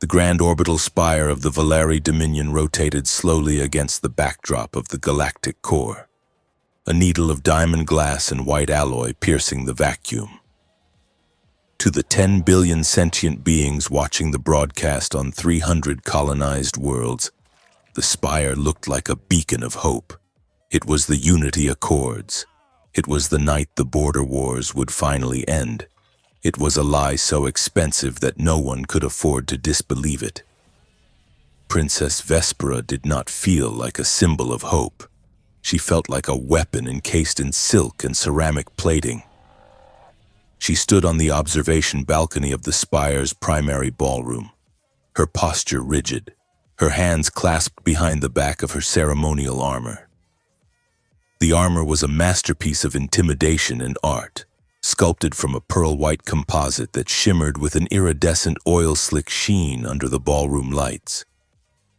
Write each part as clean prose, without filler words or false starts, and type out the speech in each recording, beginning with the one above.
The grand orbital spire of the Valari Dominion rotated slowly against the backdrop of the galactic core, a needle of diamond glass and white alloy piercing the vacuum. To the 10 billion sentient beings watching the broadcast on 300 colonized worlds, the spire looked like a beacon of hope. It was the Unity Accords. It was the night the border wars would finally end. It was a lie so expensive that no one could afford to disbelieve it. Princess Vespera did not feel like a symbol of hope. She felt like a weapon encased in silk and ceramic plating. She stood on the observation balcony of the spire's primary ballroom, her posture rigid, her hands clasped behind the back of her ceremonial armor. The armor was a masterpiece of intimidation and art, sculpted from a pearl-white composite that shimmered with an iridescent oil-slick sheen under the ballroom lights.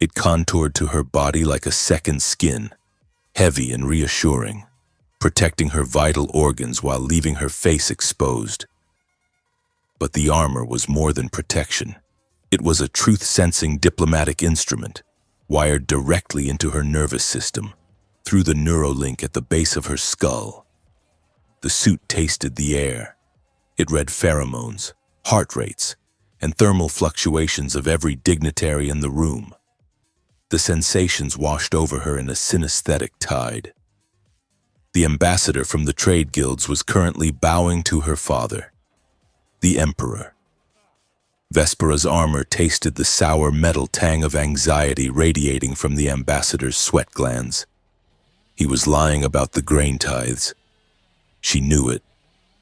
It contoured to her body like a second skin, heavy and reassuring, protecting her vital organs while leaving her face exposed. But the armor was more than protection. It was a truth-sensing diplomatic instrument, wired directly into her nervous system, through the neurolink at the base of her skull. The suit tasted the air. It read pheromones, heart rates, and thermal fluctuations of every dignitary in the room. The sensations washed over her in a synesthetic tide. The ambassador from the trade guilds was currently bowing to her father, the Emperor. Vespera's armor tasted the sour metal tang of anxiety radiating from the ambassador's sweat glands. He was lying about the grain tithes. She knew it.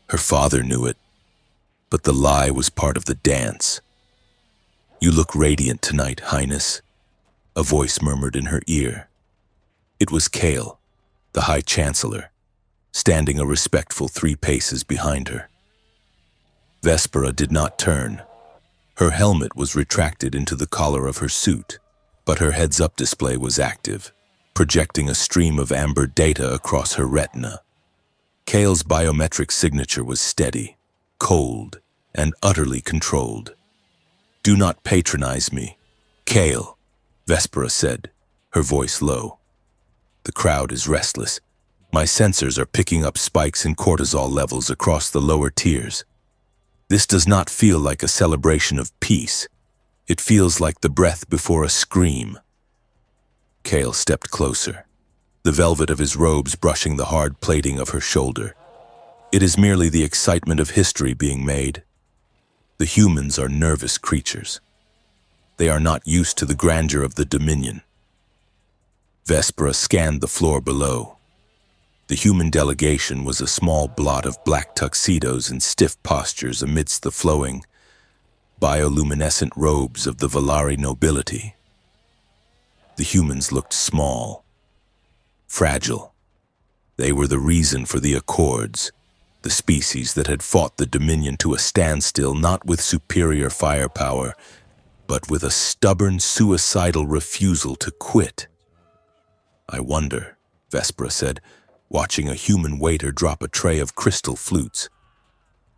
Her father knew it. But the lie was part of the dance. "You look radiant tonight, Highness," a voice murmured in her ear. It was Kale, the High Chancellor, standing a respectful 3 paces behind her. Vespera did not turn. Her helmet was retracted into the collar of her suit, but her heads-up display was active, projecting a stream of amber data across her retina. Kale's biometric signature was steady, cold, and utterly controlled. "Do not patronize me, Kale," Vespera said, her voice low. "The crowd is restless. My sensors are picking up spikes in cortisol levels across the lower tiers. This does not feel like a celebration of peace. It feels like the breath before a scream." Kale stepped closer, the velvet of his robes brushing the hard plating of her shoulder. "It is merely the excitement of history being made. The humans are nervous creatures. They are not used to the grandeur of the Dominion." Vespera scanned the floor below. The human delegation was a small blot of black tuxedos and stiff postures amidst the flowing, bioluminescent robes of the Valari nobility. The humans looked small, fragile. They were the reason for the Accords, the species that had fought the Dominion to a standstill not with superior firepower, but with a stubborn, suicidal refusal to quit. "I wonder," Vespera said, watching a human waiter drop a tray of crystal flutes.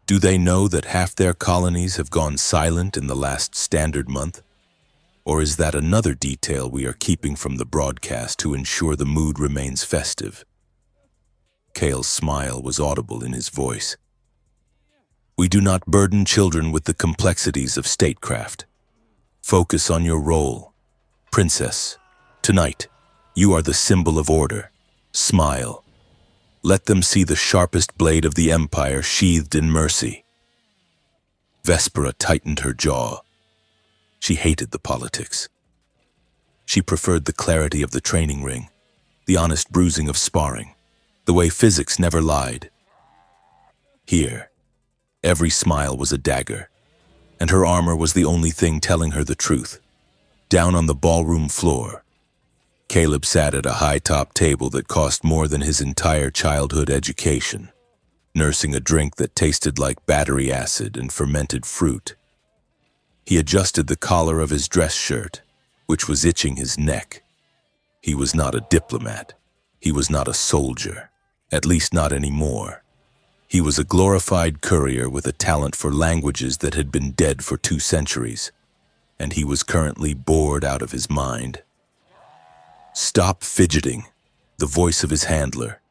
"Do they know that half their colonies have gone silent in the last standard month? Or is that another detail we are keeping from the broadcast to ensure the mood remains festive?" Kale's smile was audible in his voice. "We do not burden children with the complexities of statecraft. Focus on your role. Princess, tonight, you are the symbol of order. Smile. Let them see the sharpest blade of the Empire sheathed in mercy." Vespera tightened her jaw. She hated the politics. She preferred the clarity of the training ring, the honest bruising of sparring, the way physics never lied. Here, every smile was a dagger, and her armor was the only thing telling her the truth. Down on the ballroom floor, Caleb sat at a high-top table that cost more than his entire childhood education, nursing a drink that tasted like battery acid and fermented fruit. He adjusted the collar of his dress shirt, which was itching his neck. He was not a diplomat. He was not a soldier, at least not anymore. He was a glorified courier with a talent for languages that had been dead for 2 centuries. and he was currently bored out of his mind. "Stop fidgeting," the voice of his handler,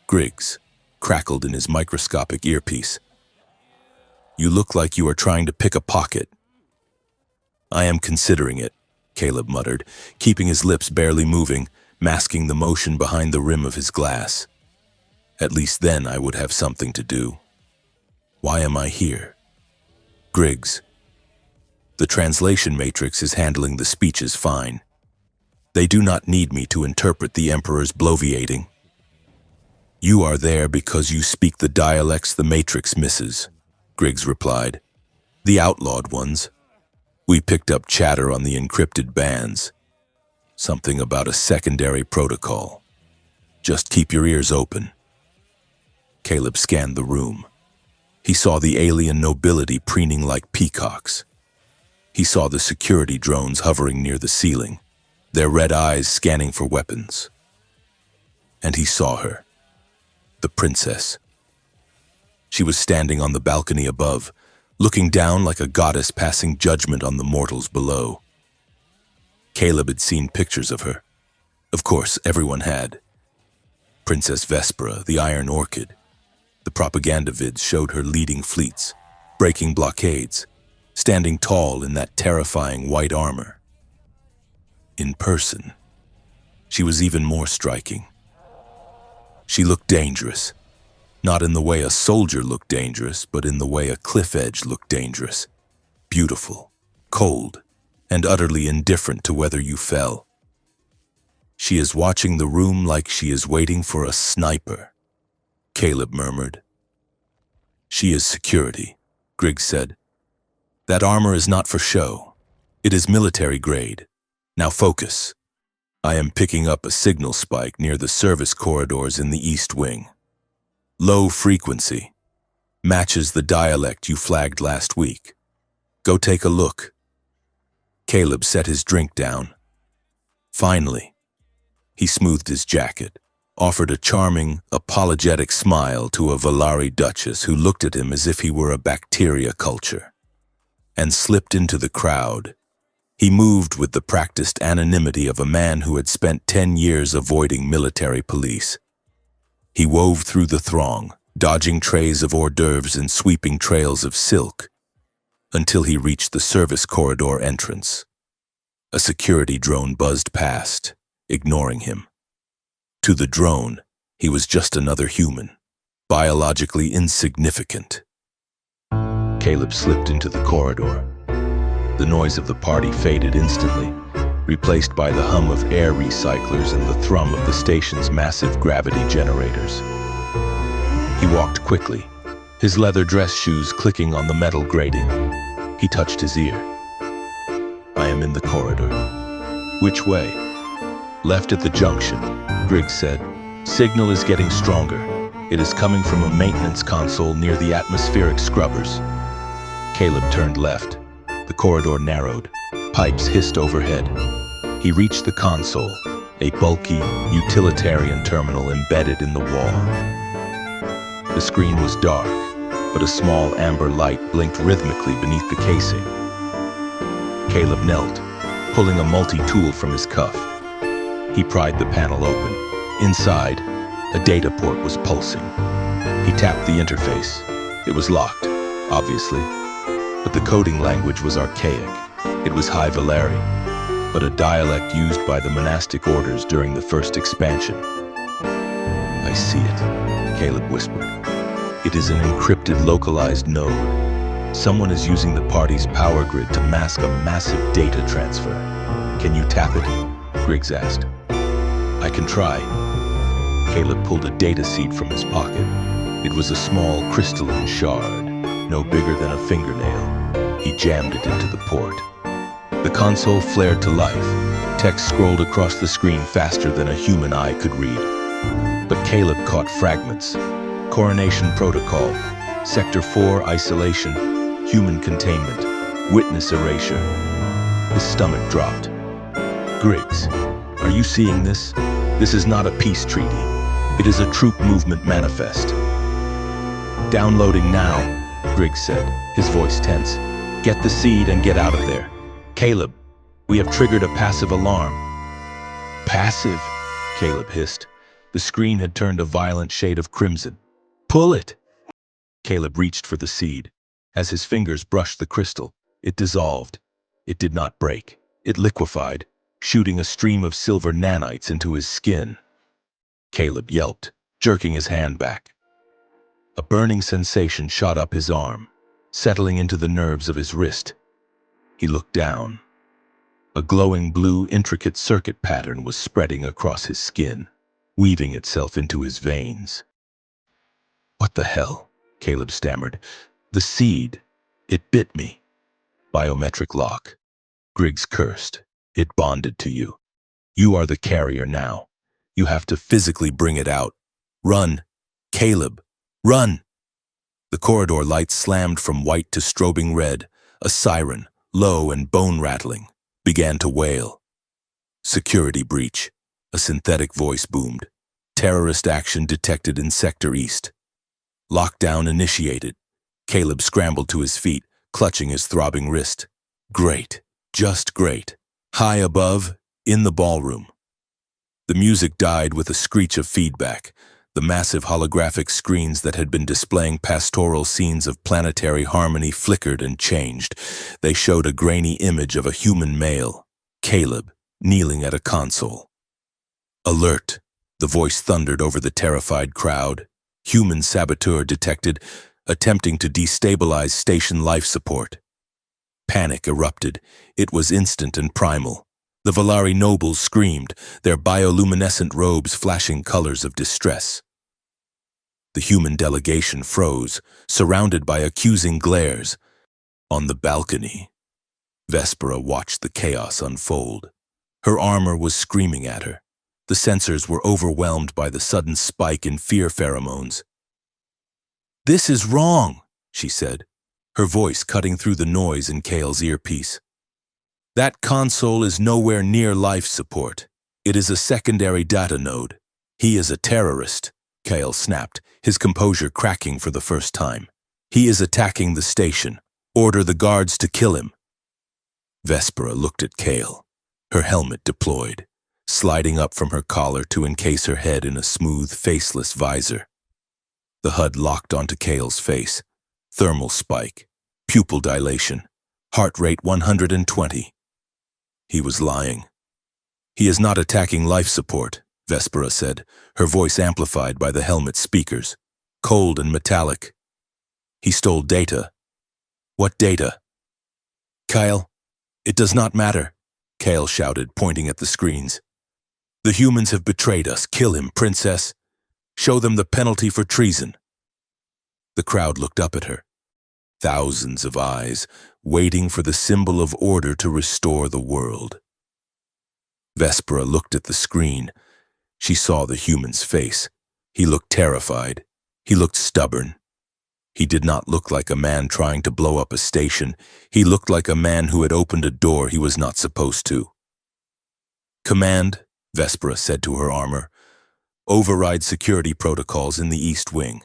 Griggs, crackled in his microscopic earpiece. "You look like you are trying to pick a pocket." "I am considering it," Caleb muttered, keeping his lips barely moving, masking the motion behind the rim of his glass. "At least then I would have something to do. Why am I here?" "Griggs, the translation matrix is handling the speeches fine. They do not need me to interpret the Emperor's bloviating. You are there because you speak the dialects the matrix misses," Griggs replied. "The outlawed ones. We picked up chatter on the encrypted bands. Something about a secondary protocol. Just keep your ears open." Caleb scanned the room. He saw the alien nobility preening like peacocks. He saw the security drones hovering near the ceiling, their red eyes scanning for weapons. And he saw her, the princess. She was standing on the balcony above, looking down like a goddess passing judgment on the mortals below. Caleb had seen pictures of her. Of course, everyone had. Princess Vespera, the Iron Orchid. The propaganda vids showed her leading fleets, breaking blockades, standing tall in that terrifying white armor. In person, she was even more striking. She looked dangerous, not in the way a soldier looked dangerous, but in the way a cliff edge looked dangerous. Beautiful, cold, and utterly indifferent to whether you fell. "She is watching the room like she is waiting for a sniper," Caleb murmured. "She is security," Griggs said. "That armor is not for show. It is military grade. Now focus. I am picking up a signal spike near the service corridors in the East Wing. Low frequency. Matches the dialect you flagged last week. Go take a look." Caleb set his drink down. Finally, he smoothed his jacket, offered a charming, apologetic smile to a Valari duchess who looked at him as if he were a bacteria culture, and slipped into the crowd. He moved with the practiced anonymity of a man who had spent 10 years avoiding military police. He wove through the throng, dodging trays of hors d'oeuvres and sweeping trails of silk, until he reached the service corridor entrance. A security drone buzzed past, ignoring him. To the drone, he was just another human, biologically insignificant. Caleb slipped into the corridor. The noise of the party faded instantly, replaced by the hum of air recyclers and the thrum of the station's massive gravity generators. He walked quickly, his leather dress shoes clicking on the metal grating. He touched his ear. "I am in the corridor." "Which way?" "Left at the junction," Griggs said. "Signal is getting stronger. It is coming from a maintenance console near the atmospheric scrubbers." Caleb turned left. The corridor narrowed. Pipes hissed overhead. He reached the console, a bulky, utilitarian terminal embedded in the wall. The screen was dark, but a small amber light blinked rhythmically beneath the casing. Caleb knelt, pulling a multi-tool from his cuff. He pried the panel open. Inside, a data port was pulsing. He tapped the interface. It was locked, obviously, but the coding language was archaic. It was High Valeri, but a dialect used by the monastic orders during the first expansion. "I see it," Caleb whispered. "It is an encrypted, localized node. Someone is using the party's power grid to mask a massive data transfer. Can you tap it?" Griggs asked. "I can try." Caleb pulled a data seed from his pocket. It was a small crystalline shard, no bigger than a fingernail. He jammed it into the port. The console flared to life. Text scrolled across the screen faster than a human eye could read. But Caleb caught fragments. Coronation Protocol, Sector 4 Isolation, Human Containment, Witness Erasure. His stomach dropped. "Griggs, are you seeing this? This is not a peace treaty. It is a troop movement manifest." "Downloading now," Griggs said, his voice tense. Get the seed and get out of there. Caleb, we have triggered a passive alarm. Passive? Caleb hissed. The screen had turned a violent shade of crimson. Pull it! Caleb reached for the seed. As his fingers brushed the crystal, it dissolved. It did not break. It liquefied, shooting a stream of silver nanites into his skin. Caleb yelped, jerking his hand back. A burning sensation shot up his arm, settling into the nerves of his wrist. He looked down. A glowing blue, intricate circuit pattern was spreading across his skin, weaving itself into his veins. What the hell? Caleb stammered. The seed. It bit me. Biometric lock. Griggs cursed. It bonded to you. You are the carrier now. You have to physically bring it out. Run. Caleb. Run! The corridor lights slammed from white to strobing red. A siren, low and bone-rattling, began to wail. Security breach. A synthetic voice boomed. Terrorist action detected in Sector East. Lockdown initiated. Caleb scrambled to his feet, clutching his throbbing wrist. Great. Just great. High above, in the ballroom. The music died with a screech of feedback. The massive holographic screens that had been displaying pastoral scenes of planetary harmony flickered and changed. They showed a grainy image of a human male, Caleb, kneeling at a console. Alert! The voice thundered over the terrified crowd. Human saboteur detected, attempting to destabilize station life support. Panic erupted. It was instant and primal. The Valari nobles screamed, their bioluminescent robes flashing colors of distress. The human delegation froze, surrounded by accusing glares. On the balcony, Vespera watched the chaos unfold. Her armor was screaming at her. The sensors were overwhelmed by the sudden spike in fear pheromones. "This is wrong," she said, her voice cutting through the noise in Kale's earpiece. "That console is nowhere near life support. It is a secondary data node. He is a terrorist," Kale snapped, his composure cracking for the first time. "He is attacking the station. Order the guards to kill him." Vespera looked at Kale, her helmet deployed, sliding up from her collar to encase her head in a smooth, faceless visor. The HUD locked onto Kale's face. Thermal spike, pupil dilation, heart rate 120. He was lying. "He is not attacking life support," Vespera said, her voice amplified by the helmet speakers, cold and metallic. "He stole data." "What data?" "Kyle, it does not matter," Kale shouted, pointing at the screens. "The humans have betrayed us. Kill him, princess. Show them the penalty for treason." The crowd looked up at her. Thousands of eyes, waiting for the symbol of order to restore the world. Vespera looked at the screen. She saw the human's face. He looked terrified. He looked stubborn. He did not look like a man trying to blow up a station. He looked like a man who had opened a door he was not supposed to. "Command," Vespera said to her armor, "override security protocols in the East Wing.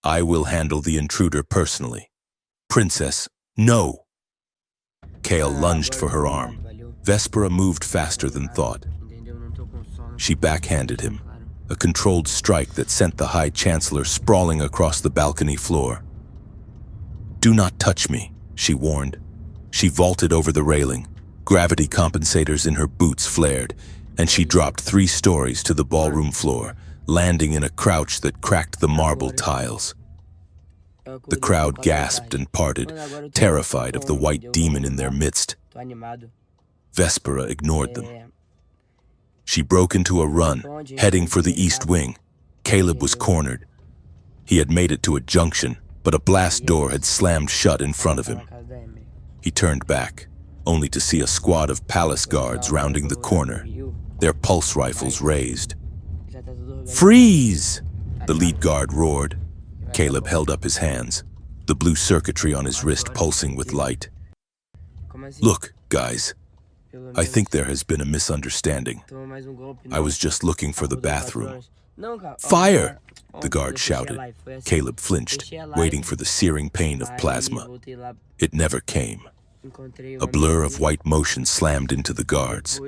I will handle the intruder personally. Princess, no!" Kale lunged for her arm. Vespera moved faster than thought. She backhanded him, a controlled strike that sent the High Chancellor sprawling across the balcony floor. "Do not touch me," she warned. She vaulted over the railing. Gravity compensators in her boots flared, and she dropped 3 stories to the ballroom floor, landing in a crouch that cracked the marble tiles. The crowd gasped and parted, terrified of the white demon in their midst. Vespera ignored them. She broke into a run, heading for the East Wing. Caleb was cornered. He had made it to a junction, but a blast door had slammed shut in front of him. He turned back, only to see a squad of palace guards rounding the corner, their pulse rifles raised. "Freeze!" the lead guard roared. Caleb held up his hands, the blue circuitry on his wrist pulsing with light. "Look, guys, I think there has been a misunderstanding. I was just looking for the bathroom. Fire! The guard shouted. Caleb flinched, waiting for the searing pain of plasma. It never came. A blur of white motion slammed into the guards.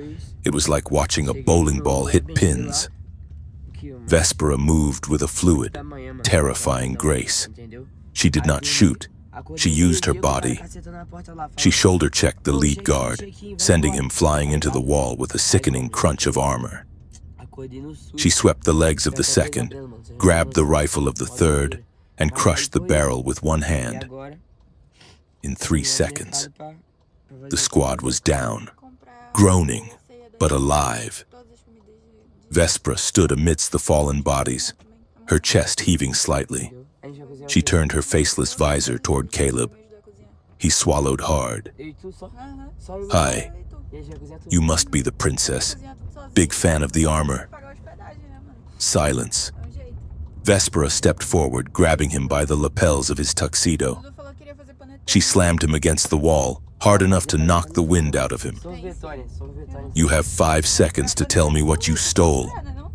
It was like watching a bowling ball hit pins. Vespera moved with a fluid, terrifying grace. She did not shoot. She used her body. She shoulder-checked the lead guard, sending him flying into the wall with a sickening crunch of armor. She swept the legs of the second, grabbed the rifle of the third, and crushed the barrel with one hand. In 3 seconds, the squad was down, groaning, but alive. Vespera stood amidst the fallen bodies, her chest heaving slightly. She turned her faceless visor toward Caleb. He swallowed hard. Hi. You must be the princess. Big fan of the armor. Silence. Vespera stepped forward, grabbing him by the lapels of his tuxedo. She slammed him against the wall, hard enough to knock the wind out of him. You have 5 seconds to tell me what you stole.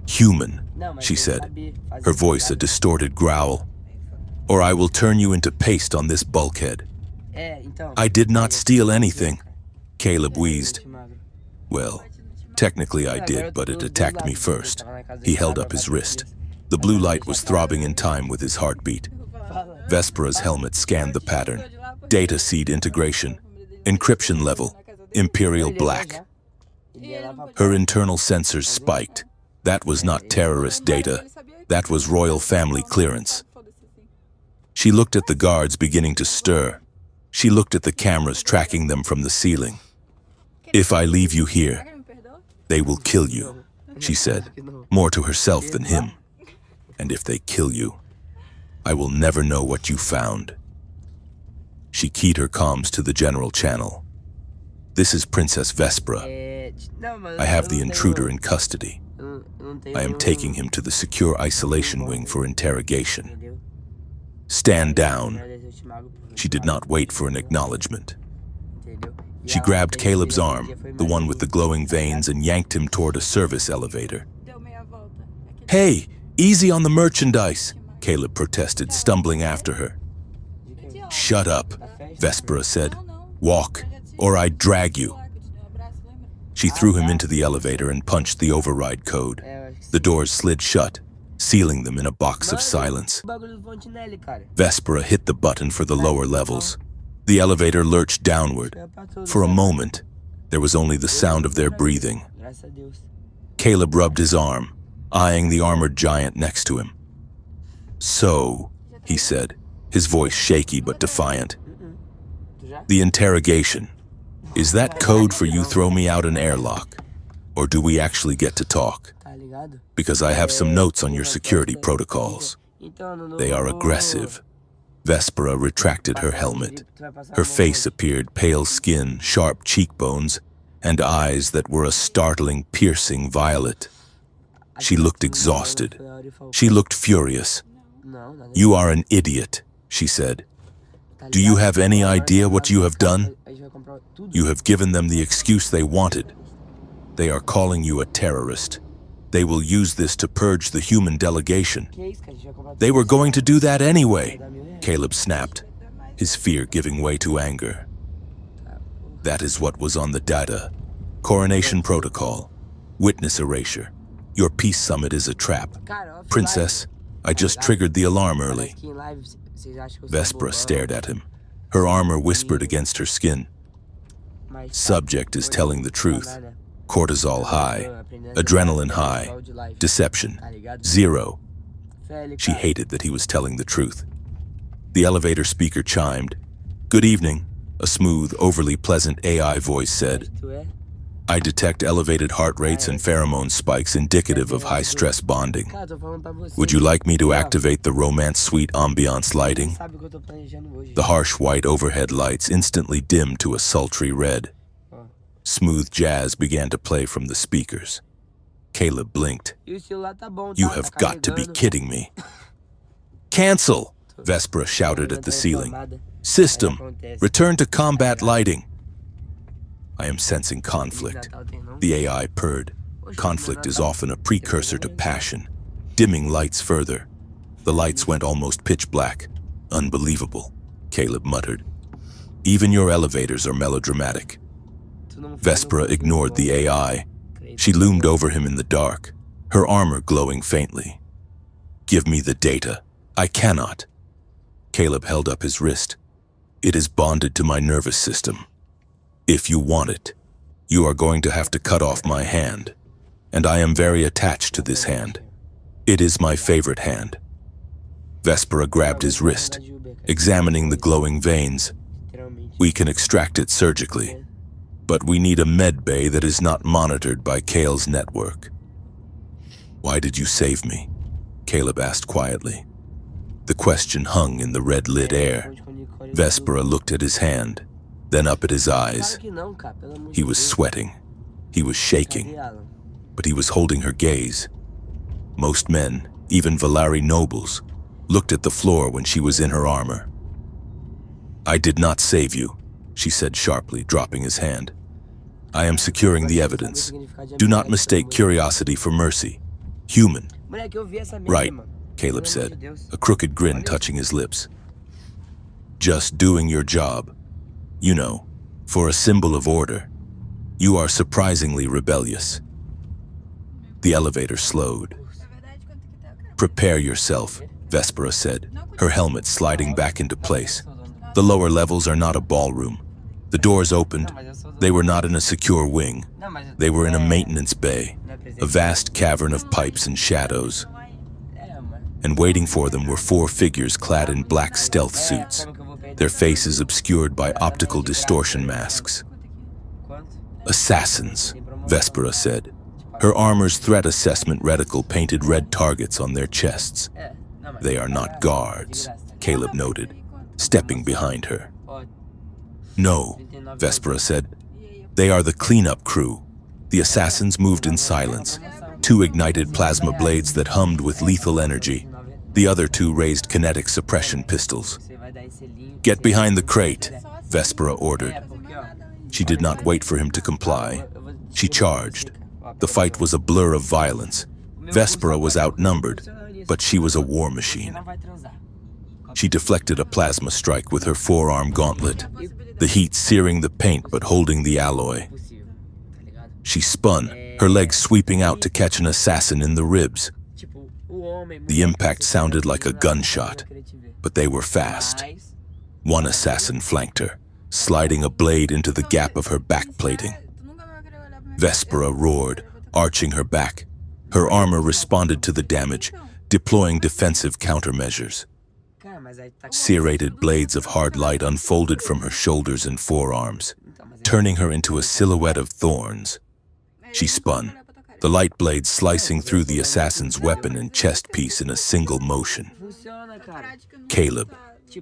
Human, she said, her voice a distorted growl. Or I will turn you into paste on this bulkhead. I did not steal anything, Caleb wheezed. Well, technically I did, but it attacked me first. He held up his wrist. The blue light was throbbing in time with his heartbeat. Vespera's helmet scanned the pattern. Data seed integration. Encryption level. Imperial black. Her internal sensors spiked. That was not terrorist data. That was royal family clearance. She looked at the guards beginning to stir. She looked at the cameras tracking them from the ceiling. If I leave you here, they will kill you, she said, more to herself than him. And if they kill you, I will never know what you found. She keyed her comms to the general channel. This is Princess Vespera. I have the intruder in custody. I am taking him to the secure isolation wing for interrogation. Stand down. She did not wait for an acknowledgement. She grabbed Caleb's arm, the one with the glowing veins, and yanked him toward a service elevator. Hey, easy on the merchandise, Caleb protested, stumbling after her. Shut up, Vespera said. Walk, or I drag you. She threw him into the elevator and punched the override code. The doors slid shut, sealing them in a box of silence. Vespera hit the button for the lower levels. The elevator lurched downward. For a moment, there was only the sound of their breathing. Caleb rubbed his arm, eyeing the armored giant next to him. So, he said, his voice shaky but defiant. The interrogation. Is that code for you throw me out an airlock? Or do we actually get to talk? Because I have some notes on your security protocols. They are aggressive. Vespera retracted her helmet. Her face appeared pale skin, sharp cheekbones, and eyes that were a startling, piercing violet. She looked exhausted. She looked furious. You are an idiot, she said. Do you have any idea what you have done? You have given them the excuse they wanted. They are calling you a terrorist. They will use this to purge the human delegation. They were going to do that anyway, Caleb snapped, his fear giving way to anger. That is what was on the data. Coronation protocol. Witness erasure. Your peace summit is a trap. Princess, I just triggered the alarm early. Vespera stared at him. Her armor whispered against her skin. Subject is telling the truth. Cortisol high, adrenaline high, deception, 0. She hated that he was telling the truth. The elevator speaker chimed. Good evening, a smooth, overly pleasant AI voice said. I detect elevated heart rates and pheromone spikes indicative of high-stress bonding. Would you like me to activate the romance suite ambiance lighting? The harsh white overhead lights instantly dimmed to a sultry red. Smooth jazz began to play from the speakers. Caleb blinked. You have got to be kidding me. Cancel! Vespera shouted at the ceiling. System, return to combat lighting. I am sensing conflict. The AI purred. Conflict is often a precursor to passion. dimming lights further. The lights went almost pitch black. Unbelievable, Caleb muttered. Even your elevators are melodramatic. Vespera ignored the AI. She loomed over him in the dark, her armor glowing faintly. Give me the data. I cannot. Caleb held up his wrist. It is bonded to my nervous system. If you want it, you are going to have to cut off my hand. And I am very attached to this hand. It is my favorite hand. Vespera grabbed his wrist, examining the glowing veins. We can extract it surgically, but we need a med bay that is not monitored by Kale's network. Why did you save me? Caleb asked quietly. The question hung in the red-lit air. Vespera looked at his hand, then up at his eyes. He was sweating. He was shaking, but he was holding her gaze. Most men, even Valeri nobles, looked at the floor when she was in her armor. I did not save you, she said sharply, dropping his hand. I am securing the evidence. Do not mistake curiosity for mercy. Human. Right, Caleb said, a crooked grin touching his lips. Just doing your job. You know, for a symbol of order. You are surprisingly rebellious. The elevator slowed. Prepare yourself, Vespera said, her helmet sliding back into place. The lower levels are not a ballroom. The doors opened. They were not in a secure wing. They were in a maintenance bay, a vast cavern of pipes and shadows. And waiting for them were 4 figures clad in black stealth suits, their faces obscured by optical distortion masks. Assassins, Vespera said. Her armor's threat assessment reticle painted red targets on their chests. They are not guards, Caleb noted, stepping behind her. No, Vespera said. They are the cleanup crew. The assassins moved in silence. 2 ignited plasma blades that hummed with lethal energy. The other 2 raised kinetic suppression pistols. Get behind the crate, Vespera ordered. She did not wait for him to comply. She charged. The fight was a blur of violence. Vespera was outnumbered, but she was a war machine. She deflected a plasma strike with her forearm gauntlet, the heat searing the paint but holding the alloy. She spun, her legs sweeping out to catch an assassin in the ribs. The impact sounded like a gunshot, but they were fast. One assassin flanked her, sliding a blade into the gap of her backplating. Vespera roared, arching her back. Her armor responded to the damage, deploying defensive countermeasures. Serrated blades of hard light unfolded from her shoulders and forearms, turning her into a silhouette of thorns. She spun, the light blade slicing through the assassin's weapon and chest piece in a single motion. Caleb,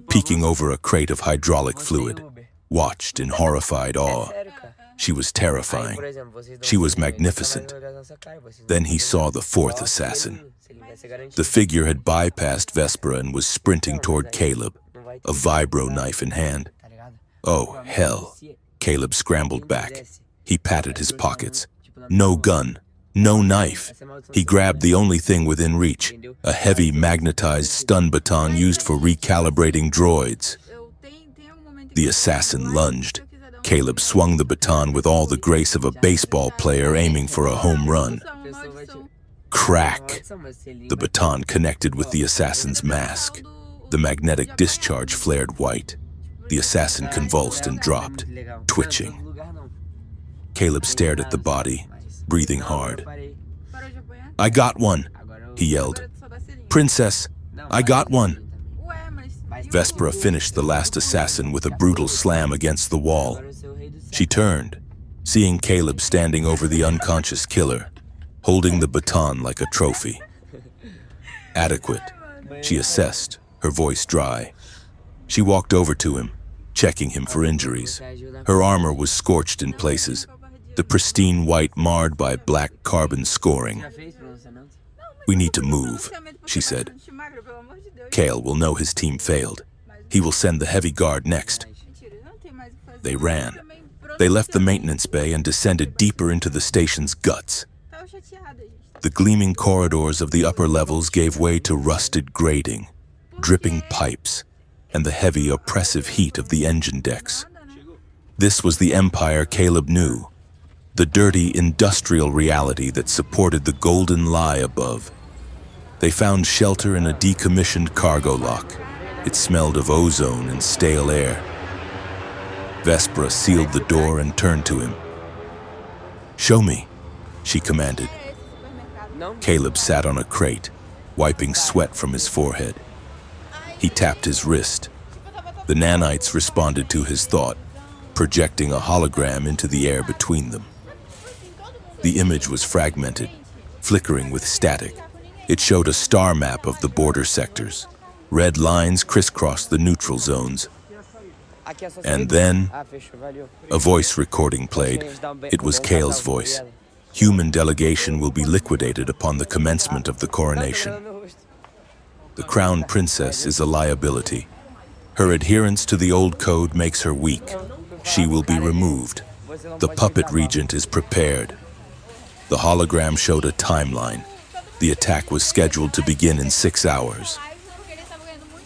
peeking over a crate of hydraulic fluid, watched in horrified awe. She was terrifying. She was magnificent. Then he saw the 4th assassin. The figure had bypassed Vespera and was sprinting toward Caleb, a vibro knife in hand. Oh, hell. Caleb scrambled back. He patted his pockets. No gun, no knife. He grabbed the only thing within reach, a heavy magnetized stun baton used for recalibrating droids. The assassin lunged. Caleb swung the baton with all the grace of a baseball player aiming for a home run. Crack! The baton connected with the assassin's mask. The magnetic discharge flared white. The assassin convulsed and dropped, twitching. Caleb stared at the body, breathing hard. I got one, he yelled. Princess, I got one. Vespera finished the last assassin with a brutal slam against the wall. She turned, seeing Caleb standing over the unconscious killer, holding the baton like a trophy. Adequate, she assessed, her voice dry. She walked over to him, checking him for injuries. Her armor was scorched in places, the pristine white marred by black carbon scoring. We need to move, she said. Kale will know his team failed. He will send the heavy guard next. They ran. They left the maintenance bay and descended deeper into the station's guts. The gleaming corridors of the upper levels gave way to rusted grating, dripping pipes, and the heavy, oppressive heat of the engine decks. This was the empire Caleb knew, the dirty, industrial reality that supported the golden lie above. They found shelter in a decommissioned cargo lock. It smelled of ozone and stale air. Vespera sealed the door and turned to him. "Show me," she commanded. Caleb sat on a crate, wiping sweat from his forehead. He tapped his wrist. The nanites responded to his thought, projecting a hologram into the air between them. The image was fragmented, flickering with static. It showed a star map of the border sectors. Red lines crisscrossed the neutral zones. And then, a voice recording played. It was Kale's voice. "Human delegation will be liquidated upon the commencement of the coronation. The crown princess is a liability. Her adherence to the old code makes her weak. She will be removed. The puppet regent is prepared." The hologram showed a timeline. The attack was scheduled to begin in 6 hours.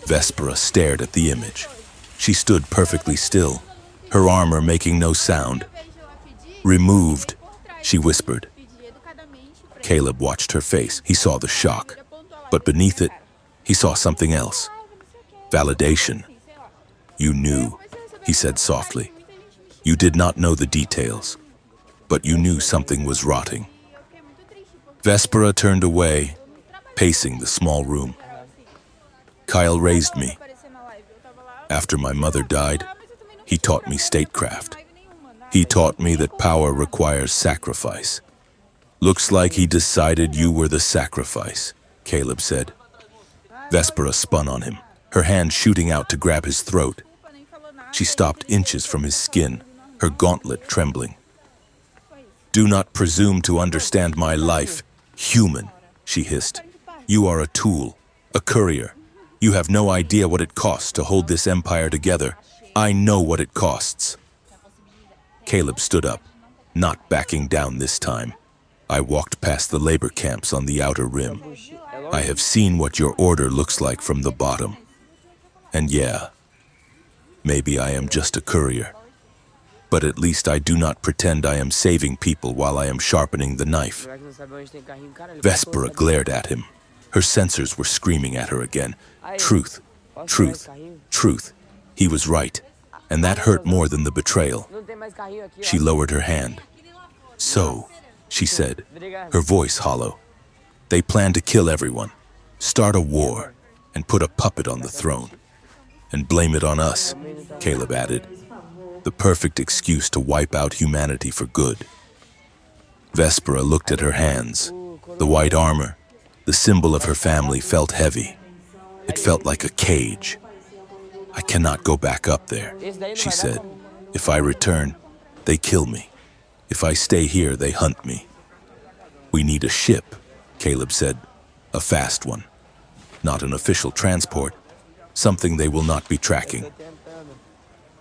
Vespera stared at the image. She stood perfectly still, her armor making no sound. "Removed," she whispered. Caleb watched her face. He saw the shock. But beneath it, he saw something else. Validation. "You knew," he said softly. "You did not know the details, but you knew something was rotting." Vespera turned away, pacing the small room. "Kyle raised me. After my mother died, he taught me statecraft. He taught me that power requires sacrifice. Looks like he decided you were the sacrifice," Caleb said. Vespera spun on him, her hand shooting out to grab his throat. She stopped inches from his skin, her gauntlet trembling. "Do not presume to understand my life, human," she hissed. "You are a tool, a courier. You have no idea what it costs to hold this empire together. I know what it costs." Caleb stood up, not backing down this time. "I walked past the labor camps on the outer rim. I have seen what your order looks like from the bottom. And yeah, maybe I am just a courier. But at least I do not pretend I am saving people while I am sharpening the knife." Vespera glared at him. Her sensors were screaming at her again. Truth, truth, truth. He was right, and that hurt more than the betrayal. She lowered her hand. "So," she said, her voice hollow, "they plan to kill everyone, start a war, and put a puppet on the throne. And blame it on us," Caleb added. "The perfect excuse to wipe out humanity for good." Vespera looked at her hands. The white armor, the symbol of her family, felt heavy. It felt like a cage. "I cannot go back up there," she said. "If I return, they kill me. If I stay here, they hunt me." "We need a ship," Caleb said. "A fast one. Not an official transport. Something they will not be tracking."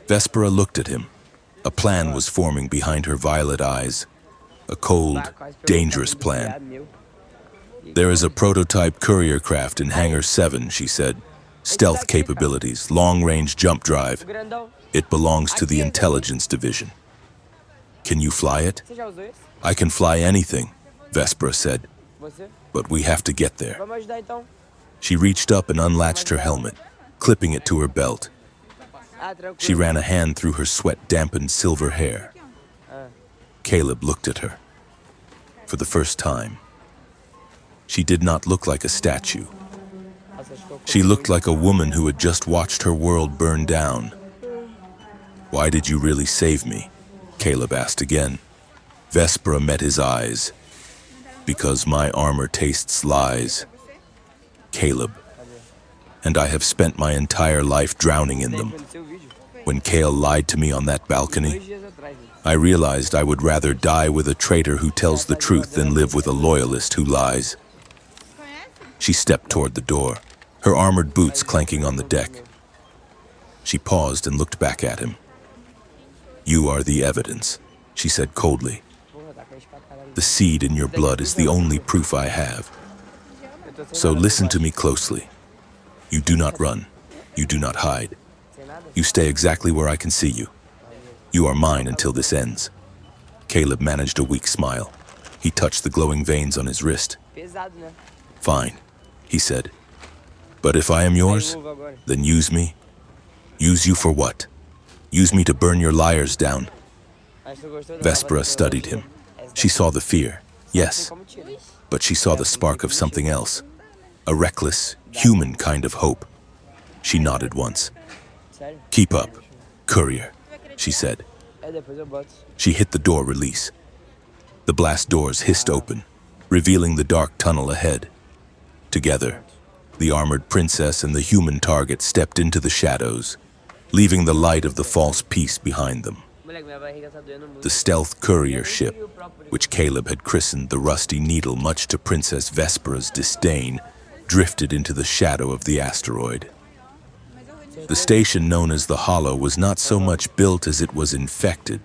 Vespera looked at him. A plan was forming behind her violet eyes. A cold, dangerous plan. "There is a prototype courier craft in Hangar 7, she said. "Stealth capabilities, long-range jump drive. It belongs to the intelligence division. Can you fly it?" "I can fly anything," Vespera said. "But we have to get there." She reached up and unlatched her helmet, clipping it to her belt. She ran a hand through her sweat-dampened silver hair. Caleb looked at her. For the first time, she did not look like a statue. She looked like a woman who had just watched her world burn down. "Why did you really save me?" Caleb asked again. Vespera met his eyes. "Because my armor tastes lies, Caleb. And I have spent my entire life drowning in them. When Kale lied to me on that balcony, I realized I would rather die with a traitor who tells the truth than live with a loyalist who lies." She stepped toward the door, her armored boots clanking on the deck. She paused and looked back at him. "You are the evidence," she said coldly. The seed in your blood is the only proof I have. So listen to me closely. You do not run. You do not hide. You stay exactly where I can see you. You are mine until this ends. Caleb managed a weak smile. He touched the glowing veins on his wrist. Fine, he said. But if I am yours, then use me. Use you for what? Use me to burn your liars down. Vespera studied him. She saw the fear, yes, but she saw the spark of something else. A reckless, human kind of hope. She nodded once. Keep up, courier, she said. She hit the door release. The blast doors hissed open, revealing the dark tunnel ahead. Together, the armored princess and the human target stepped into the shadows, leaving the light of the false peace behind them. The stealth courier ship, which Caleb had christened the Rusty Needle much to Princess Vespera's disdain, drifted into the shadow of the asteroid. The station known as the Hollow was not so much built as it was infected.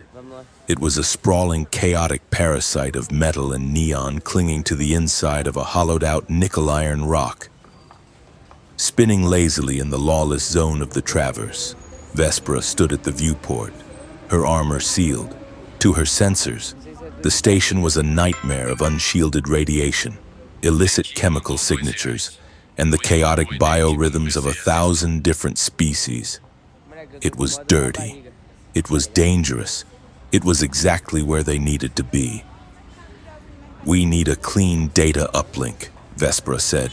It was a sprawling, chaotic parasite of metal and neon clinging to the inside of a hollowed-out nickel-iron rock. Spinning lazily in the lawless zone of the Traverse, Vespera stood at the viewport, her armor sealed. To her sensors, the station was a nightmare of unshielded radiation, illicit chemical signatures, and the chaotic biorhythms of 1,000 different species. It was dirty. It was dangerous. It was exactly where they needed to be. We need a clean data uplink, Vespera said.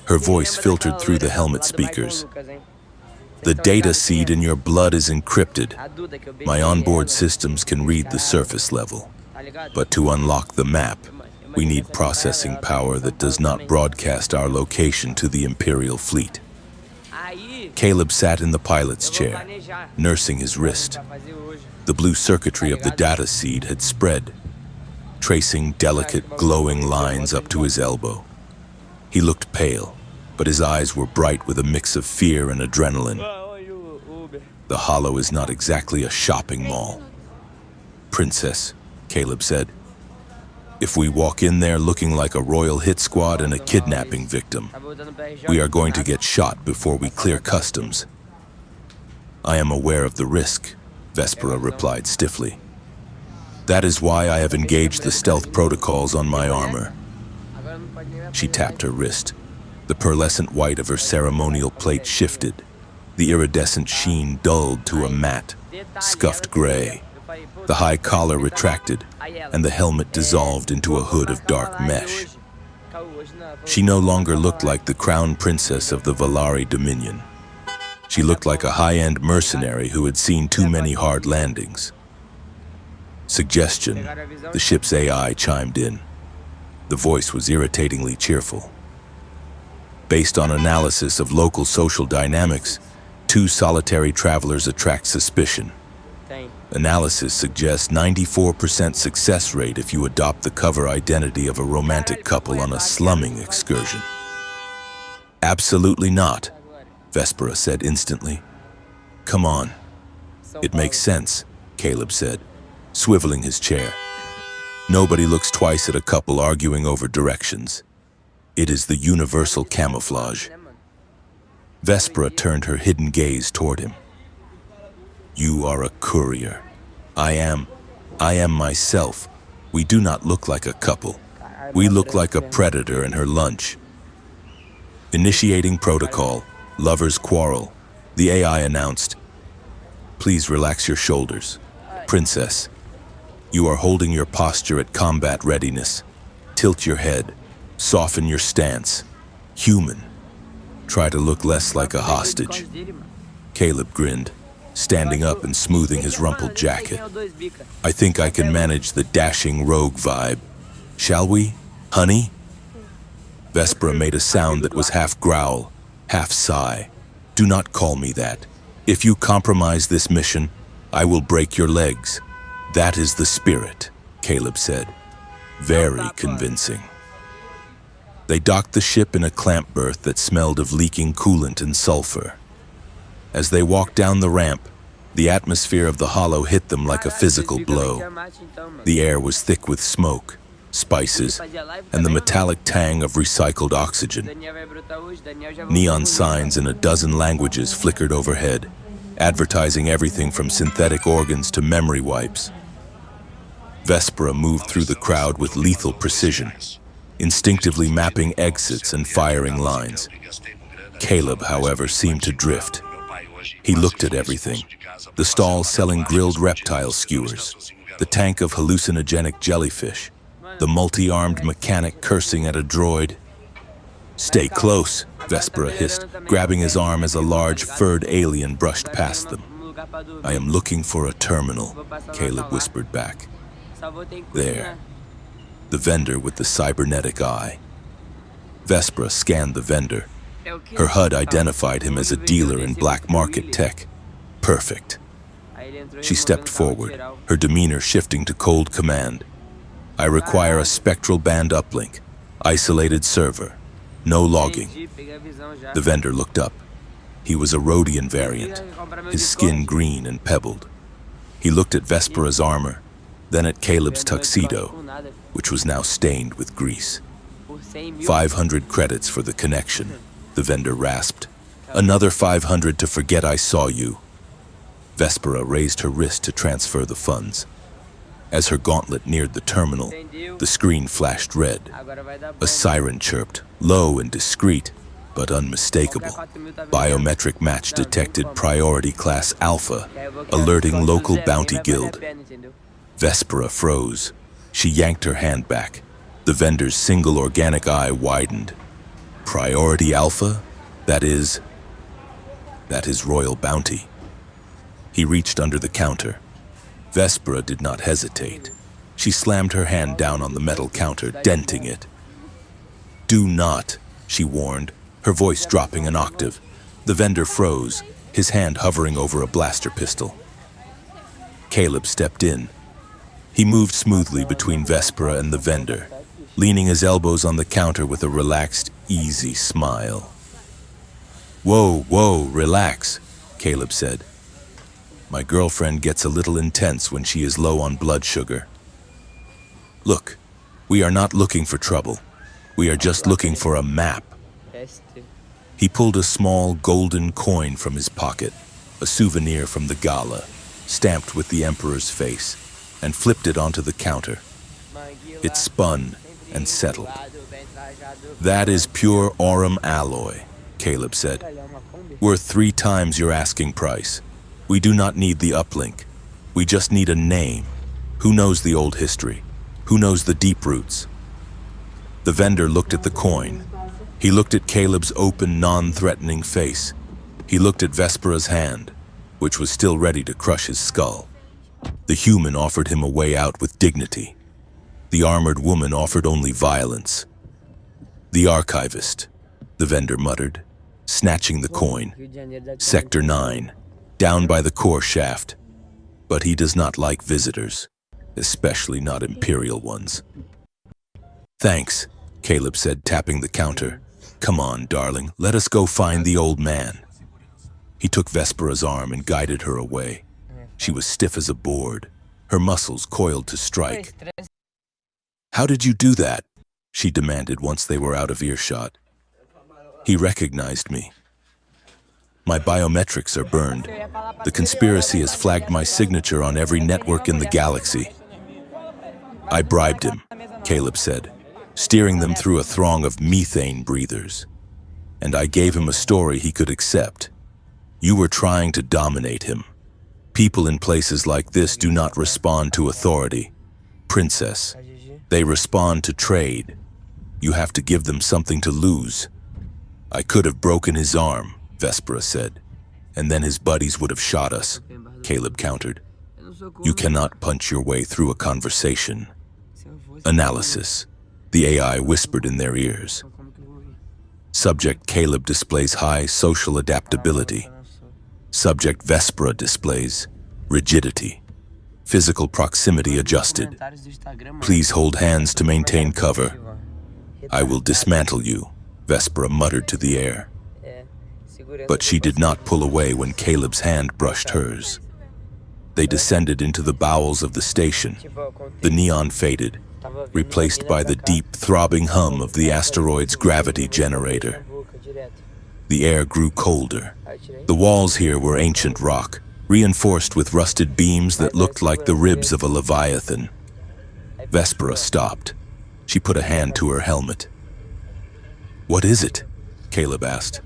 Her voice filtered through the helmet speakers. The data seed in your blood is encrypted. My onboard systems can read the surface level. But to unlock the map, we need processing power that does not broadcast our location to the Imperial fleet. Caleb sat in the pilot's chair, nursing his wrist. The blue circuitry of the data seed had spread, tracing delicate, glowing lines up to his elbow. He looked pale, but his eyes were bright with a mix of fear and adrenaline. The Hollow is not exactly a shopping mall. Princess, Caleb said. If we walk in there looking like a royal hit squad and a kidnapping victim, we are going to get shot before we clear customs. I am aware of the risk, Vespera replied stiffly. That is why I have engaged the stealth protocols on my armor. She tapped her wrist. The pearlescent white of her ceremonial plate shifted. The iridescent sheen dulled to a matte, scuffed gray. The high collar retracted, and the helmet dissolved into a hood of dark mesh. She no longer looked like the crown princess of the Valari Dominion. She looked like a high-end mercenary who had seen too many hard landings. Suggestion, the ship's AI chimed in. The voice was irritatingly cheerful. Based on analysis of local social dynamics, 2 solitary travelers attract suspicion. Analysis suggests 94% success rate if you adopt the cover identity of a romantic couple on a slumming excursion. Absolutely not, Vespera said instantly. Come on. It makes sense, Caleb said, swiveling his chair. Nobody looks twice at a couple arguing over directions. It is the universal camouflage. Vespera turned her hidden gaze toward him. You are a courier. I am myself. We do not look like a couple. We look like a predator and her lunch. Initiating protocol, lovers quarrel. The AI announced. Please relax your shoulders. Princess, you are holding your posture at combat readiness. Tilt your head. Soften your stance. Human. Try to look less like a hostage. Caleb grinned, standing up and smoothing his rumpled jacket. I think I can manage the dashing rogue vibe. Shall we, honey? Vespera made a sound that was half growl, half sigh. Do not call me that. If you compromise this mission, I will break your legs. That is the spirit, Caleb said. Very convincing. They docked the ship in a clamp berth that smelled of leaking coolant and sulfur. As they walked down the ramp, The atmosphere of the hollow hit them like a physical blow. The air was thick with smoke, spices, and the metallic tang of recycled oxygen. Neon signs in a dozen languages flickered overhead, advertising everything from synthetic organs to memory wipes. Vespera moved through the crowd with lethal precision, instinctively mapping exits and firing lines. Caleb, however, seemed to drift. He looked at everything: the stall selling grilled reptile skewers, the tank of hallucinogenic jellyfish, the multi-armed mechanic cursing at a droid. "Stay close," Vespera hissed, grabbing his arm as a large, furred alien brushed past them. "I am looking for a terminal," Caleb whispered back. "There." The vendor with the cybernetic eye. Vespera scanned the vendor. Her HUD identified him as a dealer in black market tech. Perfect. She stepped forward, her demeanor shifting to cold command. "I require a spectral band uplink, isolated server, no logging." The vendor looked up. He was a Rhodian variant, his skin green and pebbled. He looked at Vespera's armor, then at Caleb's tuxedo, which was now stained with grease. 500 credits for the connection, the vendor rasped. "Another 500 to forget I saw you." Vespera raised her wrist to transfer the funds. As her gauntlet neared the terminal, the screen flashed red. A siren chirped, low and discreet, but unmistakable. Biometric match detected, priority class Alpha, alerting local bounty guild. Vespera froze. She yanked her hand back. The vendor's single organic eye widened. Priority Alpha? That is royal bounty. He reached under the counter. Vespera did not hesitate. She slammed her hand down on the metal counter, denting it. "Do not," she warned, her voice dropping an octave. The vendor froze, his hand hovering over a blaster pistol. Caleb stepped in. He moved smoothly between Vespera and the vendor, leaning his elbows on the counter with a relaxed, easy smile. Whoa, relax," Caleb said. "My girlfriend gets a little intense when she is low on blood sugar. Look, we are not looking for trouble. We are just looking for a map." He pulled a small golden coin from his pocket, a souvenir from the gala, stamped with the Emperor's face, and flipped it onto the counter. It spun and settled. "That is pure aurum alloy," Caleb said. "Worth 3 times your asking price. We do not need the uplink. We just need a name. Who knows the old history? Who knows the deep roots?" The vendor looked at the coin. He looked at Caleb's open, non-threatening face. He looked at Vespera's hand, which was still ready to crush his skull. The human offered him a way out with dignity. The armored woman offered only violence. "The archivist," the vendor muttered, snatching the coin. "Sector 9, down by the core shaft. But he does not like visitors, especially not Imperial ones." "Thanks," Caleb said, tapping the counter. "Come on, darling, let us go find the old man." He took Vespera's arm and guided her away. She was stiff as a board, her muscles coiled to strike. "How did you do that?" she demanded once they were out of earshot. He recognized me. "My biometrics are burned. The conspiracy has flagged my signature on every network in the galaxy." "I bribed him," Caleb said, steering them through a throng of methane breathers. "And I gave him a story he could accept. You were trying to dominate him. People in places like this do not respond to authority. Princess, they respond to trade. You have to give them something to lose." "I could have broken his arm," Vespera said, "and then his buddies would have shot us," Caleb countered. "You cannot punch your way through a conversation." Analysis, the AI whispered in their ears. Subject Caleb displays high social adaptability. Subject Vespera displays rigidity. Physical proximity adjusted. "Please hold hands to maintain cover." "I will dismantle you," Vespera muttered to the air. But she did not pull away when Caleb's hand brushed hers. They descended into the bowels of the station. The neon faded, replaced by the deep, throbbing hum of the asteroid's gravity generator. The air grew colder. The walls here were ancient rock, reinforced with rusted beams that looked like the ribs of a leviathan. Vespera stopped. She put a hand to her helmet. "What is it?" Caleb asked.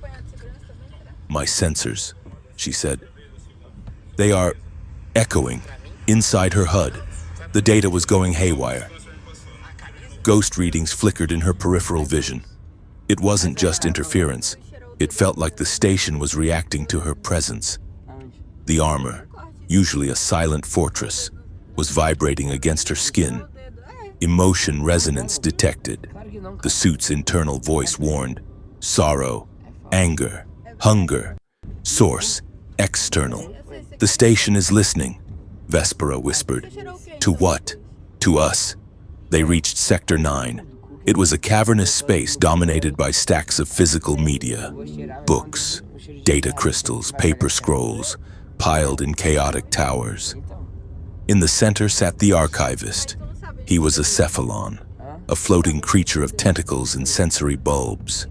"My sensors," she said. "They are echoing inside her HUD. The data was going haywire." Ghost readings flickered in her peripheral vision. It wasn't just interference. It felt like the station was reacting to her presence. The armor, usually a silent fortress, was vibrating against her skin. Emotion resonance detected. The suit's internal voice warned. Sorrow, anger, hunger. Source, external. "The station is listening," Vespera whispered. "To what?" "To us." They reached Sector 9. It was a cavernous space dominated by stacks of physical media. Books, data crystals, paper scrolls, piled in chaotic towers. In the center sat the archivist. He was a cephalon, a floating creature of tentacles and sensory bulbs,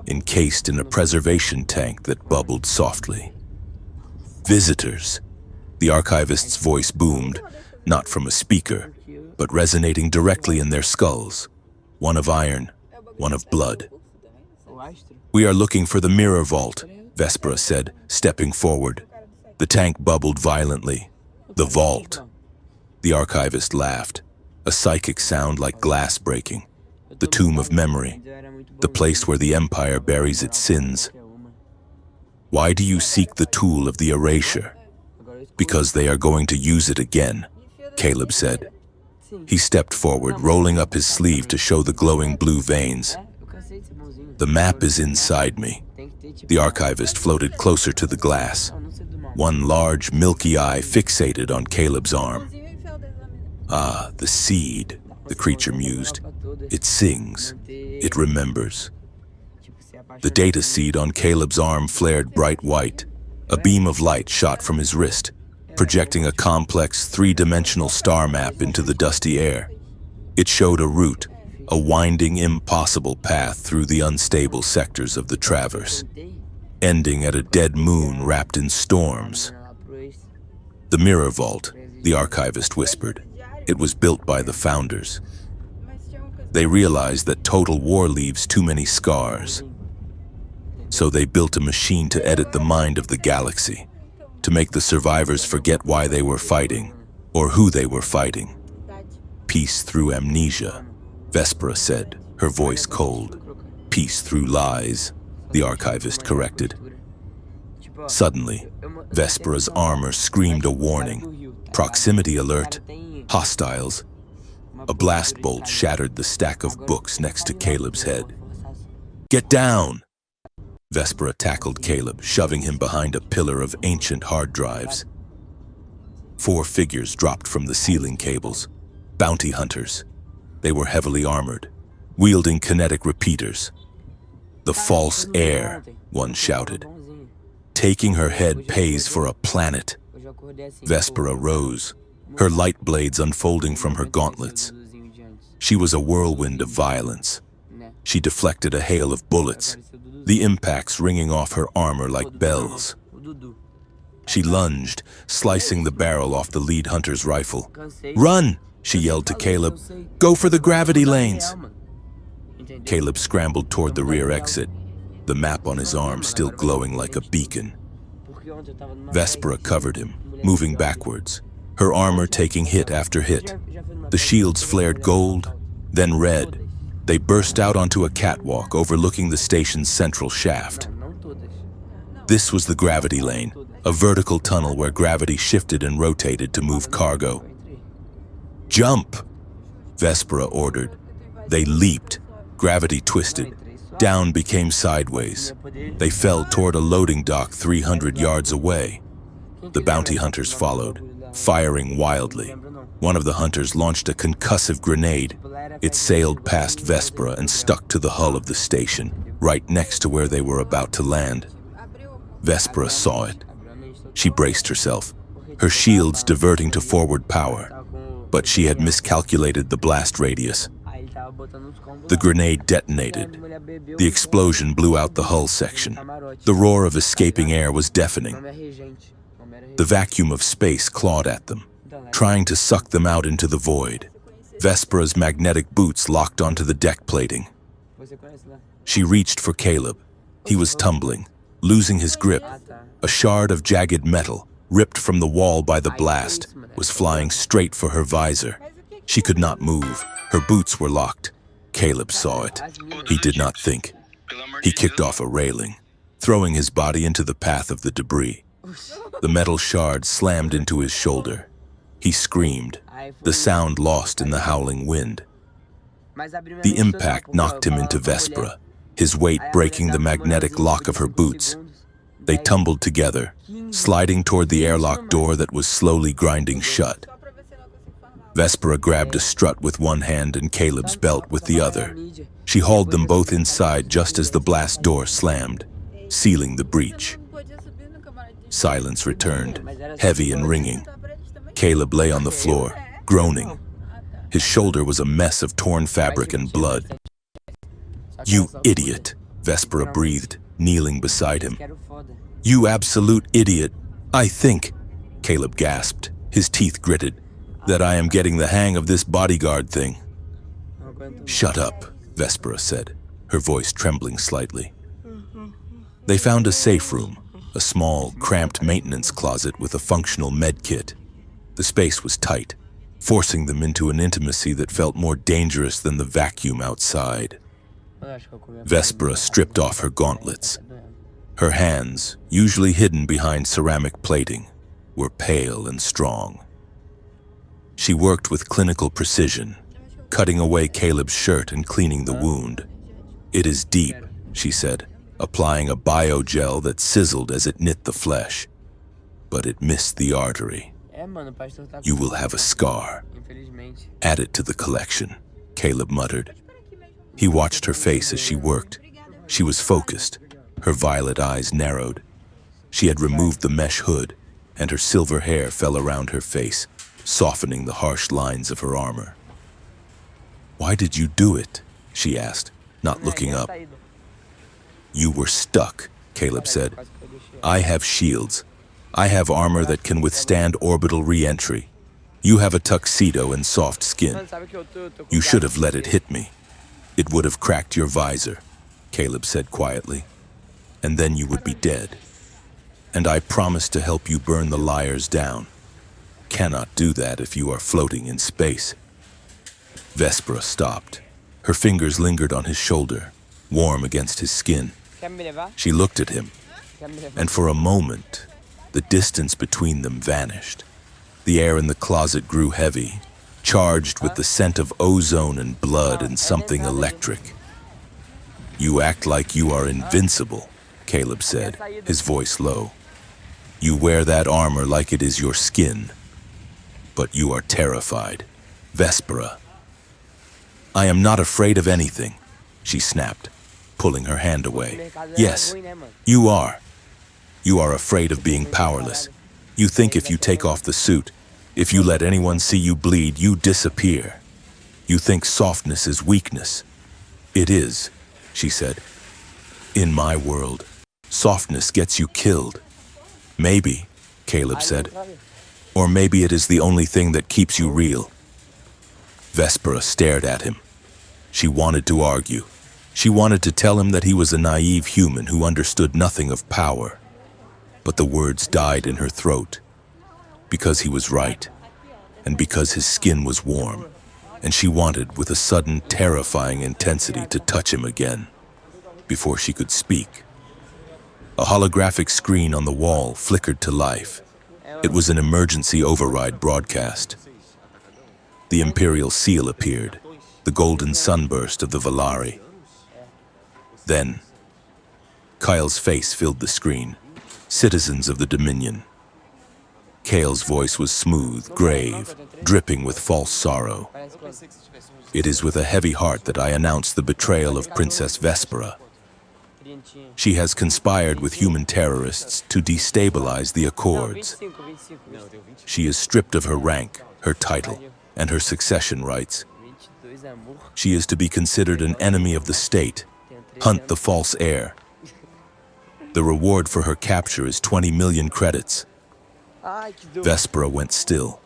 encased in a preservation tank that bubbled softly. "Visitors," the archivist's voice boomed, not from a speaker, but resonating directly in their skulls. One of iron, one of blood. "We are looking for the mirror vault," Vespera said, stepping forward. The tank bubbled violently. "The vault." The archivist laughed, a psychic sound like glass breaking. "The tomb of memory, the place where the Empire buries its sins." "Why do you seek the tool of the erasure?" "Because they are going to use it again," Caleb said. He stepped forward, rolling up his sleeve to show the glowing blue veins. "The map is inside me." The archivist floated closer to the glass, one large, milky eye fixated on Caleb's arm. "Ah, the seed," the creature mused. "It sings. It remembers." The data seed on Caleb's arm flared bright white. A beam of light shot from his wrist, projecting a complex three-dimensional star map into the dusty air. It showed a route, a winding, impossible path through the unstable sectors of the traverse, ending at a dead moon wrapped in storms. "The mirror vault," the archivist whispered. "It was built by the founders. They realized that total war leaves too many scars. So they built a machine to edit the mind of the galaxy, to make the survivors forget why they were fighting, or who they were fighting. Peace through amnesia," Vespera said, her voice cold. "Peace through lies," the archivist corrected. Suddenly, Vespera's armor screamed a warning. "Proximity alert. Hostiles." A blast bolt shattered the stack of books next to Caleb's head. "Get down!" Vespera tackled Caleb, shoving him behind a pillar of ancient hard drives. 4 figures dropped from the ceiling cables. Bounty hunters. They were heavily armored, wielding kinetic repeaters. "The false heir," one shouted. "Taking her head pays for a planet." Vespera rose, her light blades unfolding from her gauntlets. She was a whirlwind of violence. She deflected a hail of bullets, the impacts ringing off her armor like bells. She lunged, slicing the barrel off the lead hunter's rifle. "Run!" she yelled to Caleb. "Go for the gravity lanes!" Caleb scrambled toward the rear exit, the map on his arm still glowing like a beacon. Vespera covered him, moving backwards, her armor taking hit after hit. The shields flared gold, then red. They burst out onto a catwalk overlooking the station's central shaft. This was the gravity lane, a vertical tunnel where gravity shifted and rotated to move cargo. "Jump!" Vespera ordered. They leaped. Gravity twisted. Down became sideways. They fell toward a loading dock 300 yards away. The bounty hunters followed, firing wildly. One of the hunters launched a concussive grenade. It sailed past Vespera and stuck to the hull of the station, right next to where they were about to land. Vespera saw it. She braced herself. her shields diverting to forward power, but she had miscalculated the blast radius. The grenade detonated. The explosion blew out the hull section. The roar of escaping air was deafening. The vacuum of space clawed at them, trying to suck them out into the void. Vespera's magnetic boots locked onto the deck plating. She reached for Caleb. He was tumbling, losing his grip. A shard of jagged metal, ripped from the wall by the blast, was flying straight for her visor. She could not move. Her boots were locked. Caleb saw it. He did not think. He kicked off a railing, throwing his body into the path of the debris. The metal shard slammed into his shoulder. He screamed, the sound lost in the howling wind. The impact knocked him into Vespera, his weight breaking the magnetic lock of her boots. They tumbled together, sliding toward the airlock door that was slowly grinding shut. Vespera grabbed a strut with one hand and Caleb's belt with the other. She hauled them both inside just as the blast door slammed, sealing the breach. Silence returned, heavy and ringing. Caleb lay on the floor, groaning. His shoulder was a mess of torn fabric and blood. "You idiot," Vespera breathed, kneeling beside him. "You absolute idiot. I think," Caleb gasped, his teeth gritted, "that I am getting the hang of this bodyguard thing." "Shut up," Vespera said, her voice trembling slightly. They found a safe room, a small, cramped maintenance closet with a functional med kit. The space was tight, forcing them into an intimacy that felt more dangerous than the vacuum outside. Vespera stripped off her gauntlets. Her hands, usually hidden behind ceramic plating, were pale and strong. She worked with clinical precision, cutting away Caleb's shirt and cleaning the wound. "It is deep," she said, applying a biogel that sizzled as it knit the flesh. "But it missed the artery. You will have a scar. Add it to the collection," Caleb muttered. He watched her face as she worked. She was focused, her violet eyes narrowed. She had removed the mesh hood, and her silver hair fell around her face, softening the harsh lines of her armor. "Why did you do it?" she asked, not looking up. "You were stuck," Caleb said. "I have shields. I have armor that can withstand orbital re-entry. You have a tuxedo and soft skin. You should have let it hit me. It would have cracked your visor," Caleb said quietly. "And then you would be dead. And I promise to help you burn the liars down. Cannot do that if you are floating in space." Vespera stopped. Her fingers lingered on his shoulder, warm against his skin. She looked at him, and for a moment, the distance between them vanished. The air in the closet grew heavy, charged with the scent of ozone and blood and something electric. "You act like you are invincible," Caleb said, his voice low. "You wear that armor like it is your skin. But you are terrified. Vespera." "I am not afraid of anything," she snapped, pulling her hand away. "Yes, you are. You are afraid of being powerless. You think if you take off the suit, if you let anyone see you bleed, you disappear. You think softness is weakness. It is," she said. "In my world, softness gets you killed." "Maybe," Caleb said. "Or maybe it is the only thing that keeps you real." Vespera stared at him. She wanted to argue. She wanted to tell him that he was a naive human who understood nothing of power. But the words died in her throat. Because he was right, and because his skin was warm, and she wanted, with a sudden, terrifying intensity, to touch him again, before she could speak. A holographic screen on the wall flickered to life. It was an emergency override broadcast. The Imperial seal appeared, the golden sunburst of the Valari. Then, Kyle's face filled the screen. "Citizens of the Dominion." Kale's voice was smooth, grave, dripping with false sorrow. "It is with a heavy heart that I announce the betrayal of Princess Vespera. She has conspired with human terrorists to destabilize the Accords. She is stripped of her rank, her title, and her succession rights. She is to be considered an enemy of the state. Hunt the false heir. The reward for her capture is 20 million credits. Vespera went still.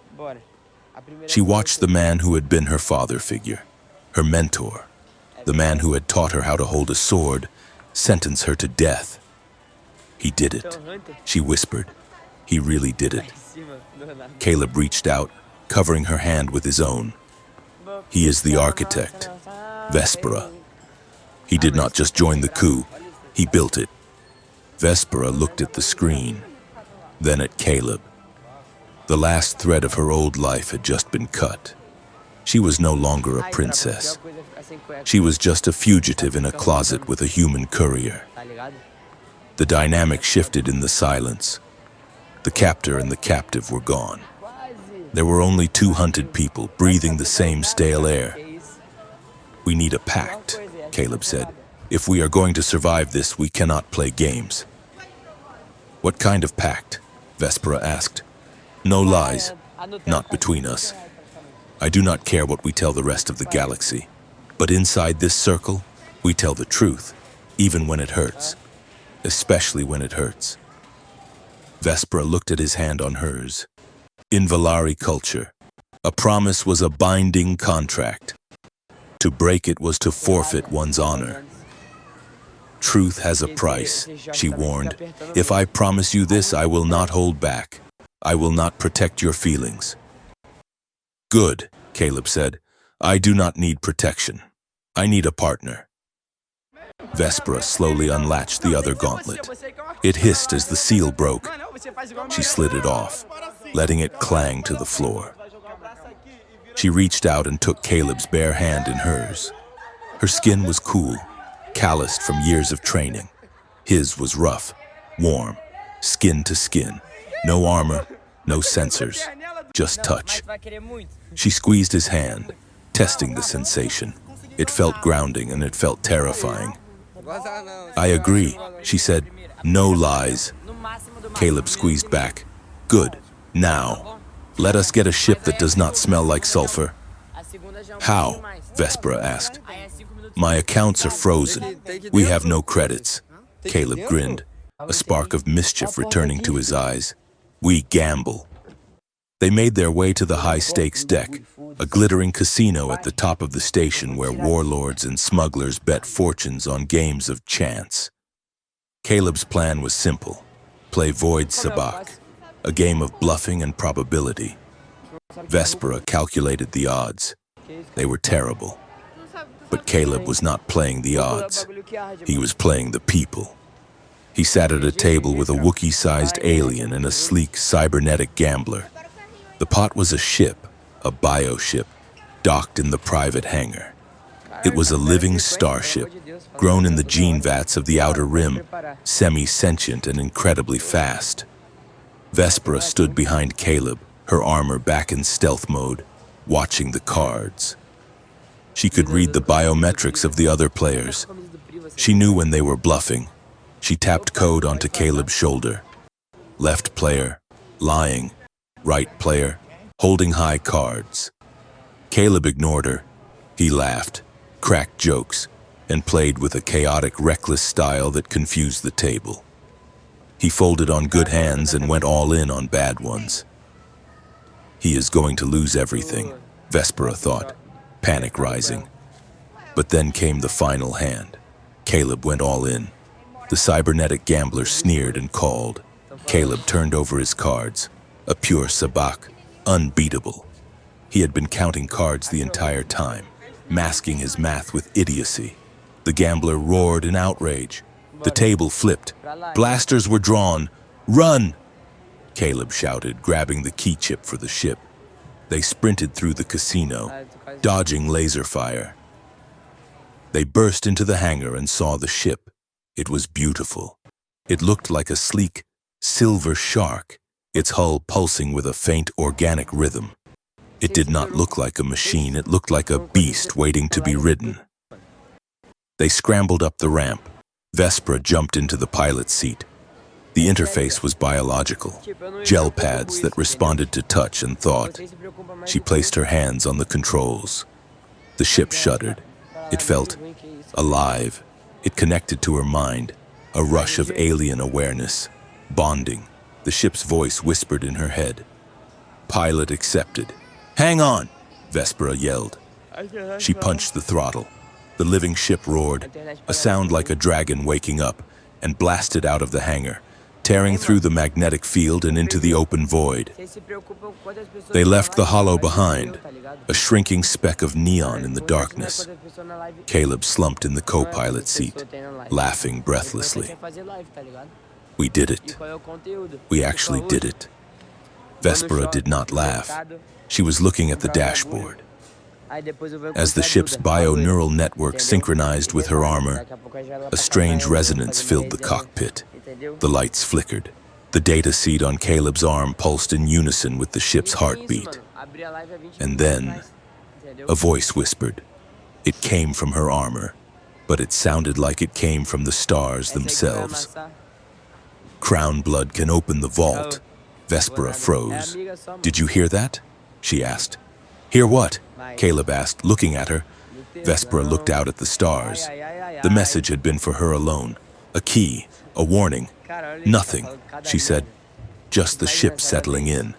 She watched the man who had been her father figure, her mentor, the man who had taught her how to hold a sword, sentence her to death. He did it, she whispered. He really did it. Caleb reached out, covering her hand with his own. He is the architect, Vespera. He did not just join the coup, he built it. Vespera looked at the screen, then at Caleb. The last thread of her old life had just been cut. She was no longer a princess. She was just a fugitive in a closet with a human courier. The dynamic shifted in the silence. The captor and the captive were gone. There were only two hunted people breathing the same stale air. We need a pact, Caleb said. If we are going to survive this, we cannot play games. What kind of pact? Vespera asked. No lies, not between us. I do not care what we tell the rest of the galaxy. But inside this circle, we tell the truth, even when it hurts. Especially when it hurts. Vespera looked at his hand on hers. In Valari culture, a promise was a binding contract. To break it was to forfeit one's honor. Truth has a price, she warned. If I promise you this, I will not hold back. I will not protect your feelings. Good, Caleb said. I do not need protection. I need a partner. Vespera slowly unlatched the other gauntlet. It hissed as the seal broke. She slid it off, letting it clang to the floor. She reached out and took Caleb's bare hand in hers. Her skin was cool, calloused from years of training. His was rough, warm, skin to skin. No armor, no sensors, just touch. She squeezed his hand, testing the sensation. It felt grounding and it felt terrifying. I agree, she said. No lies. Caleb squeezed back. Good. Now, let us get a ship that does not smell like sulfur. How? Vespera asked. My accounts are frozen. We have no credits. Caleb grinned, a spark of mischief returning to his eyes. We gamble. They made their way to the high-stakes deck, a glittering casino at the top of the station where warlords and smugglers bet fortunes on games of chance. Caleb's plan was simple. Play Void Sabak, a game of bluffing and probability. Vespera calculated the odds. They were terrible. But Caleb was not playing the odds. He was playing the people. He sat at a table with a Wookiee-sized alien and a sleek cybernetic gambler. The pot was a ship, a bioship, docked in the private hangar. It was a living starship, grown in the gene vats of the Outer Rim, semi-sentient and incredibly fast. Vespera stood behind Caleb, her armor back in stealth mode, watching the cards. She could read the biometrics of the other players. She knew when they were bluffing. She tapped code onto Caleb's shoulder. Left player, lying. Right player, holding high cards. Caleb ignored her. He laughed, cracked jokes, and played with a chaotic, reckless style that confused the table. He folded on good hands and went all in on bad ones. He is going to lose everything, Vespera thought, panic rising. But then came the final hand. Caleb went all in. The cybernetic gambler sneered and called. Caleb turned over his cards. A pure sabak, unbeatable. He had been counting cards the entire time, masking his math with idiocy. The gambler roared in outrage. The table flipped. Blasters were drawn. Run! Caleb shouted, grabbing the key chip for the ship. They sprinted through the casino, dodging laser fire. They burst into the hangar and saw the ship. It was beautiful. It looked like a sleek, silver shark, its hull pulsing with a faint organic rhythm. It did not look like a machine, it looked like a beast waiting to be ridden. They scrambled up the ramp, Vespera jumped into the pilot's seat. The interface was biological, gel pads that responded to touch and thought. She placed her hands on the controls. The ship shuddered. It felt alive. It connected to her mind, a rush of alien awareness, bonding. The ship's voice whispered in her head. Pilot accepted. "Hang on!" Vespera yelled. She punched the throttle. The living ship roared, a sound like a dragon waking up, and blasted out of the hangar, tearing through the magnetic field and into the open void. They left the hollow behind, a shrinking speck of neon in the darkness. Caleb slumped in the co-pilot seat, laughing breathlessly. We did it. We actually did it. Vespera did not laugh. She was looking at the dashboard. As the ship's bio-neural network synchronized with her armor, a strange resonance filled the cockpit. The lights flickered. The data seed on Caleb's arm pulsed in unison with the ship's heartbeat. And then, a voice whispered. It came from her armor, but it sounded like it came from the stars themselves. Crown blood can open the vault. Vespera froze. Did you hear that? She asked. Hear what? Caleb asked, looking at her. Vespera looked out at the stars. The message had been for her alone. A key, a warning. Nothing, she said. Just the ship settling in.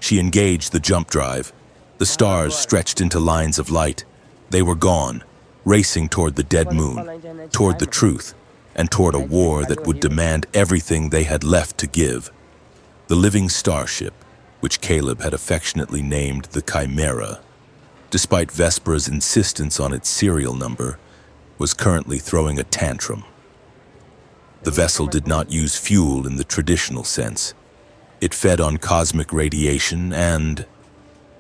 She engaged the jump drive. The stars stretched into lines of light. They were gone, racing toward the dead moon, toward the truth, and toward a war that would demand everything they had left to give. The living starship, which Caleb had affectionately named the Chimera, despite Vespera's insistence on its serial number, was currently throwing a tantrum. The vessel did not use fuel in the traditional sense. It fed on cosmic radiation and,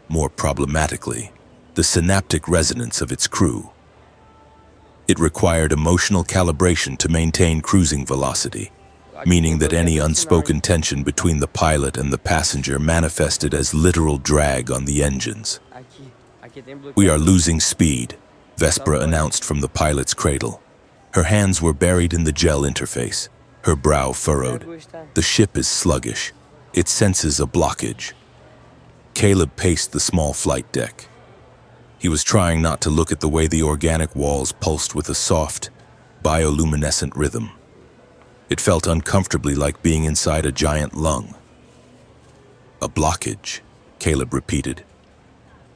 more problematically, the synaptic resonance of its crew. It required emotional calibration to maintain cruising velocity, meaning that any unspoken tension between the pilot and the passenger manifested as literal drag on the engines. We are losing speed, Vespera announced from the pilot's cradle. Her hands were buried in the gel interface, her brow furrowed. The ship is sluggish. It senses a blockage. Caleb paced the small flight deck. He was trying not to look at the way the organic walls pulsed with a soft, bioluminescent rhythm. It felt uncomfortably like being inside a giant lung. A blockage, Caleb repeated.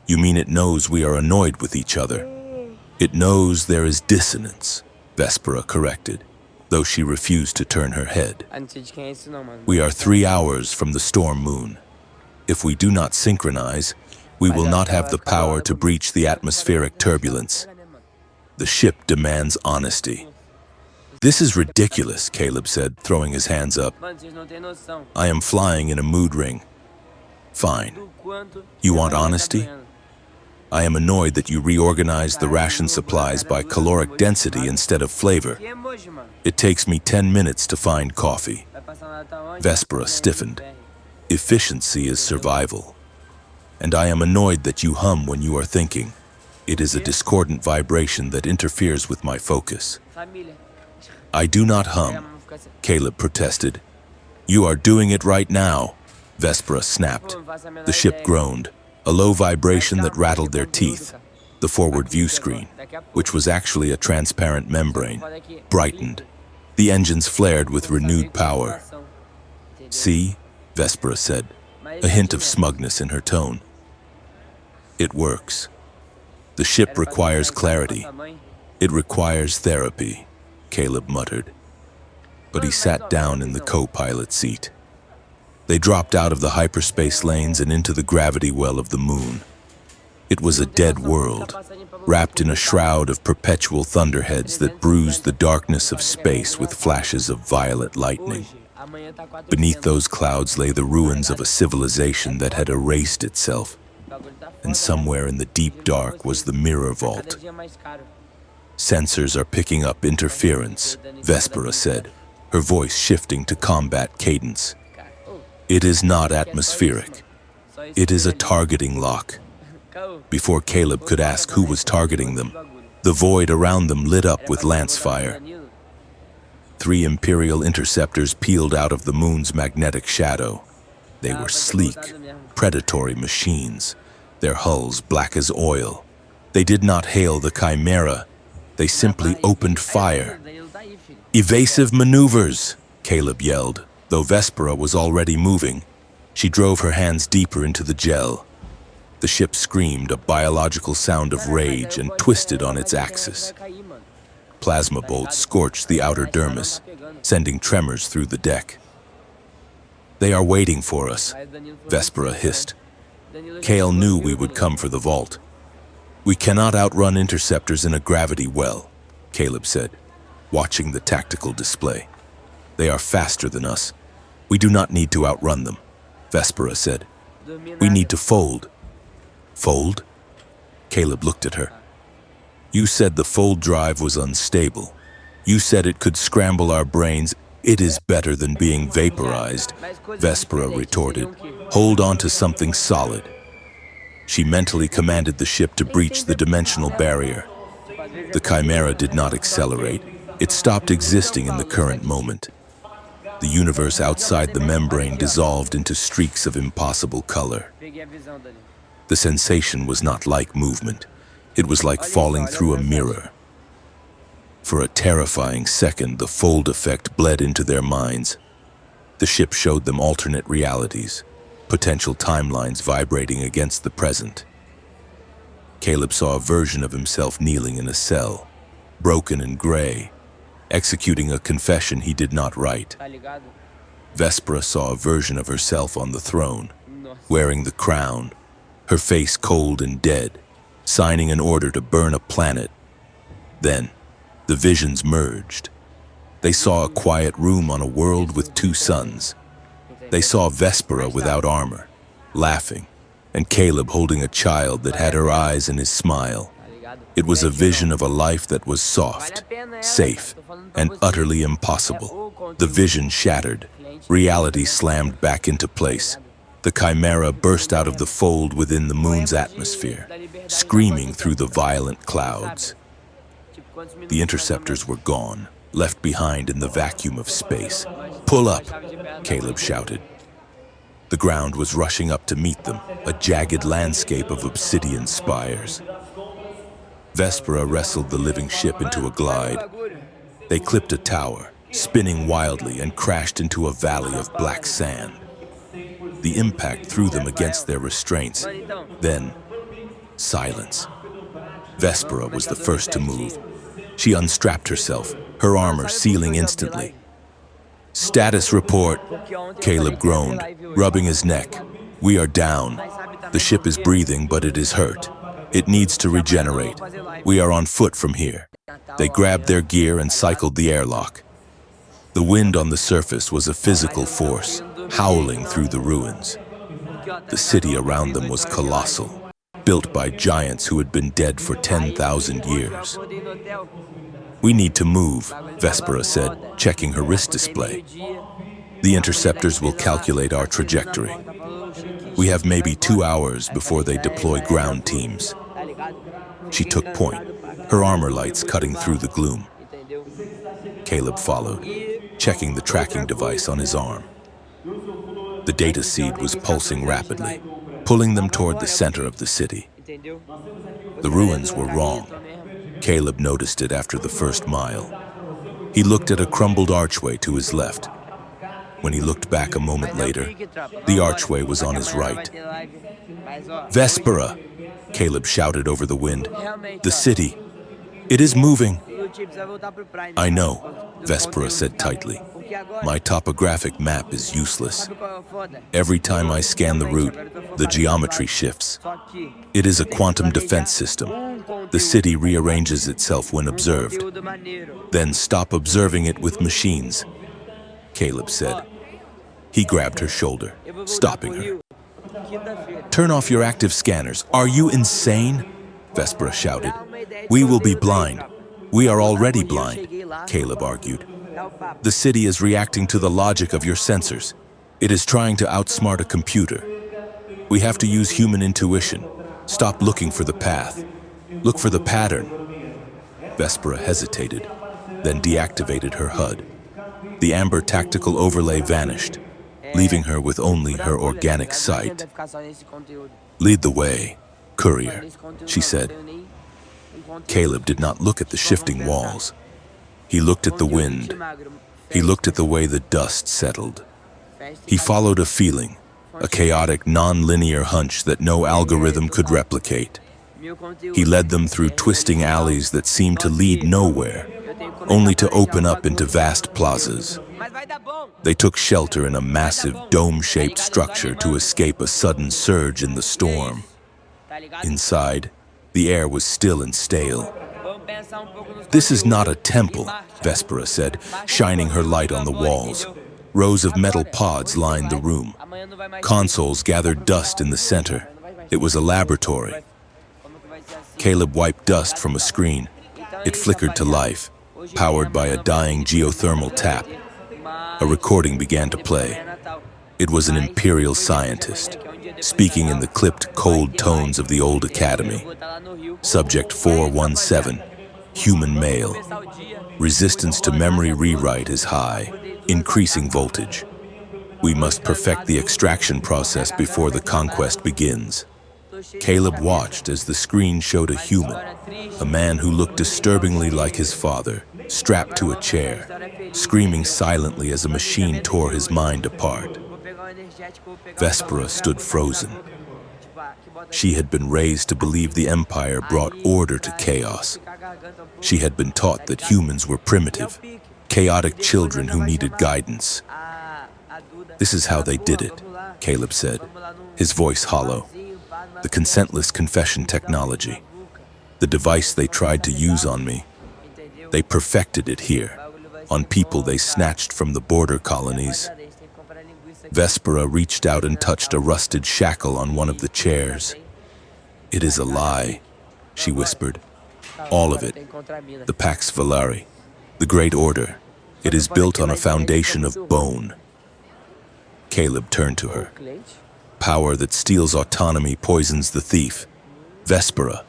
You mean it knows we are annoyed with each other? It knows there is dissonance, Vespera corrected, though she refused to turn her head. We are 3 hours from the storm moon. If we do not synchronize, we will not have the power to breach the atmospheric turbulence. The ship demands honesty. This is ridiculous, Caleb said, throwing his hands up. I am flying in a mood ring. Fine. You want honesty? I am annoyed that you reorganized the ration supplies by caloric density instead of flavor. It takes me 10 minutes to find coffee. Vespera stiffened. Efficiency is survival. And I am annoyed that you hum when you are thinking. It is a discordant vibration that interferes with my focus. I do not hum, Caleb protested. You are doing it right now, Vespera snapped. The ship groaned, a low vibration that rattled their teeth. The forward view screen, which was actually a transparent membrane, brightened. The engines flared with renewed power. See, Vespera said, a hint of smugness in her tone. It works. The ship requires clarity. It requires therapy, Caleb muttered. But he sat down in the co-pilot seat. They dropped out of the hyperspace lanes and into the gravity well of the moon. It was a dead world, wrapped in a shroud of perpetual thunderheads that bruised the darkness of space with flashes of violet lightning. Beneath those clouds lay the ruins of a civilization that had erased itself, and somewhere in the deep dark was the mirror vault. Sensors are picking up interference, Vespera said, her voice shifting to combat cadence. It is not atmospheric. It is a targeting lock. Before Caleb could ask who was targeting them, the void around them lit up with lance fire. 3 Imperial interceptors peeled out of the moon's magnetic shadow. They were sleek, predatory machines, their hulls black as oil. They did not hail the Chimera. They simply opened fire. "Evasive maneuvers!" Caleb yelled, though Vespera was already moving. She drove her hands deeper into the gel. The ship screamed a biological sound of rage and twisted on its axis. Plasma bolts scorched the outer dermis, sending tremors through the deck. "They are waiting for us," Vespera hissed. Kale knew we would come for the vault. "We cannot outrun interceptors in a gravity well," Caleb said, watching the tactical display. "They are faster than us. We do not need to outrun them," Vespera said. "We need to fold." "Fold?" Caleb looked at her. "You said the fold drive was unstable. You said it could scramble our brains. It is better than being vaporized," Vespera retorted. "Hold on to something solid." She mentally commanded the ship to breach the dimensional barrier. The Chimera did not accelerate. It stopped existing in the current moment. The universe outside the membrane dissolved into streaks of impossible color. The sensation was not like movement. It was like falling through a mirror. For a terrifying second, the fold effect bled into their minds. The ship showed them alternate realities, potential timelines vibrating against the present. Caleb saw a version of himself kneeling in a cell, broken and gray, executing a confession he did not write. Vespera saw a version of herself on the throne, wearing the crown, her face cold and dead, signing an order to burn a planet. Then, the visions merged. They saw a quiet room on a world with 2 suns. They saw Vespera without armor, laughing, and Caleb holding a child that had her eyes in his smile. It was a vision of a life that was soft, safe, and utterly impossible. The vision shattered. Reality slammed back into place. The Chimera burst out of the fold within the moon's atmosphere, screaming through the violent clouds. The interceptors were gone, left behind in the vacuum of space. "Pull up," Caleb shouted. The ground was rushing up to meet them, a jagged landscape of obsidian spires. Vespera wrestled the living ship into a glide. They clipped a tower, spinning wildly, and crashed into a valley of black sand. The impact threw them against their restraints. Then, silence. Vespera was the first to move. She unstrapped herself, her armor sealing instantly. "Status report," Caleb groaned, rubbing his neck. "We are down. The ship is breathing, but it is hurt. It needs to regenerate. We are on foot from here." They grabbed their gear and cycled the airlock. The wind on the surface was a physical force, howling through the ruins. The city around them was colossal, built by giants who had been dead for 10,000 years. "We need to move," Vespera said, checking her wrist display. "The interceptors will calculate our trajectory. We have maybe 2 hours before they deploy ground teams." She took point, her armor lights cutting through the gloom. Caleb followed, checking the tracking device on his arm. The data seed was pulsing rapidly, pulling them toward the center of the city. The ruins were wrong. Caleb noticed it after the first mile. He looked at a crumbled archway to his left. When he looked back a moment later, the archway was on his right. "Vespera!" Caleb shouted over the wind. "The city! It is moving!" "I know," Vespera said tightly. "My topographic map is useless. Every time I scan the route, the geometry shifts. It is a quantum defense system. The city rearranges itself when observed. Then stop observing it with machines," Caleb said. He grabbed her shoulder, stopping her. "Turn off your active scanners. Are you insane?" Vespera shouted. "We will be blind." "We are already blind," Caleb argued. "The city is reacting to the logic of your sensors. It is trying to outsmart a computer. We have to use human intuition. Stop looking for the path. Look for the pattern." Vespera hesitated, then deactivated her HUD. The amber tactical overlay vanished, leaving her with only her organic sight. "Lead the way, courier," she said. Caleb did not look at the shifting walls. He looked at the wind. He looked at the way the dust settled. He followed a feeling, a chaotic, non-linear hunch that no algorithm could replicate. He led them through twisting alleys that seemed to lead nowhere, only to open up into vast plazas. They took shelter in a massive, dome-shaped structure to escape a sudden surge in the storm. Inside, the air was still and stale. "This is not a temple," Vespera said, shining her light on the walls. Rows of metal pods lined the room. Consoles gathered dust in the center. It was a laboratory. Caleb wiped dust from a screen. It flickered to life, powered by a dying geothermal tap. A recording began to play. It was an imperial scientist, speaking in the clipped, cold tones of the old academy. Subject 417, human male. Resistance to memory rewrite is high, increasing voltage. We must perfect the extraction process before the conquest begins. Caleb watched as the screen showed a human, a man who looked disturbingly like his father, strapped to a chair, screaming silently as a machine tore his mind apart. Vespera stood frozen. She had been raised to believe the Empire brought order to chaos. She had been taught that humans were primitive, chaotic children who needed guidance. "This is how they did it," Caleb said, his voice hollow. "The consentless confession technology. The device they tried to use on me. They perfected it here, on people they snatched from the border colonies." Vespera reached out and touched a rusted shackle on one of the chairs. "It is a lie," she whispered. "All of it. The Pax Valari, the Great Order. It is built on a foundation of bone." Caleb turned to her. "Power that steals autonomy poisons the thief. Vespera,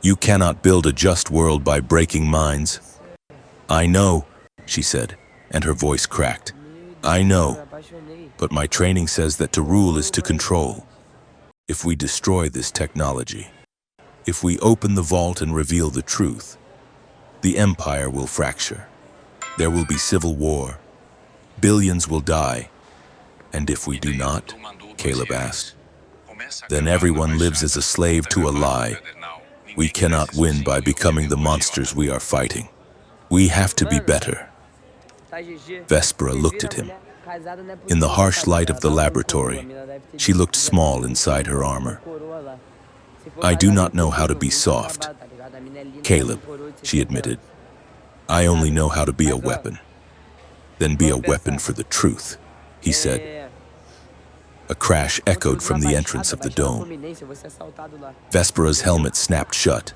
you cannot build a just world by breaking minds." "I know," she said, and her voice cracked. "I know, but my training says that to rule is to control. If we destroy this technology, if we open the vault and reveal the truth, the Empire will fracture. There will be civil war. Billions will die. And if we do not," Caleb asked, "then everyone lives as a slave to a lie. We cannot win by becoming the monsters we are fighting. We have to be better." Vespera looked at him. In the harsh light of the laboratory, she looked small inside her armor. "I do not know how to be soft, Caleb," she admitted. "I only know how to be a weapon." "Then be a weapon for the truth," he said. A crash echoed from the entrance of the dome. Vespera's helmet snapped shut.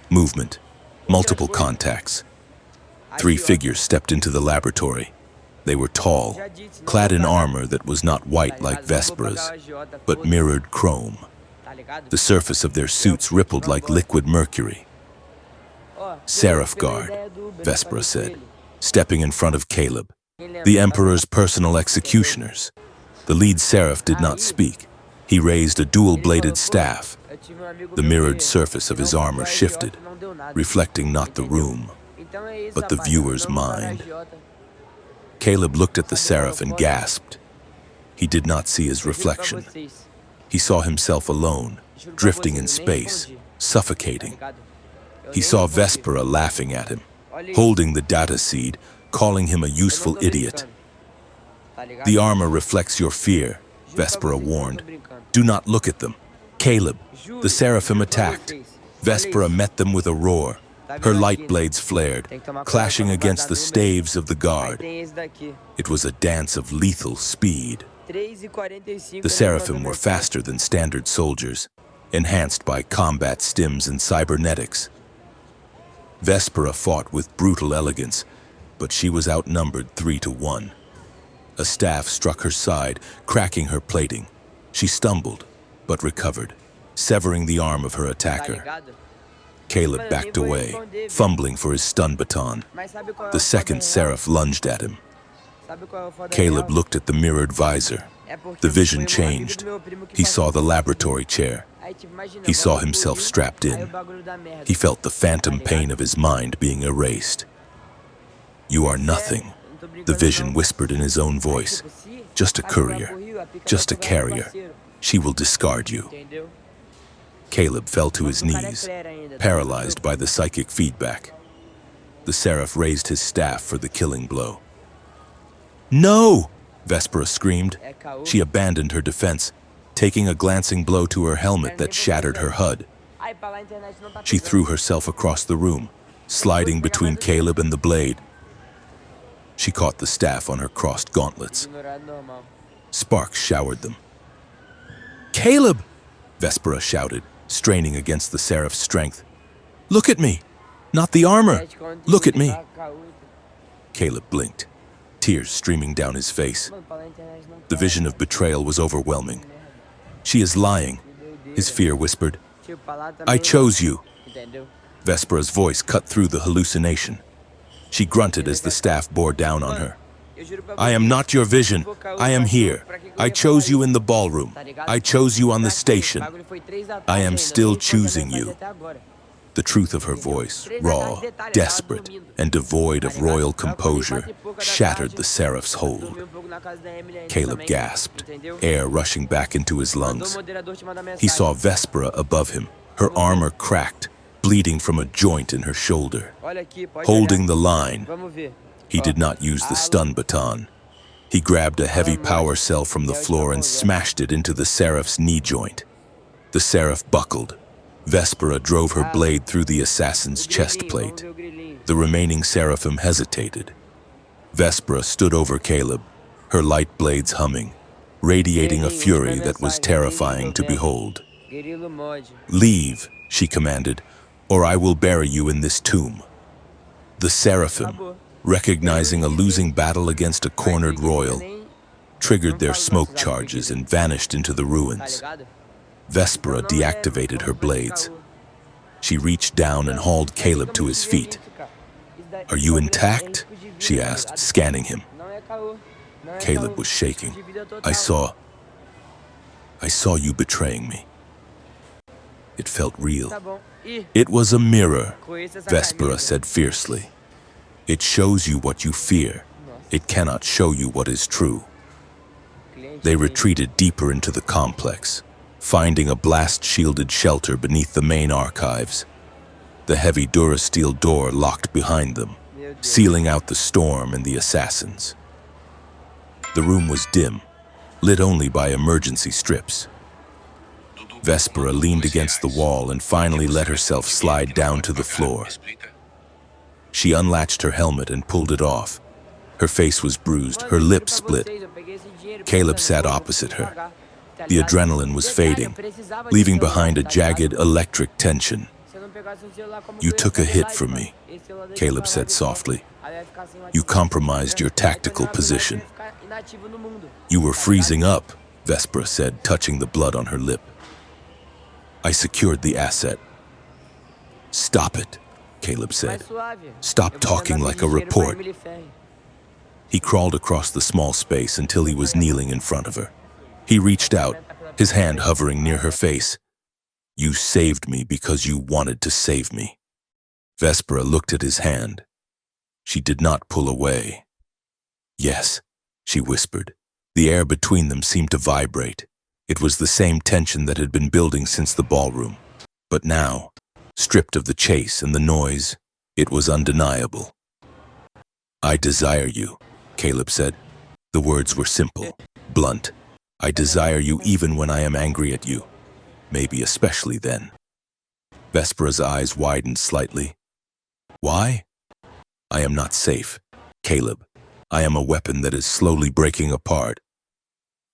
Movement. Multiple contacts. 3 figures stepped into the laboratory. They were tall, clad in armor that was not white like Vespera's, but mirrored chrome. The surface of their suits rippled like liquid mercury. "Seraph Guard," Vespera said, stepping in front of Caleb. "The Emperor's personal executioners." The lead Seraph did not speak. He raised a dual-bladed staff. The mirrored surface of his armor shifted, reflecting not the room, but the viewer's mind. Caleb looked at the Seraph and gasped. He did not see his reflection. He saw himself alone, drifting in space, suffocating. He saw Vespera laughing at him, holding the data seed, calling him a useful idiot. "The armor reflects your fear," Vespera warned. "Do not look at them." "Caleb," the Seraphim attacked. Vespera met them with a roar. Her light blades flared, clashing against the staves of the guard. It was a dance of lethal speed. The Seraphim were faster than standard soldiers, enhanced by combat stims and cybernetics. Vespera fought with brutal elegance, but she was outnumbered 3-1. A staff struck her side, cracking her plating. She stumbled, but recovered, severing the arm of her attacker. Caleb backed away, fumbling for his stun baton. The second Seraph lunged at him. Caleb looked at the mirrored visor. The vision changed. He saw the laboratory chair. He saw himself strapped in. He felt the phantom pain of his mind being erased. "You are nothing," the vision whispered in his own voice. "Just a courier, just a carrier. She will discard you." Caleb fell to his knees, paralyzed by the psychic feedback. The seraph raised his staff for the killing blow. "No!" Vespera screamed. She abandoned her defense, taking a glancing blow to her helmet that shattered her HUD. She threw herself across the room, sliding between Caleb and the blade. She caught the staff on her crossed gauntlets. Sparks showered them. "Caleb!" Vespera shouted, straining against the seraph's strength. "Look at me! Not the armor! Look at me!" Caleb blinked, tears streaming down his face. The vision of betrayal was overwhelming. "She is lying," his fear whispered. "I chose you." Vespera's voice cut through the hallucination. She grunted as the staff bore down on her. "I am not your vision. I am here. I chose you in the ballroom. I chose you on the station. I am still choosing you." The truth of her voice, raw, desperate, and devoid of royal composure, shattered the seraph's hold. Caleb gasped, air rushing back into his lungs. He saw Vespera above him, her armor cracked, bleeding from a joint in her shoulder. Holding the line, he did not use the stun baton. He grabbed a heavy power cell from the floor and smashed it into the seraph's knee joint. The seraph buckled. Vespera drove her blade through the assassin's chest plate. The remaining seraphim hesitated. Vespera stood over Caleb, her light blades humming, radiating a fury that was terrifying to behold. "Leave," she commanded, "or I will bury you in this tomb." The seraphim, recognizing a losing battle against a cornered royal, triggered their smoke charges and vanished into the ruins. Vespera deactivated her blades. She reached down and hauled Caleb to his feet. "Are you intact?" she asked, scanning him. Caleb was shaking. I saw you betraying me." It felt real. "It was a mirror," Vespera said fiercely. "It shows you what you fear. It cannot show you what is true." They retreated deeper into the complex, finding a blast-shielded shelter beneath the main archives. The heavy Durasteel door locked behind them, sealing out the storm and the assassins. The room was dim, lit only by emergency strips. Vespera leaned against the wall and finally let herself slide down to the floor. She unlatched her helmet and pulled it off. Her face was bruised, her lips split. Caleb sat opposite her. The adrenaline was fading, leaving behind a jagged electric tension. "You took a hit from me," Caleb said softly. "You compromised your tactical position." "You were freezing up," Vespera said, touching the blood on her lip. "I secured the asset." "Stop it," Caleb said. "Stop talking like a report." He crawled across the small space until he was kneeling in front of her. He reached out, his hand hovering near her face. "You saved me because you wanted to save me." Vespera looked at his hand. She did not pull away. "Yes," she whispered. The air between them seemed to vibrate. It was the same tension that had been building since the ballroom. But now, stripped of the chase and the noise, it was undeniable. "I desire you," Caleb said. The words were simple, blunt. "I desire you even when I am angry at you. Maybe especially then." Vespera's eyes widened slightly. "Why?" "I am not safe, Caleb. I am a weapon that is slowly breaking apart.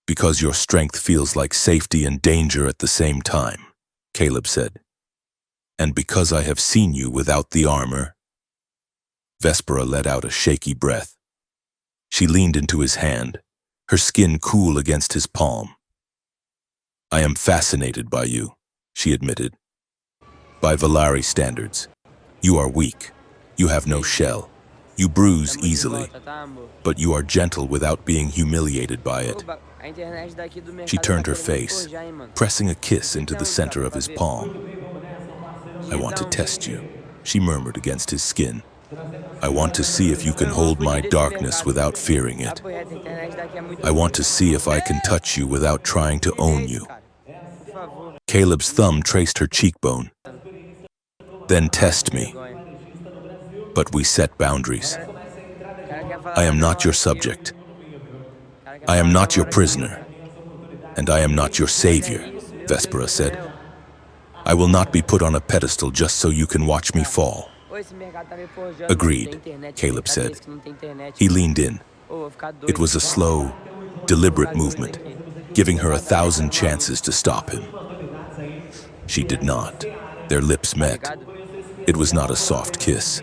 Because your strength feels like safety and danger at the same time," Caleb said. "And because I have seen you without the armor." Vespera let out a shaky breath. She leaned into his hand, her skin cool against his palm. "I am fascinated by you," she admitted. "By Valari standards, you are weak. You have no shell. You Tá bruise muito em easily, volta, tá, amor? but you are gentle without being humiliated by it. A internet daqui do She mercado tá turned her querendo me face, forjar, hein, mano. pressing a kiss into Digita the um, center Thiago, of pra his ver. palm. I want Digita to um. test you, she murmured against his skin. I want to see if you can Mano, vamos hold my fugir desse darkness mercado. without fearing it. Papo reto, a internet daqui é muito I want ruim. to see if I can touch you without trying to Que é own isso, you. cara? Por favor. Caleb's thumb traced her cheekbone. Then Ai, que test me, vergonha. but we set O boundaries. cara, o cara quer falar I am mais not your agora que eu. subject. O cara quer I falar am mais not your agora que eu. prisoner, and I am not your Mas é savior, isso, meu Deus Vespera do said. céu. I will not be put on a pedestal just so you can watch me Tá. fall. Ô, esse mercado tá me forjando, mano. Não tem Agreed, internet. Caleb Mercado é said. esse que não tem internet, He mano. leaned in. Ô, vou ficar It doido. was a slow, Vou deliberate ficar doido movement, aqui. giving her Mercado tá deixando 1,000 maluco. chances to stop him. She did not. Their lips Tá met. ligado? It was not a soft kiss.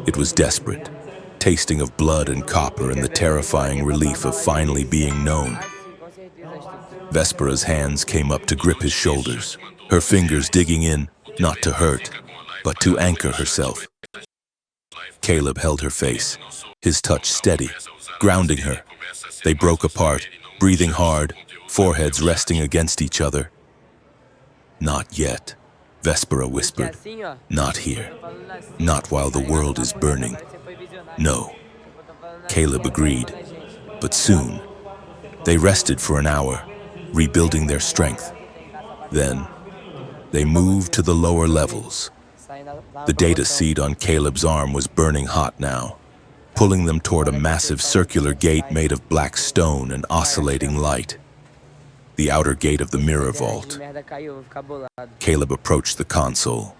It was desperate, tasting of blood and copper and the terrifying relief of finally being known. Ah, sim, com certeza, Astuto. Vespera's hands came up to grip his shoulders, her fingers digging in, not to hurt, but to anchor herself. Caleb held her face, his touch steady, grounding her. They broke apart, breathing hard, foreheads resting against each other. Not yet, Vespera Tem que ser whispered. assim, ó. Not here. Tô falando assim. Not while the Tá ligado? world is Papo reto, burning. agora você foi visionário. No. Eu tô falando assim, Caleb ó, agreed, animando a gente. but soon. They rested for an hour, rebuilding their strength. Then, they moved to the lower levels. Saindo lá The pra data botão. seed on Caleb's arm was burning hot now, pulling them toward a massive circular gate made of black stone and oscillating light. The outer gate of the mirror Internet de vault. merda caiu, vou ficar bolado. Caleb approached the console.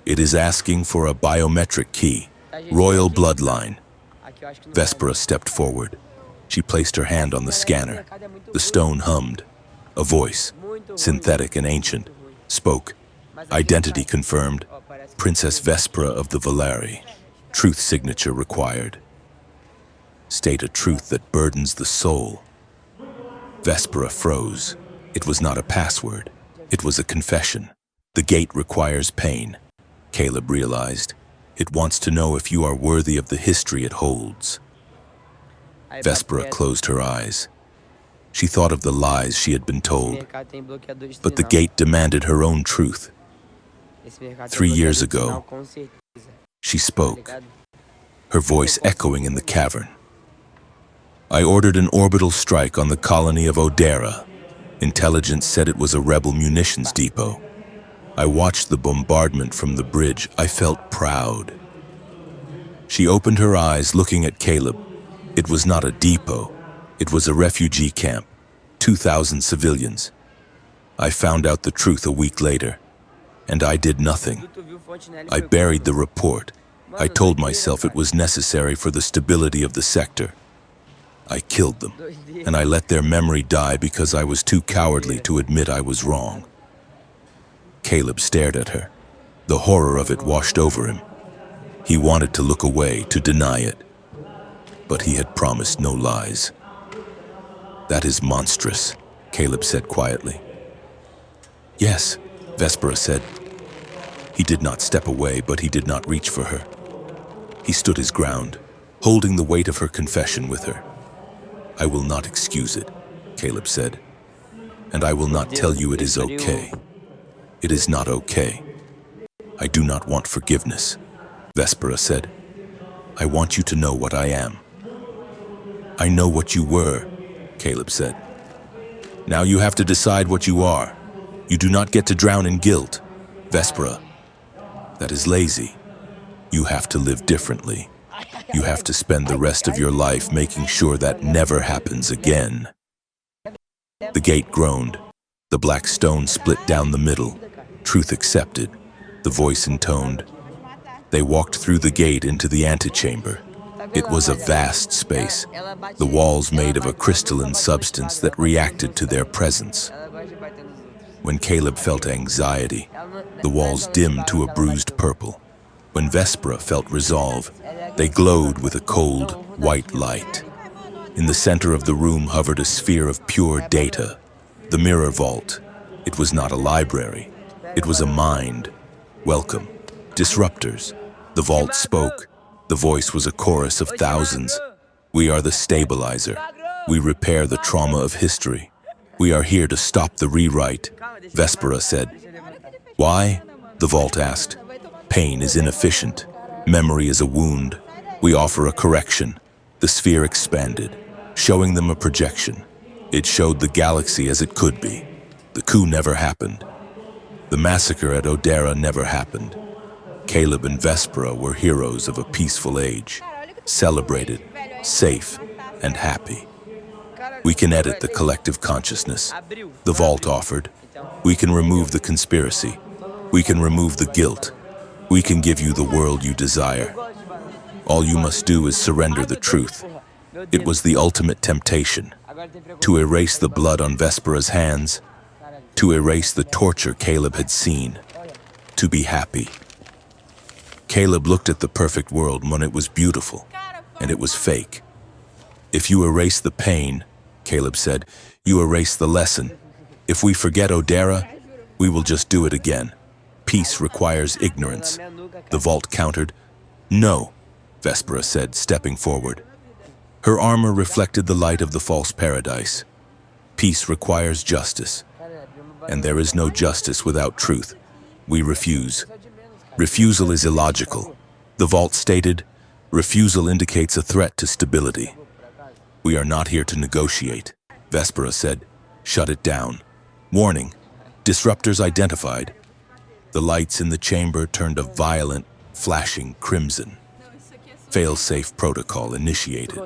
It is asking for a biometric key, royal bloodline. Aqui eu acho que não Vespera stepped forward. She placed her hand on the scanner. The stone hummed. A voice, synthetic and ancient, spoke. Identity confirmed. Princess Vespera of the Valeri. Truth signature required. State a truth that burdens the soul. Vespera froze. It was not a password. It was a confession. The gate requires pain. Caleb realized. It wants to know if you are worthy of the history it holds. Aí, Vespera papo reto, closed her eyes. She thought of the lies she had been esse told, mercado tem bloqueador de but the sinal. gate demanded her own truth. Esse mercado tem 3 years bloqueador de ago, sinal, com certeza. She Tá spoke, ligado? her voice echoing in the cavern. I ordered an orbital strike on the colony of Odera. Intelligence said it was a rebel munitions depot. I watched the bombardment from the bridge. I felt proud. She opened her eyes, looking at Caleb. It was not a depot. It was a refugee camp. 2,000 civilians. I found out the truth a week later, and I did nothing. Tu viu Fontenelle I foi buried the quando? report. I told myself it was necessary for the stability of the sector. I killed them, Doideira. and I let their memory die because I was too cowardly to admit I was wrong. Caleb stared at her. The horror of it washed over him. He wanted to look away, to deny it. But he had promised no lies. That is monstrous, Caleb said quietly. Yes, Vespera said. He did not step away, but he did not reach for her. He stood his ground, holding the weight of her confession with her. I will not excuse it, Caleb said. And I will not tell you it is okay. It is not okay. I do not want forgiveness, Vespera said. I want you to know what I am. I know what you were, Caleb said. Now you have to decide what you are. You do not get to drown in guilt, Vespera. That is lazy. You have to live differently. You have to spend the rest of your life making sure that never happens again. The gate groaned. The black stone split down the middle. Truth accepted. The voice intoned. They walked through the gate into the antechamber. It was a vast space, the walls made of a crystalline substance that reacted to their presence. Ela gosta de bater nos outros. When Caleb felt anxiety, the walls dimmed to a bruised purple. When Vespera felt resolve, they glowed with a cold, white light. In the center of the room hovered a sphere of pure data, the mirror vault. It was not a library. It was a mind. Welcome. Disruptors. The vault spoke. The voice was a chorus of thousands. We are the stabilizer. We repair the trauma of history. We are here to stop the rewrite, Vespera said. Why? The vault asked. Pain is inefficient. Memory is a wound. We offer a correction. The sphere expanded, showing them a projection. It showed the galaxy as it could be. The coup never happened. The massacre at Odera never happened. Caleb and Vespera were heroes of a peaceful age, celebrated, safe, and happy. We can edit the collective consciousness, the vault offered. We can remove the conspiracy. We can remove the guilt. We can give you the world you desire. All you must do is surrender the truth. It was the ultimate temptation, to erase the blood on Vespera's hands, to erase the torture Caleb had seen, to be happy. Caleb looked at the perfect world when it was beautiful, and it was fake. If you erase the pain, Caleb said, you erase the lesson. If we forget Odera, we will just do it again. Peace requires ignorance. The vault countered. No, Vespera said, stepping forward. Her armor reflected the light of the false paradise. Peace requires justice. And there is no justice without truth. We refuse. Refusal is illogical. The vault stated, refusal indicates a threat to stability. We are not here to negotiate, Vespera said. Shut it down. Warning, disruptors identified. The lights in the chamber turned a violent, flashing crimson. Fail-safe protocol initiated.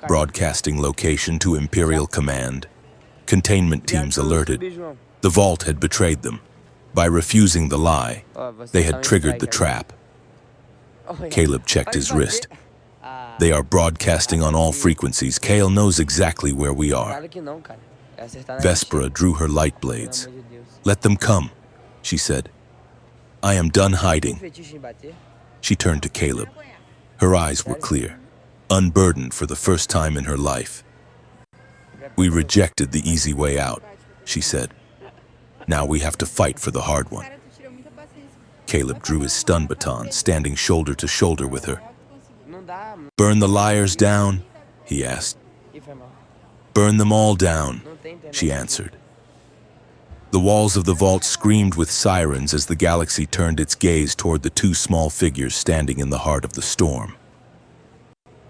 Broadcasting location to Imperial Command. Containment teams alerted. The vault had betrayed them. By refusing the lie, they had triggered the trap. Caleb checked his wrist. They are broadcasting on all frequencies. Kale knows exactly where we are. Vespera drew her light blades. Let them come, she said. I am done hiding. She turned to Caleb. Her eyes were clear, unburdened for the first time in her life. We rejected the easy way out, she said. Now we have to fight for the hard one. Caleb drew his stun baton, standing shoulder to shoulder with her. Burn the liars down, he asked. Burn them all down, she answered. The walls of the vault screamed with sirens as the galaxy turned its gaze toward the two small figures standing in the heart of the storm.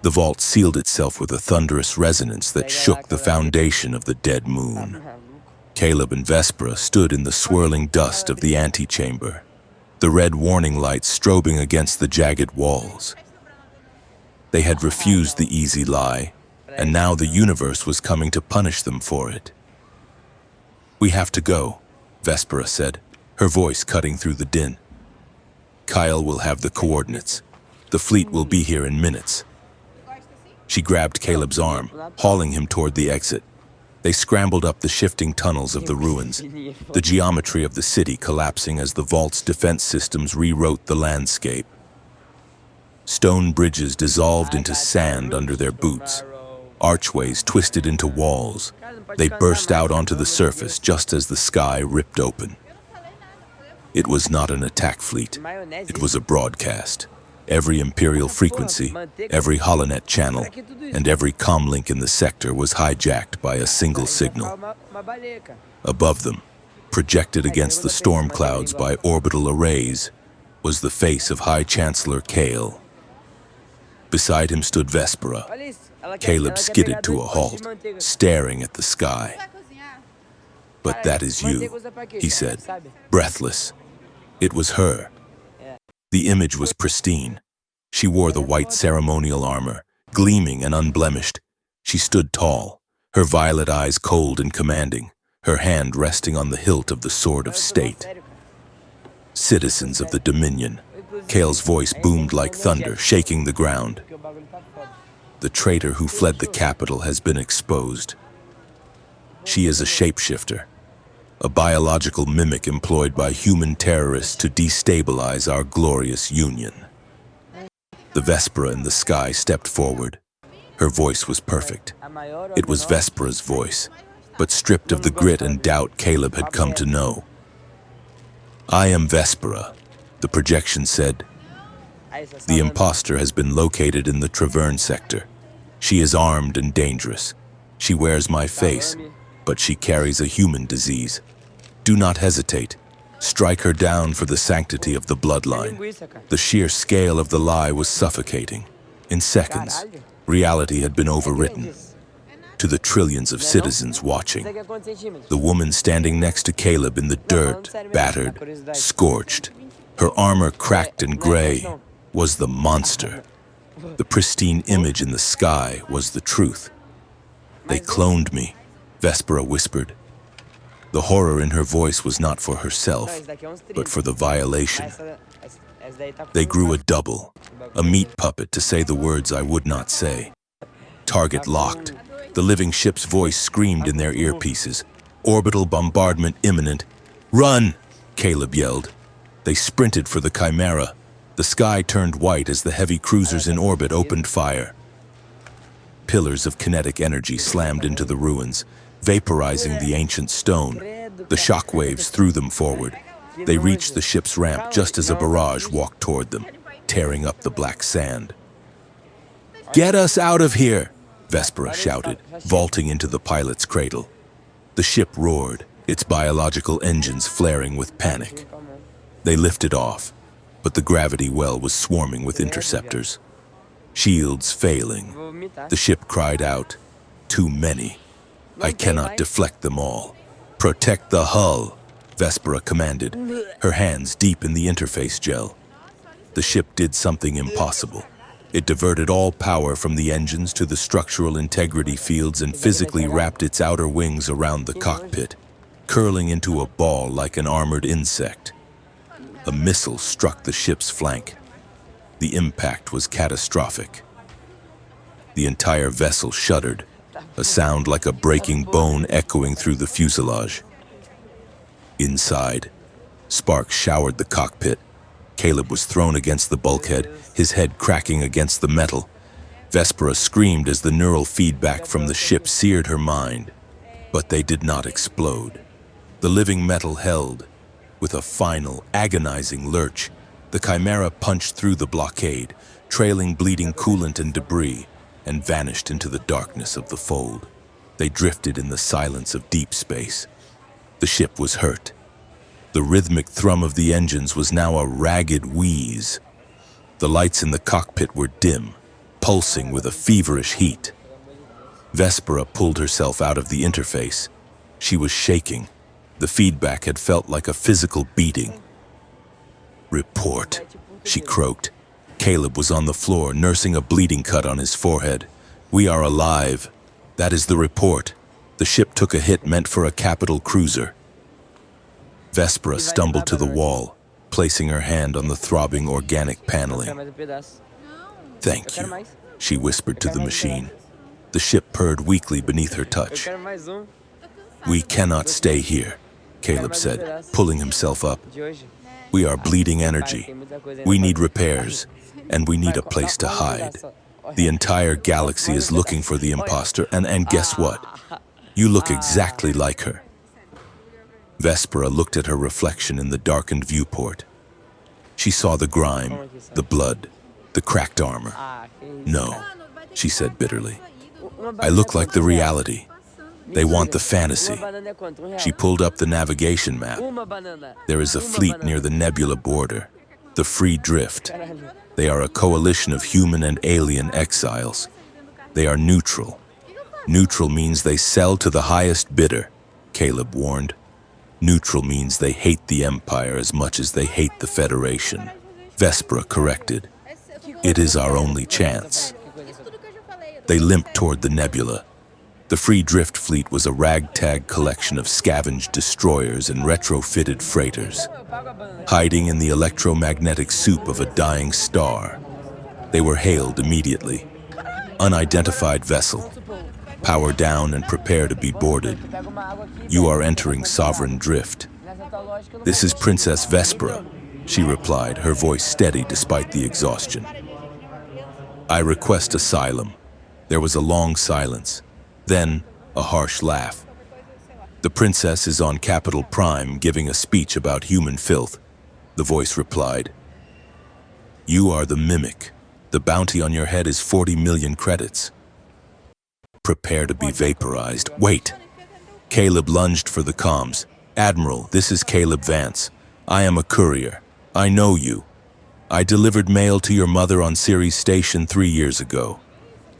The vault sealed itself with a thunderous resonance that shook the foundation of the dead moon. Caleb and Vespera stood in the swirling dust of the antechamber, the red warning lights strobing against the jagged walls. They had refused the easy lie, and now the universe was coming to punish them for it. We have to go, Vespera said, her voice cutting through the din. Kyle will have the coordinates. The fleet will be here in minutes. She grabbed Caleb's arm, hauling him toward the exit. They scrambled up the shifting tunnels of the ruins, the geometry of the city collapsing as the vault's defense systems rewrote the landscape. Stone bridges dissolved into sand under their boots. Archways twisted into walls. They burst out onto the surface just as the sky ripped open. It was not an attack fleet. It was a broadcast. Every Imperial frequency, every holonet channel, and every comlink in the sector was hijacked by a single signal. Above them, projected against the storm clouds by orbital arrays, was the face of High Chancellor Kale. Beside him stood Vespera. Caleb skidded to a halt, staring at the sky. But that is you, he said, breathless. It was her. The image was pristine. She wore the white ceremonial armor, gleaming and unblemished. She stood tall, her violet eyes cold and commanding, her hand resting on the hilt of the sword of state. Citizens of the Dominion, Kale's voice boomed like thunder, shaking the ground. The traitor who fled the capital has been exposed. She is a shapeshifter, a biological mimic employed by human terrorists to destabilize our glorious union. The Vespera in the sky stepped forward. Her voice was perfect. It was Vespera's voice, but stripped of the grit and doubt Caleb had come to know. I am Vespera, the projection said. Aí, só The salando. imposter has been located in the Travern sector. She is armed and dangerous. She wears my face, but she carries a human disease. Do not hesitate. Strike her down for the sanctity of the bloodline. Linguiça, cara. The sheer scale of the lie was suffocating. In seconds, Caralho. reality had been É overwritten. grande isso. To the trillions of Não é não? citizens Isso watching, aqui é quantos centímetros? the woman standing next to Caleb in the dirt, battered, scorched, her armor cracked and gray, was the monster. The pristine image in the sky was the truth. They cloned me, Vespera whispered. The horror in her voice was not for Não, herself, esse daqui é uns 30. but for the violation. Essa daí tá com They grew a double, a meat puppet to say the words I would not say. Target locked. The living ship's voice screamed in their earpieces. Orbital bombardment imminent. Run! Caleb yelled. They sprinted for the Chimera. The sky turned white as the heavy cruisers in orbit opened fire. Pillars of kinetic energy slammed into the ruins, vaporizing the ancient stone. The shock waves threw them forward. They reached the ship's ramp just as a barrage walked toward them, tearing up the black sand. Get us out of here! Vespera shouted, vaulting into the pilot's cradle. The ship roared, its biological engines flaring with panic. They lifted off, but the gravity well was swarming with interceptors. Shields failing. Vou vomitar. The ship cried out, "Too many. I cannot deflect them all. Protect the hull," Vespera commanded, her hands deep in the interface gel. The ship did something impossible. It diverted all power from the engines to the structural integrity fields and physically wrapped its outer wings around the cockpit, curling into a ball like an armored insect. A missile struck the ship's flank. The impact was catastrophic. The entire vessel shuddered, a sound like a breaking bone echoing through the fuselage. Inside, sparks showered the cockpit. Caleb was thrown against the bulkhead, his head cracking against the metal. Vespera screamed as the neural feedback from the ship seared her mind. But they did not explode. The living metal held. With a final, agonizing lurch, the Chimera punched through the blockade, trailing bleeding coolant and debris, and vanished into the darkness of the fold. They drifted in the silence of deep space. The ship was hurt. The rhythmic thrum of the engines was now a ragged wheeze. The lights in the cockpit were dim, pulsing with a feverish heat. Vespera pulled herself out of the interface. She was shaking. The feedback had felt like a physical beating. "Report," she croaked. Caleb was on the floor, nursing a bleeding cut on his forehead. "We are alive. That is the report. The ship took a hit meant for a capital cruiser." Vespera stumbled to the wall, placing her hand on the throbbing organic Quero paneling. mais um pedaço. "Thank Eu quero you," mais. she whispered to the machine. The ship purred weakly beneath her Eu touch. quero mais um "We cannot stay here," Caleb said, pulling himself up. de hoje. "We are bleeding Pai, energy. tem muita coisa ainda We pra need fazer. repairs, and we need a place to hide. The entire galaxy is looking for the imposter, and guess what? You look exactly like her." Vespera looked at her reflection in the darkened viewport. She saw the grime, the blood, the cracked armor. Ah, que isso. "No," she said bitterly. Uma "I banana look é like the quanto real? reality. They want the fantasy." Uma banana é quanto? She pulled up the navigation map. Uma banana. There is a Uma fleet banana. near the nebula border, the Free Drift. Caralho. They are a coalition of human and alien exiles. They are neutral. Neutral means they sell to the highest bidder, Caleb warned. Neutral means they hate the Empire as much as they hate the Federation. Vespera corrected. "It is our only chance." They limped toward the nebula. The Free Drift fleet was a ragtag collection of scavenged destroyers and retrofitted freighters, Eu pago a banana. hiding in the electromagnetic soup of a dying star. They were hailed immediately. "Unidentified vessel. Power down and prepare to be boarded. Pega uma água aqui. You are entering Sovereign Drift." Nessa tua lógica eu não "This is vou Princess mentir. Vespera," she replied, her voice steady despite the exhaustion. "I request asylum." There was a long silence, then a harsh laugh. "The princess is on Capital Prime giving a speech about human filth," the voice replied. You are the mimic. The bounty on your head is 40 million credits. Prepare to be vaporized. Wait! Caleb lunged for the comms. Admiral, this is Caleb Vance. I am a courier. I know you. I delivered mail to your mother on Ceres Station 3 years ago.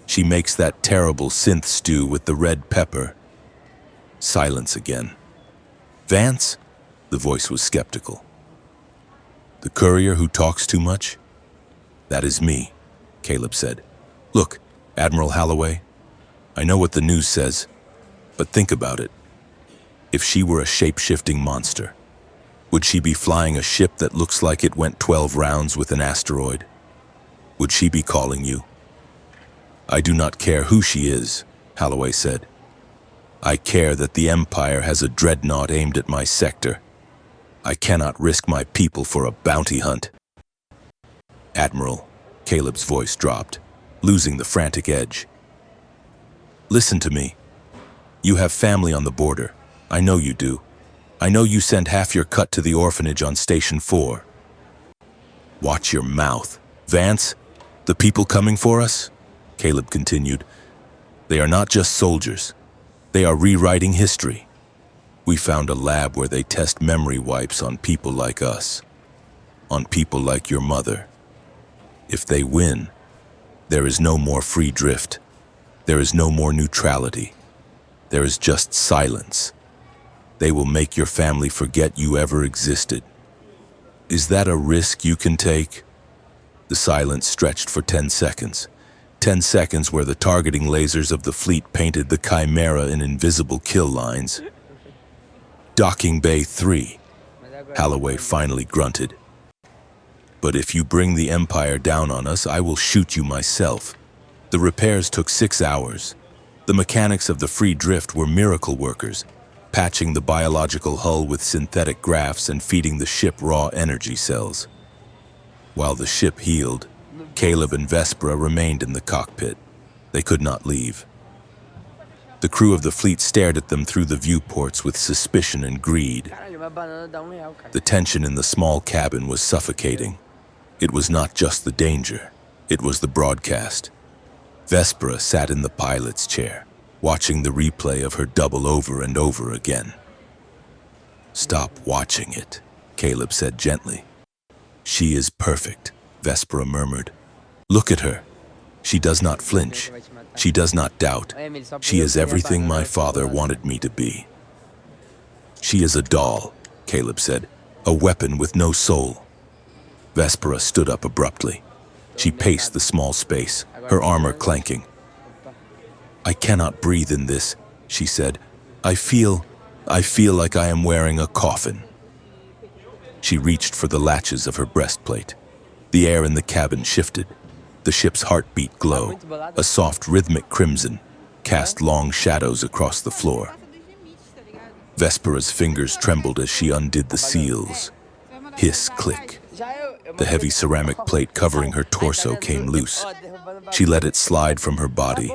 She makes that terrible synth stew with the red pepper. Silence again. Vance? The voice was skeptical. The courier who talks too much? That is me, Caleb said. Look, Admiral Holloway, I know what the news says, but think about it. If she were a shape-shifting monster, would she be flying a ship that looks like it went 12 rounds with an asteroid? Would she be calling you? I do not care who she is, Holloway said. I care that the Empire has a dreadnought aimed at my sector. I cannot risk my people for a bounty hunt. Admiral, Caleb's voice dropped, losing the frantic edge. Listen to me. You have family on the border. I know you do. I know you send half your cut to the orphanage on Station 4. Watch your mouth. Vance, the people coming for us? Caleb continued. They are not just soldiers. They are rewriting history. We found a lab where they test memory wipes on people like us. On people like your mother. If they win, there is no more free drift. There is no more neutrality. There is just silence. They will make your family forget you ever existed. Is that a risk you can take? The silence stretched for 10 seconds. 10 seconds where the targeting lasers of the fleet painted the Chimera in invisible kill lines. Docking Bay 3, Holloway finally grunted. But if you bring the Empire down on us, I will shoot you myself. The repairs took 6 hours. The mechanics of the free drift were miracle workers, patching the biological hull with synthetic grafts and feeding the ship raw energy cells. While the ship healed, Caleb and Vespera remained in the cockpit. They could not leave. The crew of the fleet stared at them through the viewports with suspicion and greed. Caralho, uma banana dá R$1, cara. The tension in the small cabin was suffocating. It was not just the danger, it was the broadcast. Vespera sat in the pilot's chair, watching the replay of her double over and over again. Stop watching it, Caleb said gently. She is perfect, Vespera murmured. Look at her. She does not flinch. She does not doubt. She is everything my father wanted me to be. She is a doll, Caleb said, a weapon with no soul. Vespera stood up abruptly. She paced the small space, her armor clanking. I cannot breathe in this, she said. I feel like I am wearing a coffin. She reached for the latches of her breastplate. The air in the cabin shifted. The ship's heartbeat glow, a soft rhythmic crimson, cast long shadows across the floor. Vespera's fingers trembled as she undid the seals. Hiss, click. The heavy ceramic plate covering her torso came loose. She let it slide from her body.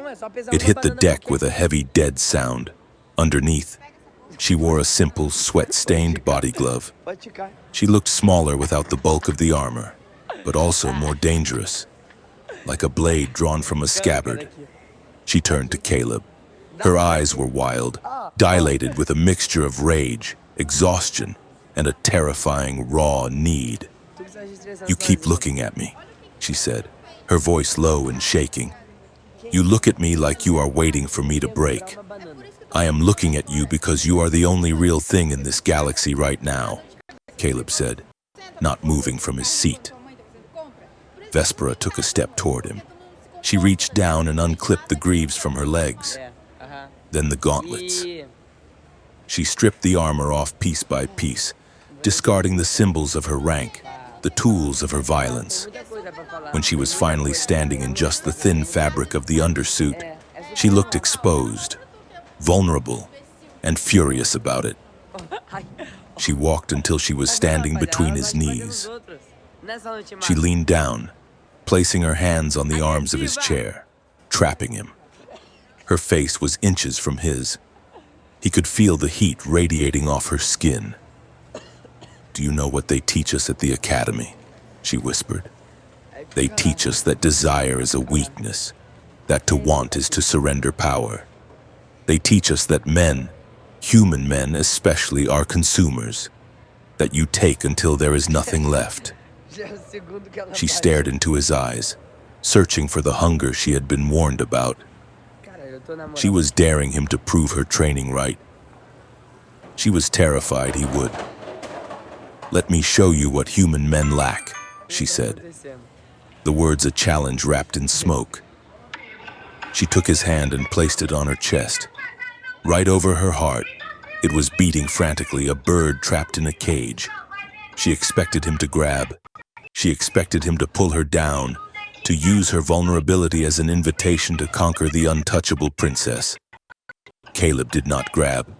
It hit the deck with a heavy, dead sound. Underneath, she wore a simple, sweat-stained body glove. She looked smaller without the bulk of the armor, but also more dangerous, like a blade drawn from a scabbard. She turned to Caleb. Her eyes were wild, dilated with a mixture of rage, exhaustion, and a terrifying, raw need. You keep looking at me, she said, her voice low and shaking. You look at me like you are waiting for me to break. I am looking at you because you are the only real thing in this galaxy right now, Caleb said, not moving from his seat. Vespera took a step toward him. She reached down and unclipped the greaves from her legs, then the gauntlets. She stripped the armor off piece by piece, discarding the symbols of her rank, the tools of her violence. When she was finally standing in just the thin fabric of the undersuit, she looked exposed, vulnerable, and furious about it. She walked until she was standing between his knees. She leaned down, placing her hands on the arms of his chair, trapping him. Her face was inches from his. He could feel the heat radiating off her skin. Do you know what they teach us at the academy? She whispered. They teach us that desire is a weakness, that to want is to surrender power. They teach us that men, human men especially, are consumers, that you take until there is nothing left. She stared into his eyes, searching for the hunger she had been warned about. She was daring him to prove her training right. She was terrified he would. "Let me show you what human men lack," she said, the words a challenge wrapped in smoke. She took his hand and placed it on her chest. Right over her heart, it was beating frantically, a bird trapped in a cage. She expected him to grab. She expected him to pull her down, to use her vulnerability as an invitation to conquer the untouchable princess. Caleb did not grab.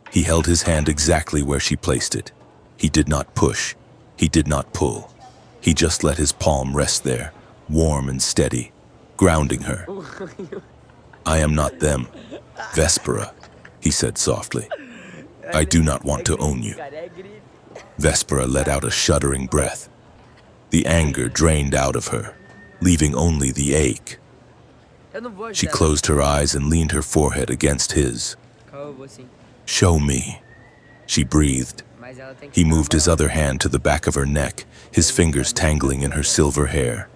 He held his hand exactly where she placed it. He did not push. He did not pull. He just let his palm rest there, warm and steady, grounding her. "I am not them, Vespera," he said softly. "I do not want to own you." Vespera let out a shuddering breath. The anger drained out of her, leaving only the ache. She closed her eyes and leaned her forehead against his. "Show me," she breathed. He moved his other hand to the back of her neck, his fingers tangling in her silver hair.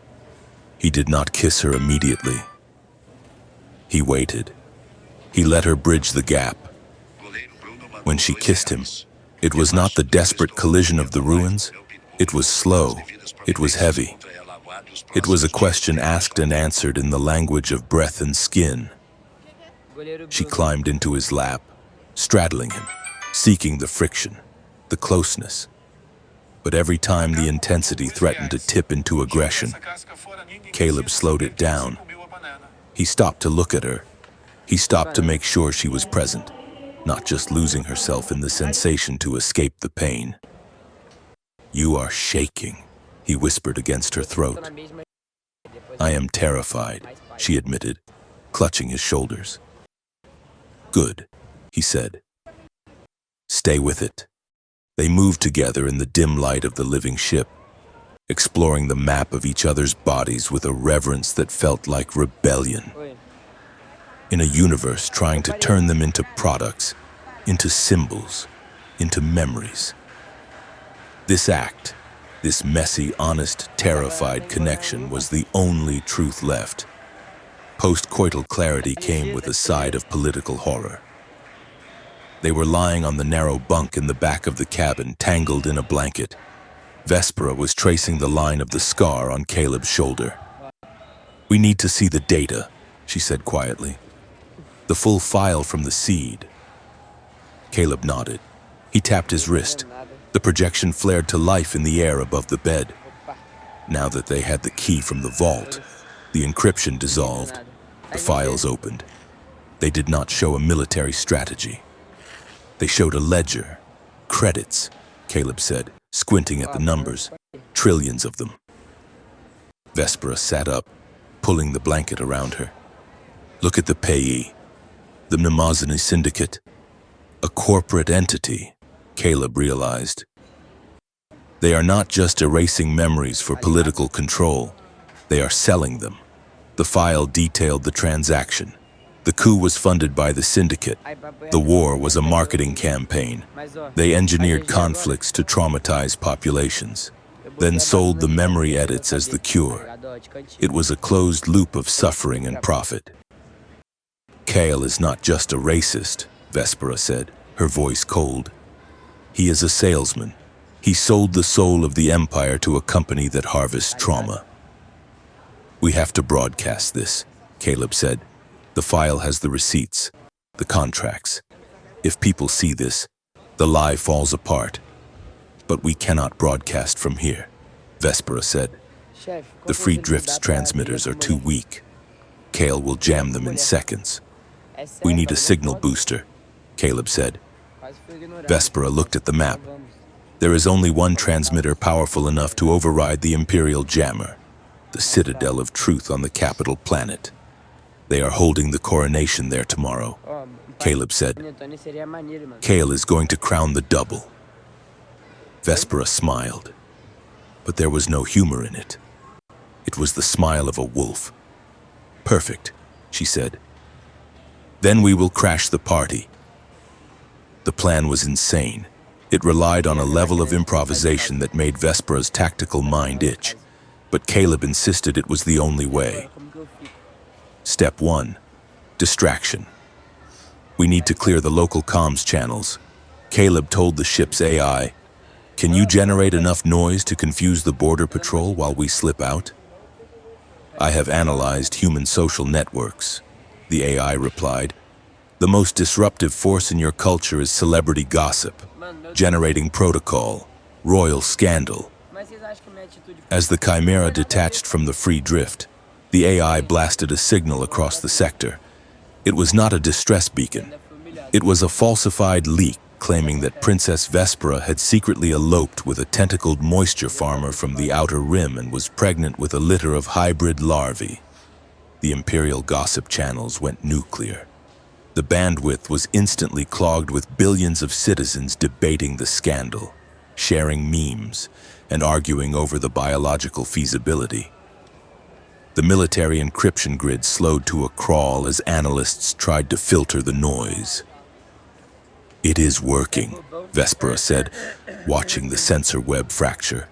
He did not kiss her immediately. He waited. He let her bridge the gap. When she kissed him, it was not the desperate collision of the ruins. It was slow. It was heavy. It was a question asked and answered in the language of breath and skin. She climbed into his lap, straddling him, seeking the friction, the closeness. But every time the intensity threatened to tip into aggression, Caleb slowed it down. He stopped to look at her. He stopped to make sure she was present, not just losing herself in the sensation to escape the pain. "You are shaking," he whispered against her throat. "I am terrified," she admitted, clutching his shoulders. "Good," he said. "Stay with it." They moved together in the dim light of the living ship, exploring the map of each other's bodies with a reverence that felt like rebellion. In a universe trying to turn them into products, into symbols, into memories. This act, this messy, honest, terrified connection was the only truth left. Post-coital clarity came with a side of political horror. They were lying on the narrow bunk in the back of the cabin, tangled in a blanket. Vespera was tracing the line of the scar on Caleb's shoulder. "We need to see the data," she said quietly. "The full file from the seed." Caleb nodded. He tapped his wrist. The projection flared to life in the air above the bed. Now that they had the key from the vault, the encryption dissolved. The files opened. They did not show a military strategy. They showed a ledger. "Credits," Caleb said, squinting at the numbers. "Trillions of them." Vespera sat up, pulling the blanket around her. "Look at the payee. The Mnemosyne Syndicate. A corporate entity," Caleb realized. "They are not just erasing memories for political control. They are selling them." The file detailed the transaction. The coup was funded by the syndicate. The war was a marketing campaign. They engineered conflicts to traumatize populations, then sold the memory edits as the cure. It was a closed loop of suffering and profit. "Kale is not just a racist," Vespera said, her voice cold. "He is a salesman. He sold the soul of the empire to a company that harvests trauma." "We have to broadcast this," Caleb said. "The file has the receipts, the contracts. If people see this, the lie falls apart. But we cannot broadcast from here," Vespera said. "The Free Drift's transmitters are too weak. Kale will jam them in seconds." "We need a signal booster," Caleb said. Vespera looked at the map. "There is only one transmitter powerful enough to override the Imperial jammer, the citadel of truth on the capital planet. They are holding the coronation there tomorrow," Caleb said. "Kale is going to crown the double." Vespera smiled, but there was no humor in it. It was the smile of a wolf. "Perfect," she said. "Then we will crash the party." The plan was insane. It relied on a level of improvisation that made Vespera's tactical mind itch, but Caleb insisted it was the only way. Step 1. Distraction. "We need to clear the local comms channels." Caleb told the ship's AI, "Can you generate enough noise to confuse the border patrol while we slip out?" "I have analyzed human social networks," the AI replied. "The most disruptive force in your culture is celebrity gossip, generating protocol, royal scandal." As the Chimera detached from the free drift, the AI blasted a signal across the sector. It was not a distress beacon. It was a falsified leak claiming that Princess Vespera had secretly eloped with a tentacled moisture farmer from the Outer Rim and was pregnant with a litter of hybrid larvae. The Imperial gossip channels went nuclear. The bandwidth was instantly clogged with billions of citizens debating the scandal, sharing memes, and arguing over the biological feasibility. The military encryption grid slowed to a crawl as analysts tried to filter the noise. "It is working," Vespera said, watching the sensor web fracture.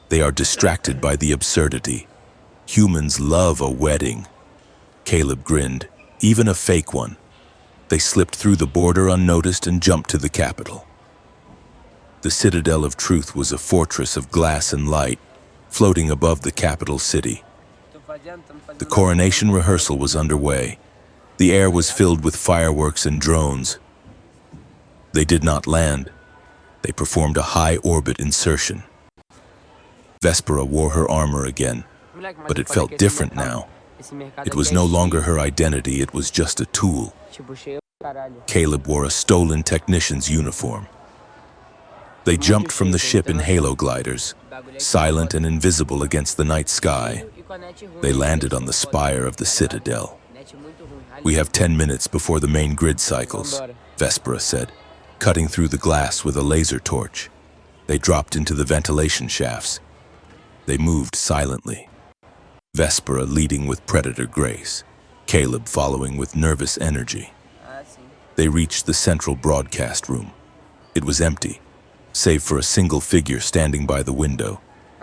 "They are distracted by the absurdity. Humans love a wedding." Caleb grinned. "Even a fake one." They slipped through the border unnoticed and jumped to the capital. The Citadel of Truth was a fortress of glass and light, floating above the capital city. The coronation rehearsal was underway. The air was filled with fireworks and drones. They did not land. They performed a high-orbit insertion. Vespera wore her armor again, but it felt different now. It was no longer her identity, it was just a tool. Caleb wore a stolen technician's uniform. They jumped from the ship in halo gliders, silent and invisible against the night sky. They landed on the spire of the Citadel. "We have 10 minutes before the main grid cycles," Vespera said, cutting through the glass with a laser torch. They dropped into the ventilation shafts. They moved silently. Vespera leading with predator grace, Caleb following with nervous energy. They reached the central broadcast room. It was empty, save for a single figure standing by the window,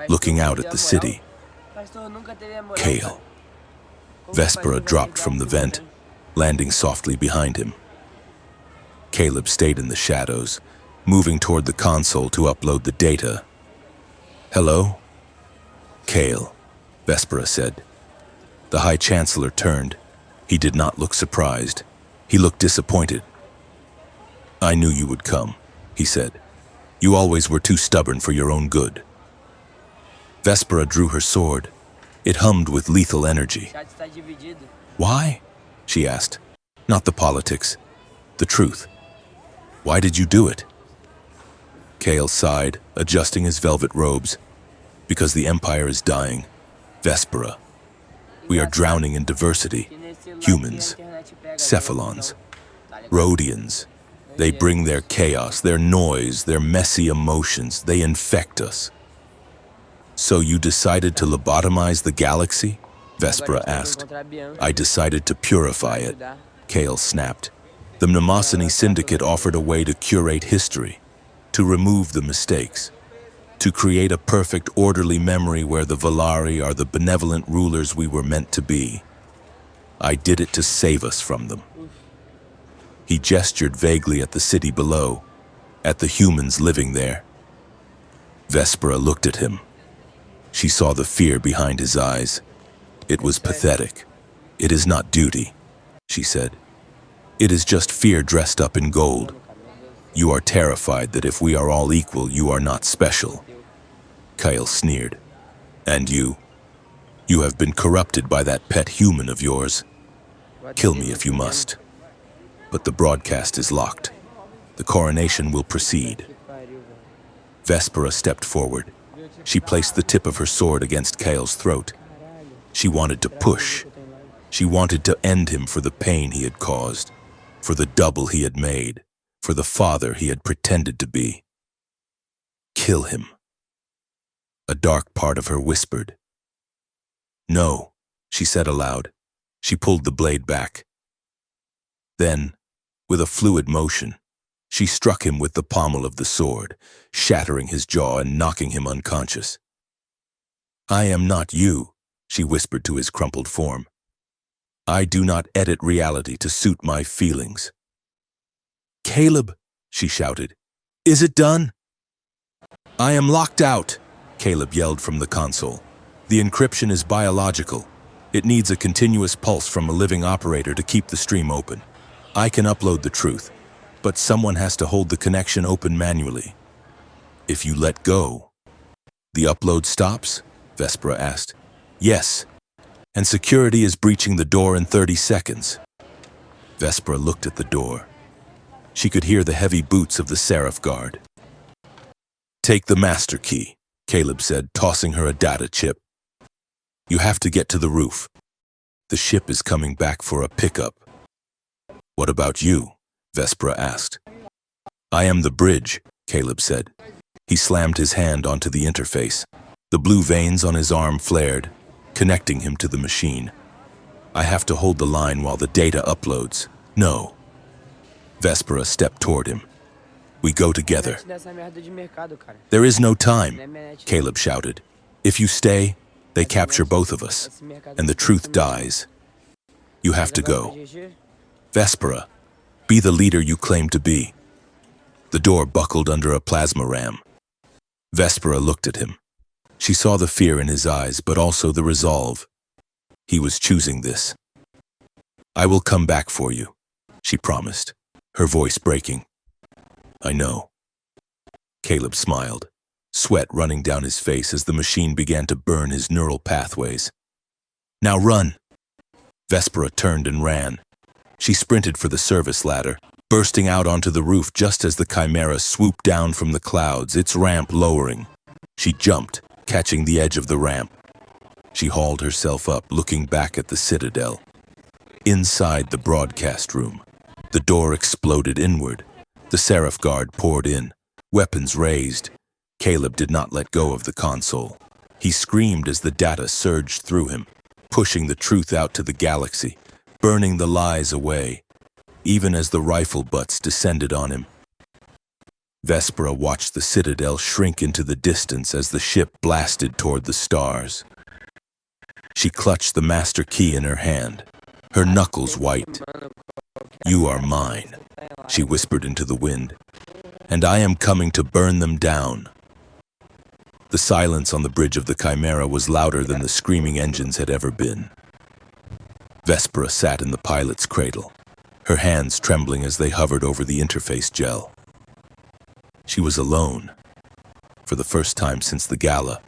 looking out at the city. Kale. Vespera dropped from the vent, landing softly behind him. Caleb stayed in the shadows, moving toward the console to upload the data. "Hello?" "Kale," Vespera said. The High Chancellor turned. He did not look surprised. He looked disappointed. "I knew you would come," he said. "You always were too stubborn for your own good." Vespera drew her sword. It hummed with lethal energy. "Why?" she asked. "Not the politics. The truth. Why did you do it?" Kale sighed, adjusting his velvet robes. "Because the Empire is dying. Vespera. We are drowning in diversity. Humans, cephalons, Rhodians. They bring their chaos, their noise, their messy emotions. They infect us." "So you decided to lobotomize the galaxy?" Vespera asked. "I decided to purify it," Kale snapped. "The Mnemosyne Syndicate offered a way to curate history, to remove the mistakes, to create a perfect, orderly memory where the Valari are the benevolent rulers we were meant to be. I did it to save us from them." He gestured vaguely at the city below, at the humans living there. Vespera looked at him. She saw the fear behind his eyes. It was pathetic. "It is not duty," she said. "It is just fear dressed up in gold. You are terrified that if we are all equal, you are not special." Kyle sneered. "And you? You have been corrupted by that pet human of yours. Kill me if you must. But the broadcast is locked. The coronation will proceed." Vespera stepped forward. She placed the tip of her sword against Kale's throat. She wanted to push. She wanted to end him for the pain he had caused, for the double he had made, for the father he had pretended to be. Kill him. A dark part of her whispered, No, she said aloud. She pulled the blade back. Then, with a fluid motion, she struck him with the pommel of the sword, shattering his jaw and knocking him unconscious. I am not you, she whispered to his crumpled form. I do not edit reality to suit my feelings. Caleb, she shouted, is it done? I am locked out, Caleb yelled from the console. The encryption is biological. It needs a continuous pulse from a living operator to keep the stream open. I can upload the truth, but someone has to hold the connection open manually. If you let go, the upload stops? Vespera asked. Yes, and security is breaching the door in 30 seconds. Vespera looked at the door. She could hear the heavy boots of the Seraph Guard. Take the master key, Caleb said, tossing her a data chip. You have to get to the roof. The ship is coming back for a pickup. What about you? Vespera asked. I am the bridge, Caleb said. He slammed his hand onto the interface. The blue veins on his arm flared, connecting him to the machine. I have to hold the line while the data uploads. No. Vespera stepped toward him. We go together. There is no time, Caleb shouted. If you stay, they capture both of us, and the truth dies. You have to go. Vespera, be the leader you claim to be. The door buckled under a plasma ram. Vespera looked at him. She saw the fear in his eyes, but also the resolve. He was choosing this. I will come back for you, she promised, her voice breaking. I know. Caleb smiled, sweat running down his face as the machine began to burn his neural pathways. Now run! Vespera turned and ran. She sprinted for the service ladder, bursting out onto the roof just as the Chimera swooped down from the clouds, its ramp lowering. She jumped, catching the edge of the ramp. She hauled herself up, looking back at the Citadel. Inside the broadcast room, the door exploded inward. The Seraph Guard poured in, weapons raised. Caleb did not let go of the console. He screamed as the data surged through him, pushing the truth out to the galaxy, burning the lies away, even as the rifle butts descended on him. Vespera watched the Citadel shrink into the distance as the ship blasted toward the stars. She clutched the master key in her hand, her knuckles white. You are mine, she whispered into the wind, and I am coming to burn them down. The silence on the bridge of the Chimera was louder than the screaming engines had ever been. Vespera sat in the pilot's cradle, her hands trembling as they hovered over the interface gel. She was alone, for the first time since the gala,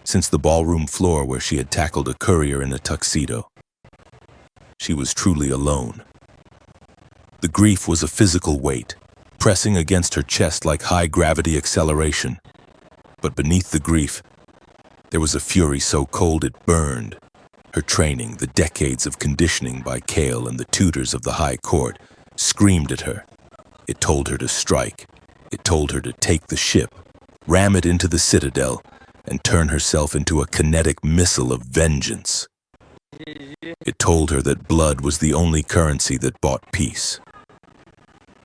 since the ballroom floor where she had tackled a courier in a tuxedo. She was truly alone. The grief was a physical weight, pressing against her chest like high-gravity acceleration. But beneath the grief, there was a fury so cold it burned. Her training, the decades of conditioning by Kale and the tutors of the High Court, screamed at her. It told her to strike. It told her to take the ship, ram it into the Citadel, and turn herself into a kinetic missile of vengeance. It told her that blood was the only currency that bought peace.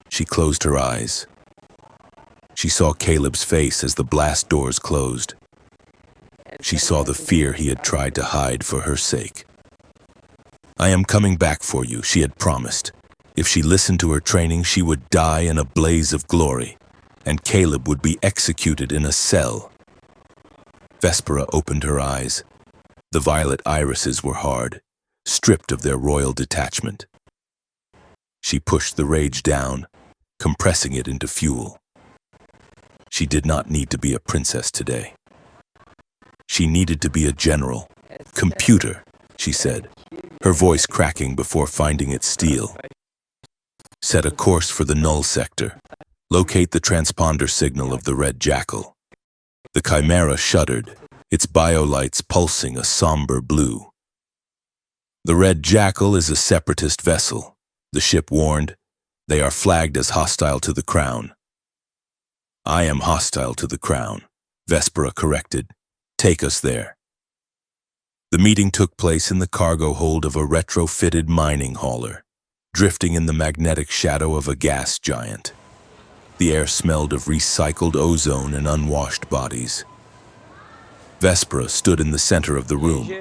She closed her eyes. She saw Caleb's face as the blast doors closed. She saw the fear he had tried to hide for her sake. I am coming back for you, she had promised. If she listened to her training, she would die in a blaze of glory, and Caleb would be executed in a cell. Vespera opened her eyes. The violet irises were hard, stripped of their royal detachment. She pushed the rage down, compressing it into fuel. She did not need to be a princess today. She needed to be a general. Computer, she said, her voice cracking before finding its steel. Set a course for the null sector. Locate the transponder signal of the red jackal. The Chimera shuddered, its biolights pulsing a somber blue. The red jackal is a separatist vessel, the ship warned. They are flagged as hostile to the crown. I am hostile to the crown, Vespera corrected. Take us there. The meeting took place in the cargo hold of a retrofitted mining hauler, drifting in the magnetic shadow of a gas giant. The air smelled of recycled ozone and unwashed bodies. Vespera stood in the center of the room,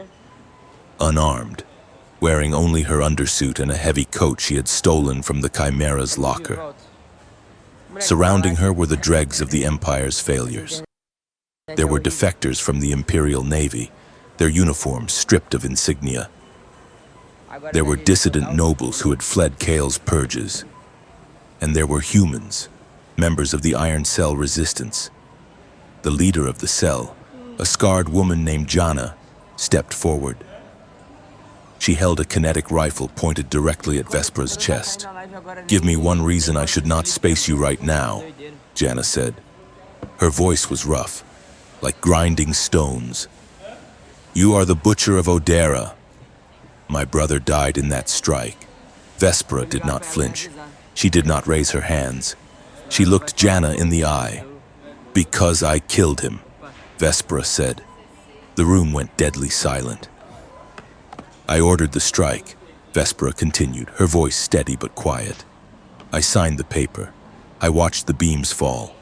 unarmed, wearing only her undersuit and a heavy coat she had stolen from the Chimera's locker. Surrounding her were the dregs of the Empire's failures. There were defectors from the Imperial Navy, their uniforms stripped of insignia. There were dissident nobles who had fled Kale's purges. And there were humans, members of the Iron Cell resistance. The leader of the cell, a scarred woman named Jana, stepped forward. She held a kinetic rifle pointed directly at Vespera's chest. "Give me one reason I should not space you right now," Jana said. Her voice was rough, like grinding stones. "You are the butcher of Odera. My brother died in that strike." Vespera did not flinch. She did not raise her hands. She looked Jana in the eye. "Because I killed him," Vespera said. The room went deadly silent. "I ordered the strike," Vespera continued, her voice steady but quiet. "I signed the paper. I watched the beams fall.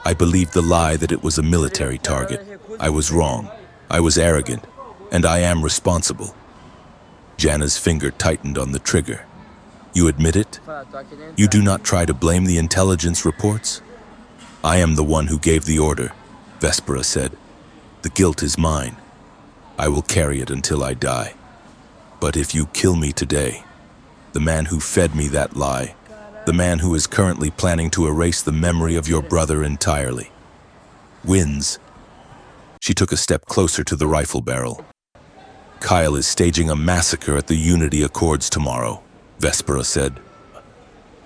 I believed the lie that it was a military target. I was wrong. I was arrogant. And I am responsible." Jana's finger tightened on the trigger. "You admit it? You do not try to blame the intelligence reports?" "I am the one who gave the order," Vespera said. "The guilt is mine. I will carry it until I die. But if you kill me today, the man who fed me that lie, the man who is currently planning to erase the memory of your brother entirely, wins." She took a step closer to the rifle barrel. "Kyle is staging a massacre at the Unity Accords tomorrow," Vespera said.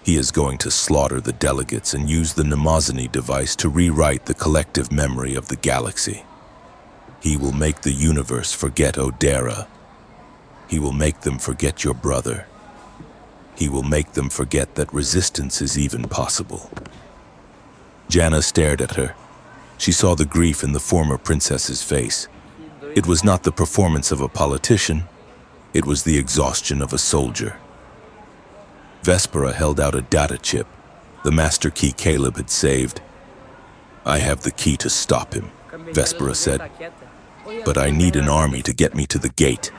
"He is going to slaughter the delegates and use the Mnemosyne device to rewrite the collective memory of the galaxy. He will make the universe forget Odera. He will make them forget your brother. He will make them forget that resistance is even possible." Jana stared at her. She saw the grief in the former princess's face. It was not the performance of a politician. It was the exhaustion of a soldier. Vespera held out a data chip, the master key Caleb had saved. "I have the key to stop him," Vespera said. "But I need an army to get me to the gate.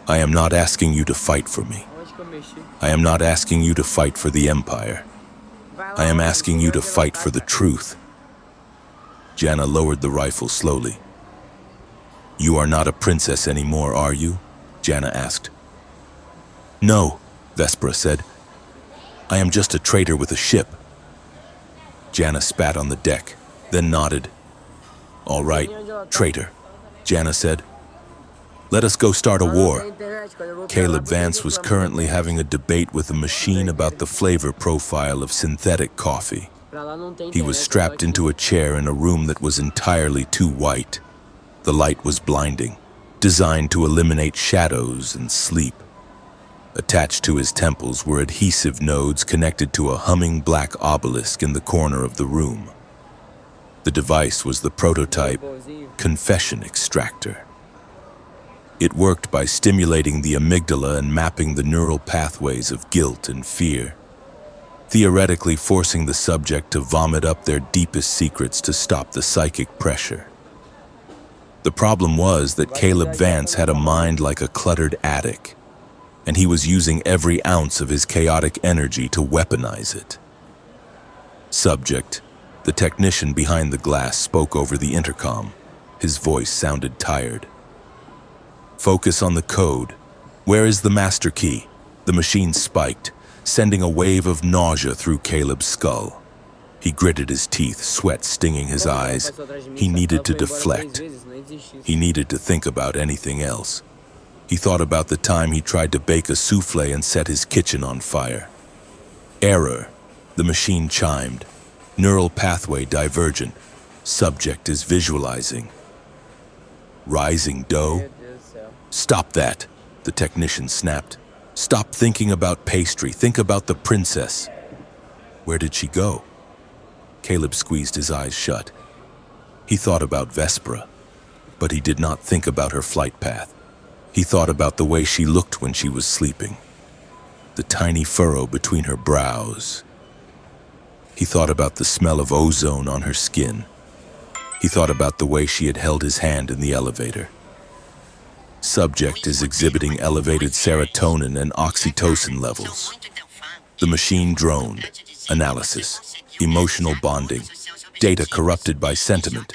I am not asking you to fight for me. I am not asking you to fight for the Empire. I am asking you to fight for the truth." Jana lowered the rifle slowly. "You are not a princess anymore, are you?" Jana asked. "No," Vespera said. "I am just a traitor with a ship." Jana spat on the deck, then nodded. "All right, traitor," Jana said. "Let us go start a war." Caleb Vance was currently having a debate with a machine about the flavor profile of synthetic coffee. He was strapped into a chair in a room that was entirely too white. The light was blinding, designed to eliminate shadows and sleep. Attached to his temples were adhesive nodes connected to a humming black obelisk in the corner of the room. The device was the prototype confession extractor. It worked by stimulating the amygdala and mapping the neural pathways of guilt and fear, theoretically forcing the subject to vomit up their deepest secrets to stop the psychic pressure. The problem was that Caleb Vance had a mind like a cluttered attic, and he was using every ounce of his chaotic energy to weaponize it. "Subject," the technician behind the glass spoke over the intercom. His voice sounded tired. "Focus on the code. Where is the master key?" The machine spiked, sending a wave of nausea through Caleb's skull. He gritted his teeth, sweat stinging his eyes. He needed to deflect. He needed to think about anything else. He thought about the time he tried to bake a souffle and set his kitchen on fire. "Error," the machine chimed. "Neural pathway divergent. Subject is visualizing." "Rising dough?" "Stop that," the technician snapped. "Stop thinking about pastry. Think about the princess." "Where did she go?" Caleb squeezed his eyes shut. He thought about Vespera, but he did not think about her flight path. He thought about the way she looked when she was sleeping, the tiny furrow between her brows. He thought about the smell of ozone on her skin. He thought about the way she had held his hand in the elevator. Subject is exhibiting elevated serotonin and oxytocin levels. The machine droned. Analysis. Emotional bonding. Data corrupted by sentiment.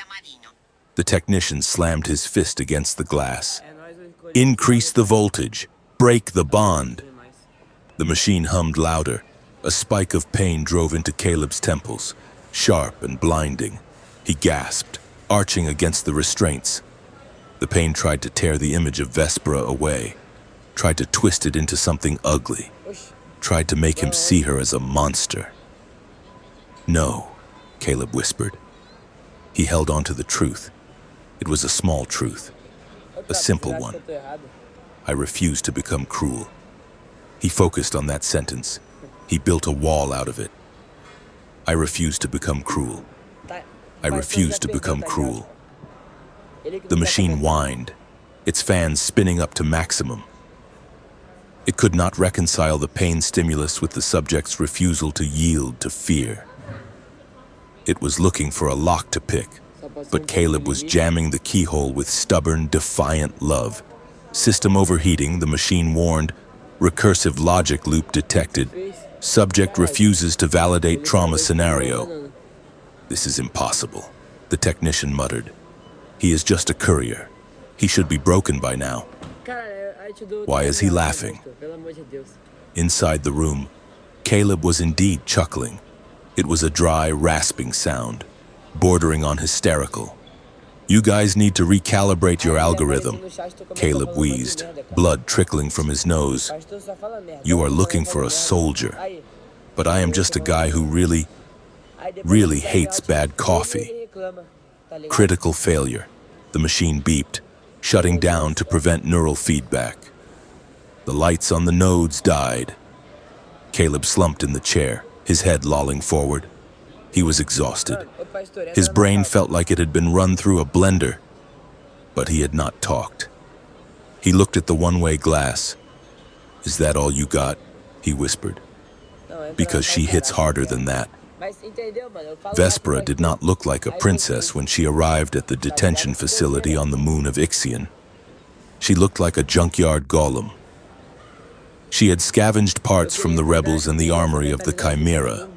The technician slammed his fist against the glass. Increase the voltage. Break the bond. The machine hummed louder. A spike of pain drove into Caleb's temples, sharp and blinding. He gasped, arching against the restraints. The pain tried to tear the image of Vespera away, tried to twist it into something ugly, tried to make him see her as a monster. No, Caleb whispered. He held on to the truth. It was a small truth, a simple one. I refuse to become cruel. He focused on that sentence. He built a wall out of it. I refuse to become cruel. I refuse to become cruel. The machine whined, its fans spinning up to maximum. It could not reconcile the pain stimulus with the subject's refusal to yield to fear. It was looking for a lock to pick, but Caleb was jamming the keyhole with stubborn, defiant love. System overheating, the machine warned. Recursive logic loop detected. Subject refuses to validate trauma scenario. This is impossible, the technician muttered. He is just a courier. He should be broken by now. Why is he laughing? Inside the room, Caleb was indeed chuckling. It was a dry, rasping sound, bordering on hysterical. You guys need to recalibrate your algorithm, Caleb wheezed, blood trickling from his nose. You are looking for a soldier, but I am just a guy who really hates bad coffee. Critical failure. The machine beeped, shutting down to prevent neural feedback. The lights on the nodes died. Caleb slumped in the chair, his head lolling forward. He was exhausted. His brain felt like it had been run through a blender, but he had not talked. He looked at the one-way glass. Is that all you got? He whispered. Because she hits harder than that. Vespera did not look like a princess when she arrived at the detention facility on the moon of Ixion. She looked like a junkyard golem. She had scavenged parts from the rebels and the armory of the Chimera.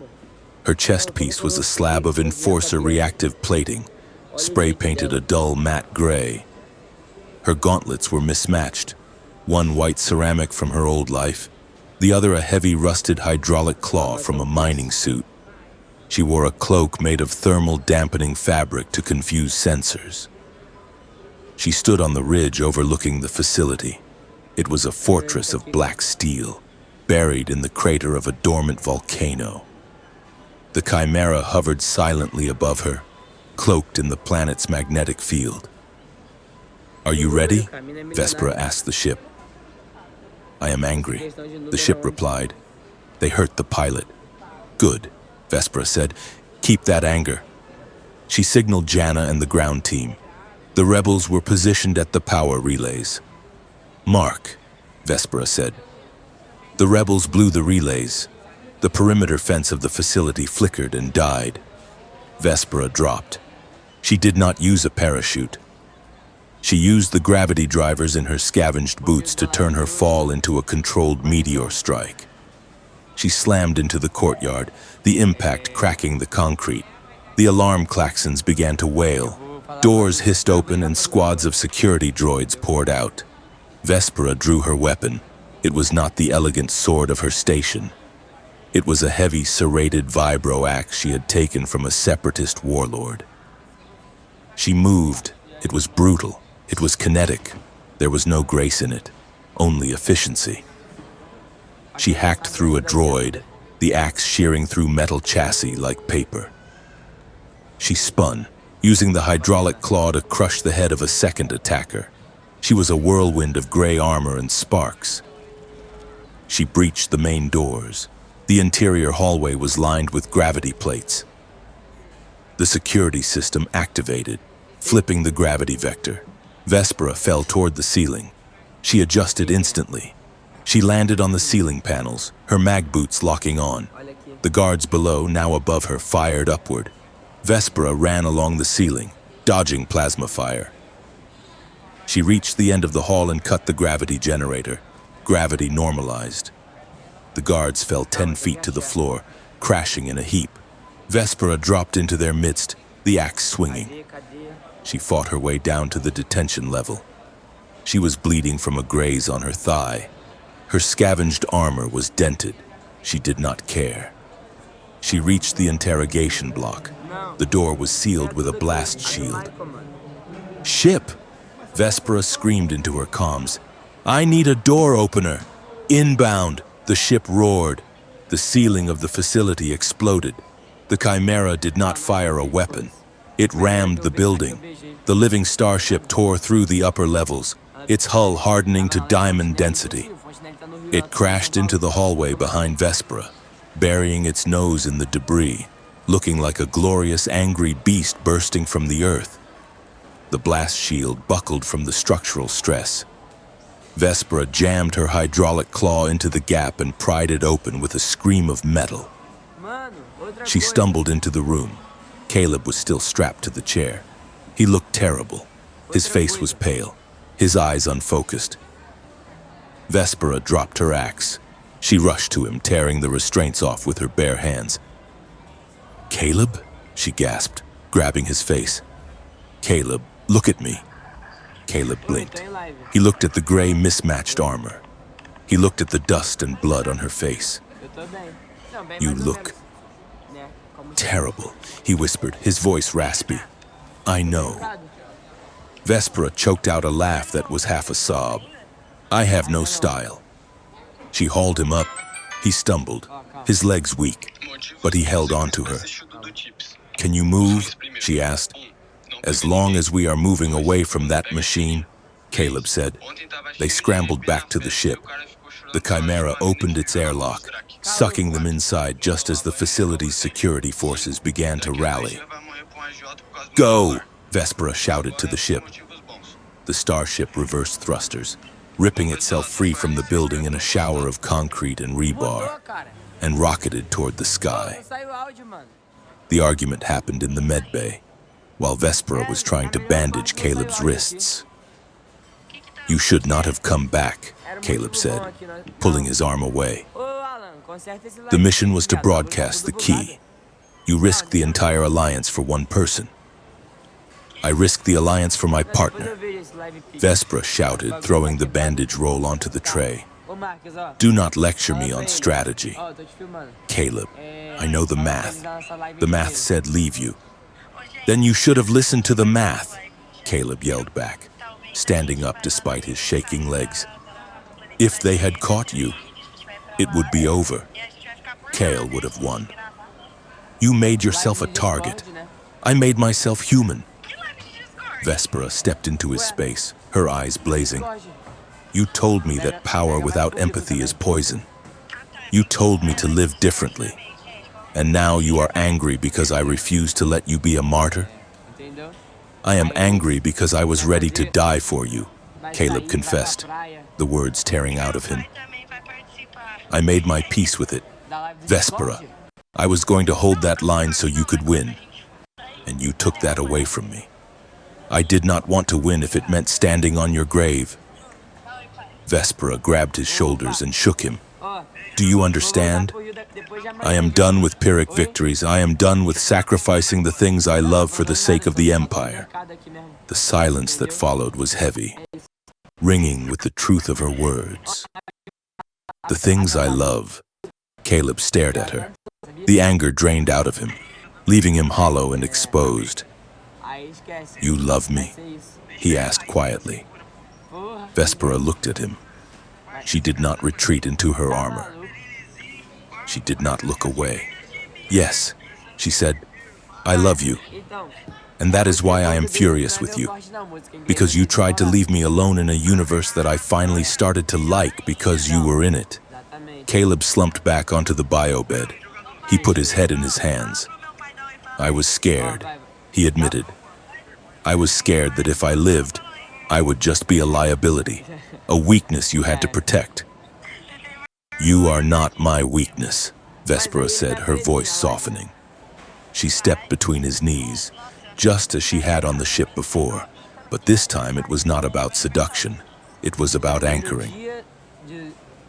Her chest piece was a slab of Enforcer reactive plating, spray-painted a dull matte gray. Her gauntlets were mismatched, one white ceramic from her old life, the other a heavy rusted hydraulic claw from a mining suit. She wore a cloak made of thermal dampening fabric to confuse sensors. She stood on the ridge overlooking the facility. It was a fortress of black steel, buried in the crater of a dormant volcano. The Chimera hovered silently above her, cloaked in the planet's magnetic field. Are you ready? Vespera asked the ship. I am angry, the ship replied. They hurt the pilot. Good, Vespera said. Keep that anger. She signaled Jana and the ground team. The rebels were positioned at the power relays. Mark, Vespera said. The rebels blew the relays. The perimeter fence of the facility flickered and died. Vespera dropped. She did not use a parachute. She used the gravity drivers in her scavenged boots to turn her fall into a controlled meteor strike. She slammed into the courtyard, the impact cracking the concrete. The alarm klaxons began to wail. Doors hissed open and squads of security droids poured out. Vespera drew her weapon. It was not the elegant sword of her station. It was a heavy, serrated vibro axe she had taken from a separatist warlord. She moved. It was brutal. It was kinetic. There was no grace in it, only efficiency. She hacked through a droid, the axe shearing through metal chassis like paper. She spun, using the hydraulic claw to crush the head of a second attacker. She was a whirlwind of gray armor and sparks. She breached the main doors. The interior hallway was lined with gravity plates. The security system activated, flipping the gravity vector. Vespera fell toward the ceiling. She adjusted instantly. She landed on the ceiling panels, her mag boots locking on. Olha aqui. The guards below, now above her, fired upward. Vespera ran along the ceiling, dodging plasma fire. She reached the end of the hall and cut the gravity generator. Gravity normalized. The guards fell 10 feet to the floor, crashing in a heap. Vespera dropped into their midst, the axe swinging. Cadê? She fought her way down to the detention level. She was bleeding from a graze on her thigh. Her scavenged armor was dented. She did not care. She reached the interrogation block. The door was sealed with a blast shield. Ship! Vespera screamed into her comms. I need a door opener. Inbound. The ship roared. The ceiling of the facility exploded. The Chimera did not fire a weapon. It rammed the building. The living starship tore through the upper levels, its hull hardening to diamond density. It crashed into the hallway behind Vespera, burying its nose in the debris, looking like a glorious, angry beast bursting from the earth. The blast shield buckled from the structural stress. Vespera jammed her hydraulic claw into the gap and pried it open with a scream of metal. Mano, outra She coisa. stumbled into the room. Caleb was still strapped to the chair. He looked terrible. His face was pale, his eyes unfocused. Vespera dropped her axe. She rushed to him, tearing the restraints off with her bare hands. Caleb? She gasped, grabbing his face. Caleb, look at me. Caleb Oi, tô blinked. em live. He looked at the gray, mismatched armor. He looked at the dust and blood on her face. Eu tô bem. Não, bem You mais ou look menos, né? Como terrible, he whispered, his voice raspy. I know. Cada. Vespera choked out a laugh that was half a sob. I have no style. She hauled him up. He stumbled, his legs weak, but he held on to her. Can you move? She asked. As long as we are moving away from that machine, Caleb said. They scrambled back to the ship. The Chimera opened its airlock, sucking them inside just as the facility's security forces began to rally. Go! Vespera shouted to the ship. The starship reversed thrusters, ripping itself free from the building in a shower of concrete and rebar, Mudou, cara. and rocketed toward the sky. Não saiu áudio, mano. The argument happened in the medbay, while Vespera was trying to bandage Caleb's wrists. You should not have come back, Caleb said, pulling his arm away. Ô, Alan, conserta esse live. The mission was to Cara, broadcast the não tô key. You risked the entire alliance for one person. I risked the alliance for my Depois partner. eu vejo esse live pic. Vespera shouted, throwing the bandage roll onto the tray. Ô, Marcos, ó. Do not lecture me Fala on pra ele. strategy. Ó, eu tô te filmando. Caleb, É, I know the fala pra math. ele dar essa live The inteira. math said leave you. Then you should have listened to the math, Caleb yelled back, standing up despite his shaking legs. If they had caught you, it would be over. Kale would have won. You made yourself a Live no target. Discord, né? I made myself human. Vespera stepped into his space, her eyes blazing. Discord. You told me that power without empathy is poison. You told me to live differently. And now you are angry because I refuse to let you be a martyr? Entendeu? I am angry because I was ready to die for you, Vai Caleb sair, vai confessed, pra praia. the words tearing out of him. I made my peace with it. Da live do Vespera, Discord? I was going to hold that line so you could win. And you took that away from me. I did not want to win if it meant standing on your grave. Vespera grabbed his shoulders and shook him. Ó, Do you vou understand? voltar pro Rio depois de amanhã. I am done with Pyrrhic victories. I am done with sacrificing the things I love for the sake of the Empire. The silence that followed was heavy, ringing with the truth of her words. The things I love. Caleb stared at her. The anger drained out of him, leaving him hollow and exposed. Aí esquece. You love Vai me? ser isso. He asked quietly. Porra. Vespera looked at him. She did not retreat into her Tá armor. maluco? She did not look away. Yes, she said, I love you, Então, and that is why I am furious with you. Because you tried to leave me alone in a universe that I finally started to like because you were in it. Exatamente. Caleb slumped back onto the biobed. He put his head in his hands. I was scared, he admitted. I was scared that if I lived, I would just be a liability, a weakness you had to protect. You are not my weakness, Vespera said, her voice softening. She stepped between his knees, just as she had on the ship before, but this time it was not about seduction. It was about anchoring.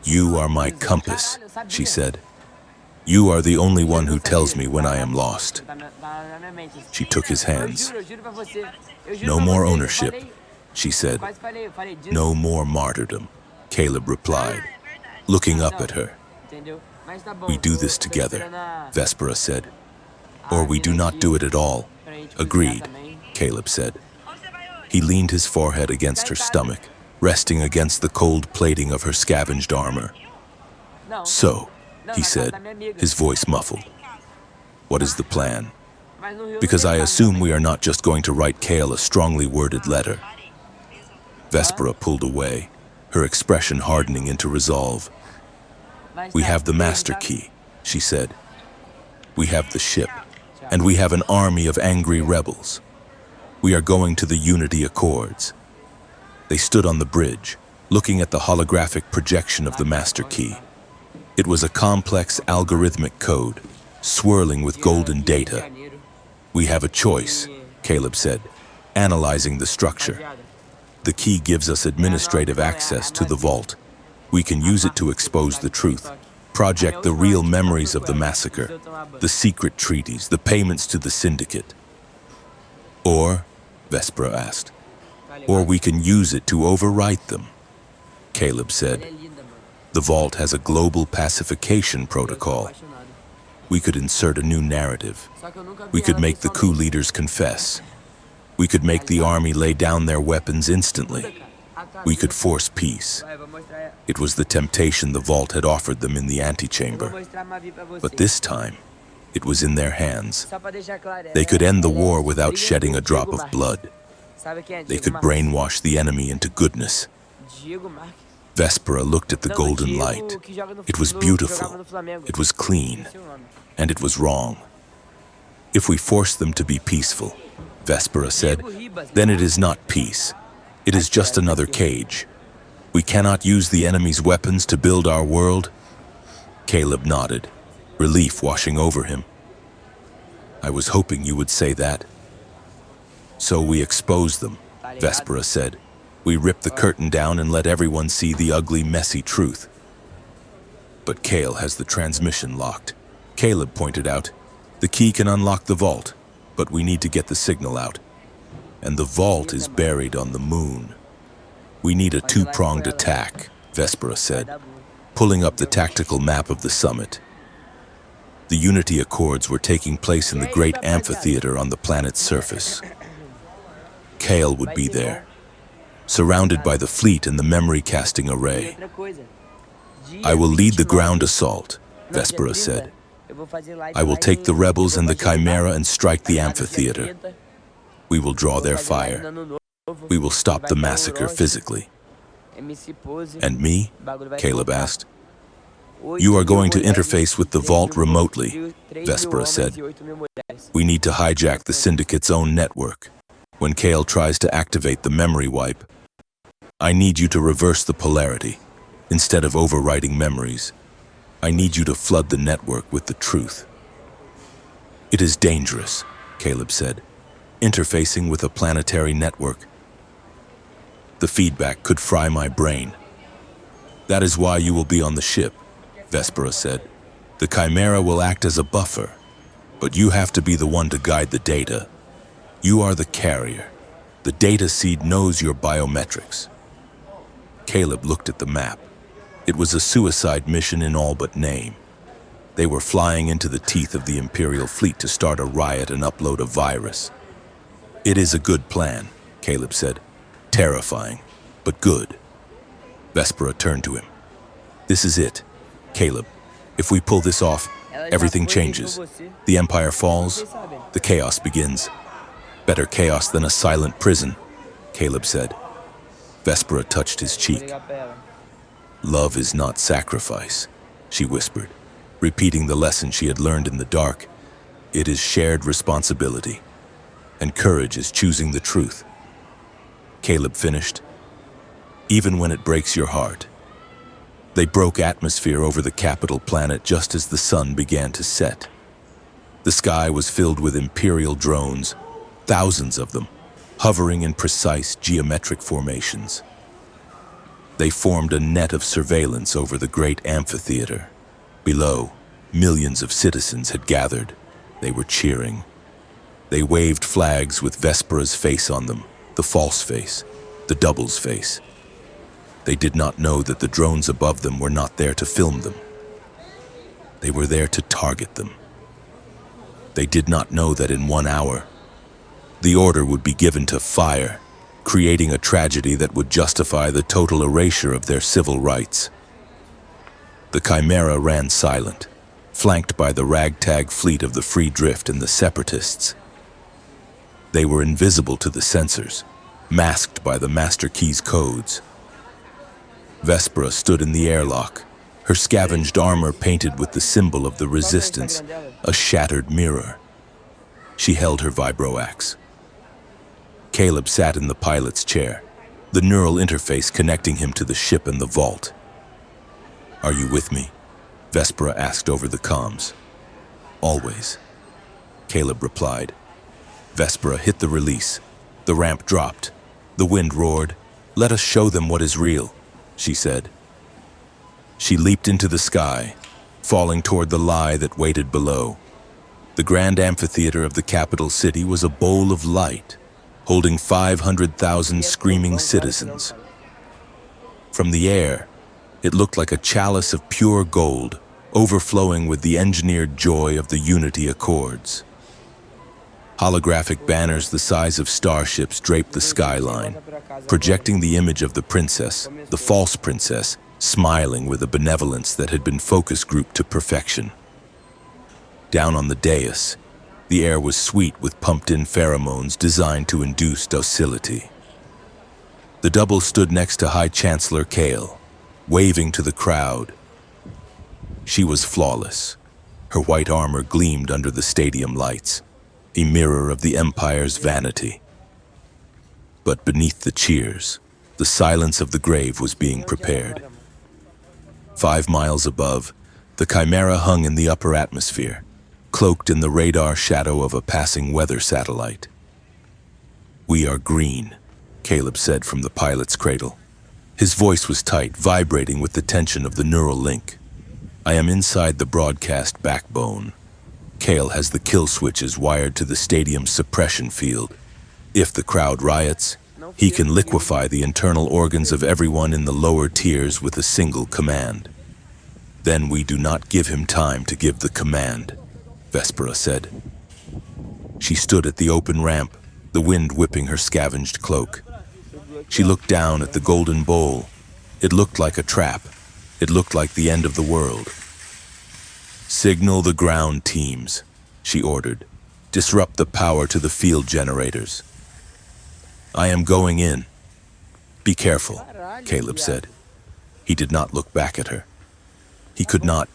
You are my compass, she said. You are the only one who tells me when I am lost. She took his hands. No more ownership, she said. No more martyrdom, Caleb replied, looking up at her. We do this together, Vespera said. Or we do not do it at all. Agreed, Caleb said. He leaned his forehead against her stomach, resting against the cold plating of her scavenged armor. So, he said, his voice muffled. What is the plan? Because I assume we are not just going to write Kale a strongly worded letter. Vespera pulled away, her expression hardening into resolve. We have the master key, she said. We have the ship, and we have an army of angry rebels. We are going to the Unity Accords. They stood on the bridge, looking at the holographic projection of the master key. It was a complex algorithmic code, swirling with golden data. We have a choice, Caleb said, analyzing the structure. The key gives us administrative access to the vault. We can use it to expose the truth, project the real memories of the massacre, the secret treaties, the payments to the syndicate. Or, Vespera asked, or we can use it to overwrite them, Caleb said. The vault has a global pacification protocol. We could insert a new narrative. We could make the coup leaders confess. We could make the army lay down their weapons instantly. We could force peace. It was the temptation the vault had offered them in the antechamber. But this time, it was in their hands. They could end the war without shedding a drop of blood. They could brainwash the enemy into goodness. Vespera looked at the golden light. It was beautiful, it was clean, and it was wrong. If we force them to be peaceful, Vespera said, then it is not peace. It is just another cage. We cannot use the enemy's weapons to build our world. Caleb nodded, relief washing over him. I was hoping you would say that. So we expose them, Vespera said. We rip the curtain down and let everyone see the ugly, messy truth. But Kale has the transmission locked. Caleb pointed out, the key can unlock the vault, but we need to get the signal out. And the vault is buried on the moon. We need a two-pronged attack, Vespera said, pulling up the tactical map of the summit. The Unity Accords were taking place in the great amphitheater on the planet's surface. Kale would be there, surrounded by the fleet and the memory-casting array. I will lead the ground assault, Vespera said. I will take the rebels and the Chimera and strike the amphitheater. We will draw their fire. We will stop the massacre physically. And me? Caleb asked. You are going to interface with the vault remotely, Vespera said. We need to hijack the Syndicate's own network. When Kale tries to activate the memory wipe, I need you to reverse the polarity. Instead of overwriting memories, I need you to flood the network with the truth. It is dangerous, Caleb said, interfacing with a planetary network. The feedback could fry my brain. That is why you will be on the ship, Vespera said. The Chimera will act as a buffer, but you have to be the one to guide the data. You are the carrier. The data seed knows your biometrics. Caleb looked at the map. It was a suicide mission in all but name. They were flying into the teeth of the Imperial fleet to start a riot and upload a virus. It is a good plan, Caleb said. Terrifying, but good. Vespera turned to him. This is it, Caleb. If we pull this off, everything changes. The Empire falls, the chaos begins. Better chaos than a silent prison, Caleb said. Vespera touched his cheek. Love is not sacrifice, she whispered, repeating the lesson she had learned in the dark. It is shared responsibility, and courage is choosing the truth. Caleb finished. Even when it breaks your heart. They broke atmosphere over the capital planet just as the sun began to set. The sky was filled with Imperial drones, thousands of them, hovering in precise geometric formations. They formed a net of surveillance over the great amphitheater. Below, millions of citizens had gathered. They were cheering. They waved flags with Vespera's face on them, the false face, the double's face. They did not know that the drones above them were not there to film them. They were there to target them. They did not know that in 1 hour, the order would be given to fire, creating a tragedy that would justify the total erasure of their civil rights. The Chimera ran silent, flanked by the ragtag fleet of the Free Drift and the Separatists. They were invisible to the sensors, masked by the Master Key's codes. Vespera stood in the airlock, her scavenged armor painted with the symbol of the Resistance, a shattered mirror. She held her vibroaxe. Caleb sat in the pilot's chair, the neural interface connecting him to the ship and the vault. "Are you with me?" Vespera asked over the comms. "Always," Caleb replied. Vespera hit the release. The ramp dropped. The wind roared. "Let us show them what is real," she said. She leaped into the sky, falling toward the lie that waited below. The grand amphitheater of the capital city was a bowl of light, holding 500,000 screaming citizens. From the air, it looked like a chalice of pure gold, overflowing with the engineered joy of the Unity Accords. Holographic banners the size of starships draped the skyline, projecting the image of the princess, the false princess, smiling with a benevolence that had been focus grouped to perfection. Down on the dais, the air was sweet with pumped-in pheromones designed to induce docility. The double stood next to High Chancellor Kale, waving to the crowd. She was flawless. Her white armor gleamed under the stadium lights, a mirror of the Empire's vanity. But beneath the cheers, the silence of the grave was being prepared. 5 miles above, the Chimera hung in the upper atmosphere, cloaked in the radar shadow of a passing weather satellite. "We are green," Caleb said from the pilot's cradle. His voice was tight, vibrating with the tension of the neural link. "I am inside the broadcast backbone. Kale has the kill switches wired to the stadium's suppression field. If the crowd riots, he can liquefy the internal organs of everyone in the lower tiers with a single command. Then we do not give him time to give the command," Vespera said. She stood at the open ramp, the wind whipping her scavenged cloak. She looked down at the golden bowl. It looked like a trap. It looked like the end of the world. "Signal the ground teams," she ordered. "Disrupt the power to the field generators." "I am going in." "Be careful," Caleb said. He did not look back at her. He could not.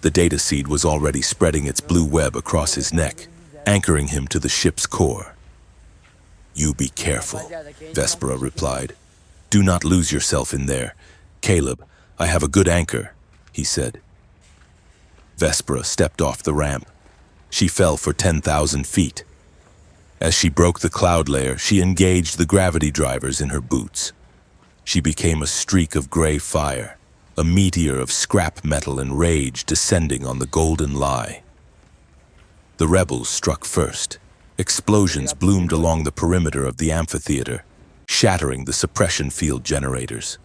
The data seed was already spreading its blue web across his neck, anchoring him to the ship's core. "You be careful," Vespera replied. "Do not lose yourself in there. Caleb, I have a good anchor," he said. Vespera stepped off the ramp. She fell for 10,000 feet. As she broke the cloud layer, she engaged the gravity drivers in her boots. She became a streak of gray fire, a meteor of scrap metal and rage descending on the golden lie. The rebels struck first. Explosions bloomed along the perimeter of the amphitheater, shattering the suppression field generators.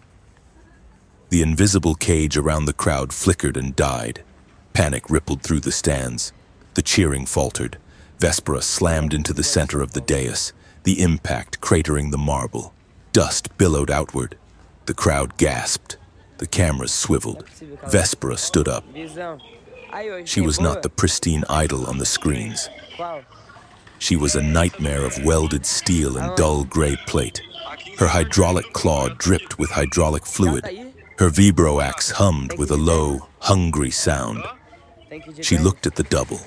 The invisible cage around the crowd flickered and died. Panic rippled through the stands. The cheering faltered. Vespera slammed into the center of the dais, the impact cratering the marble. Dust billowed outward. The crowd gasped. The cameras swiveled. Vespera stood up. She was not the pristine idol on the screens. She was a nightmare of welded steel and dull gray plate. Her hydraulic claw dripped with hydraulic fluid. Her vibroaxe hummed with a low, hungry sound. She looked at the double.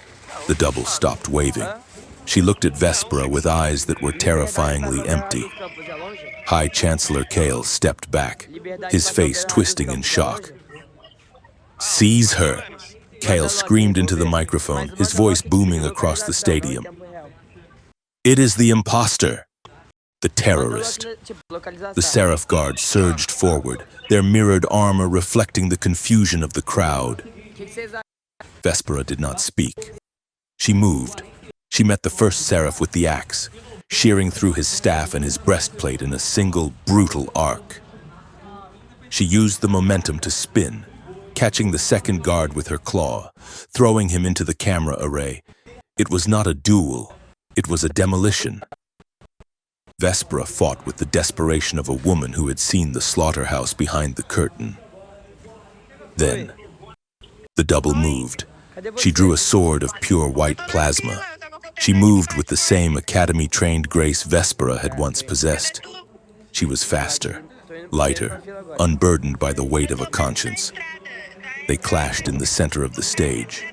The double stopped waving. She looked at Vespera with eyes that were terrifyingly empty. High Chancellor Kale stepped back, Liberdade his pra face qualquer um dos twisting in campos, shock. beleza? Seize her! Kale Manda no aqui, screamed vou into the ver. microphone, Mas his manda no voice aqui que booming pediu across the localização, não em stadium. tempo real. It is the imposter! The Manda terrorist. tipo, The localização. Seraph Guard surged forward, their mirrored armor reflecting the confusion of the crowd. O que vocês acham? Vespera did not speak. She moved. She met the first Seraph with the axe, shearing through his staff and his breastplate in a single, brutal arc. She used the momentum to spin, catching the second guard with her claw, throwing him into the camera array. It was not a duel. It was a demolition. Vespera fought with the desperation of a woman who had seen the slaughterhouse behind the curtain. Then, the double moved. She drew a sword of pure white plasma. She moved with the same academy-trained grace Vespera had once possessed. She was faster, lighter, unburdened by the weight of a conscience. They clashed in the center of the stage.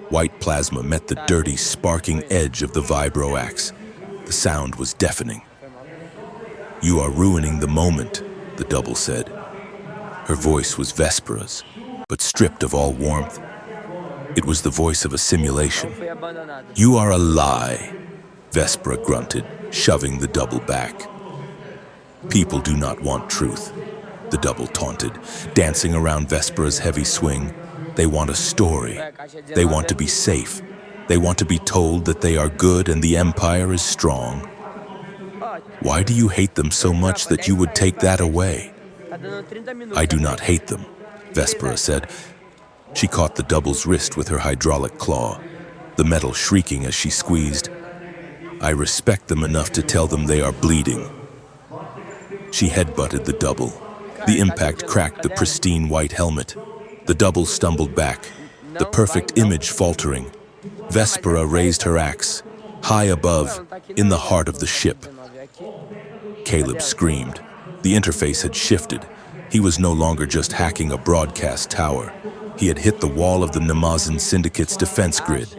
White plasma met the dirty, sparking edge of the vibro axe. The sound was deafening. "You are ruining the moment," the double said. Her voice was Vespera's, but stripped of all warmth. It was the voice of a simulation. Foi abandonado. "You are a lie," Vespera grunted, shoving the double back. "People do not want truth," the double taunted, dancing around Vespera's heavy swing. "They want a story. They want to be safe. They want to be told that they are good and the Empire is strong. Why do you hate them so much that you would take that away?" Tá dando 30 minutos. "I do not hate them," Vespera said. She caught the double's wrist with her hydraulic claw, the metal shrieking as she squeezed. "I respect them enough to tell them they are bleeding." She headbutted the double. The impact cracked the pristine white helmet. The double stumbled back, the perfect image faltering. Vespera raised her axe, high above, in the heart of the ship. Caleb screamed. The interface had shifted. He was no longer just hacking a broadcast tower. He had hit the wall of the Namazan Syndicate's defense grid.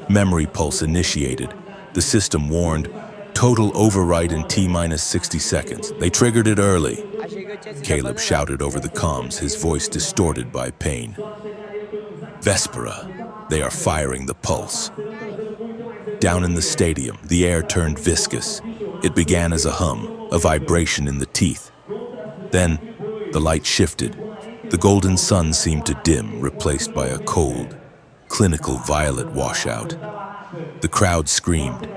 Memory pulse initiated. The system warned, "Total override in T-minus 60 seconds. They triggered it early." Achei que eu tinha sido Caleb abandonado. shouted over the comms, his voice distorted by pain. "Vespera, they are firing the pulse." Down in the stadium, the air turned viscous. It began as a hum, a vibration in the teeth. Then, the light shifted. The golden sun seemed to dim, replaced by a cold, clinical violet washout. The crowd screamed,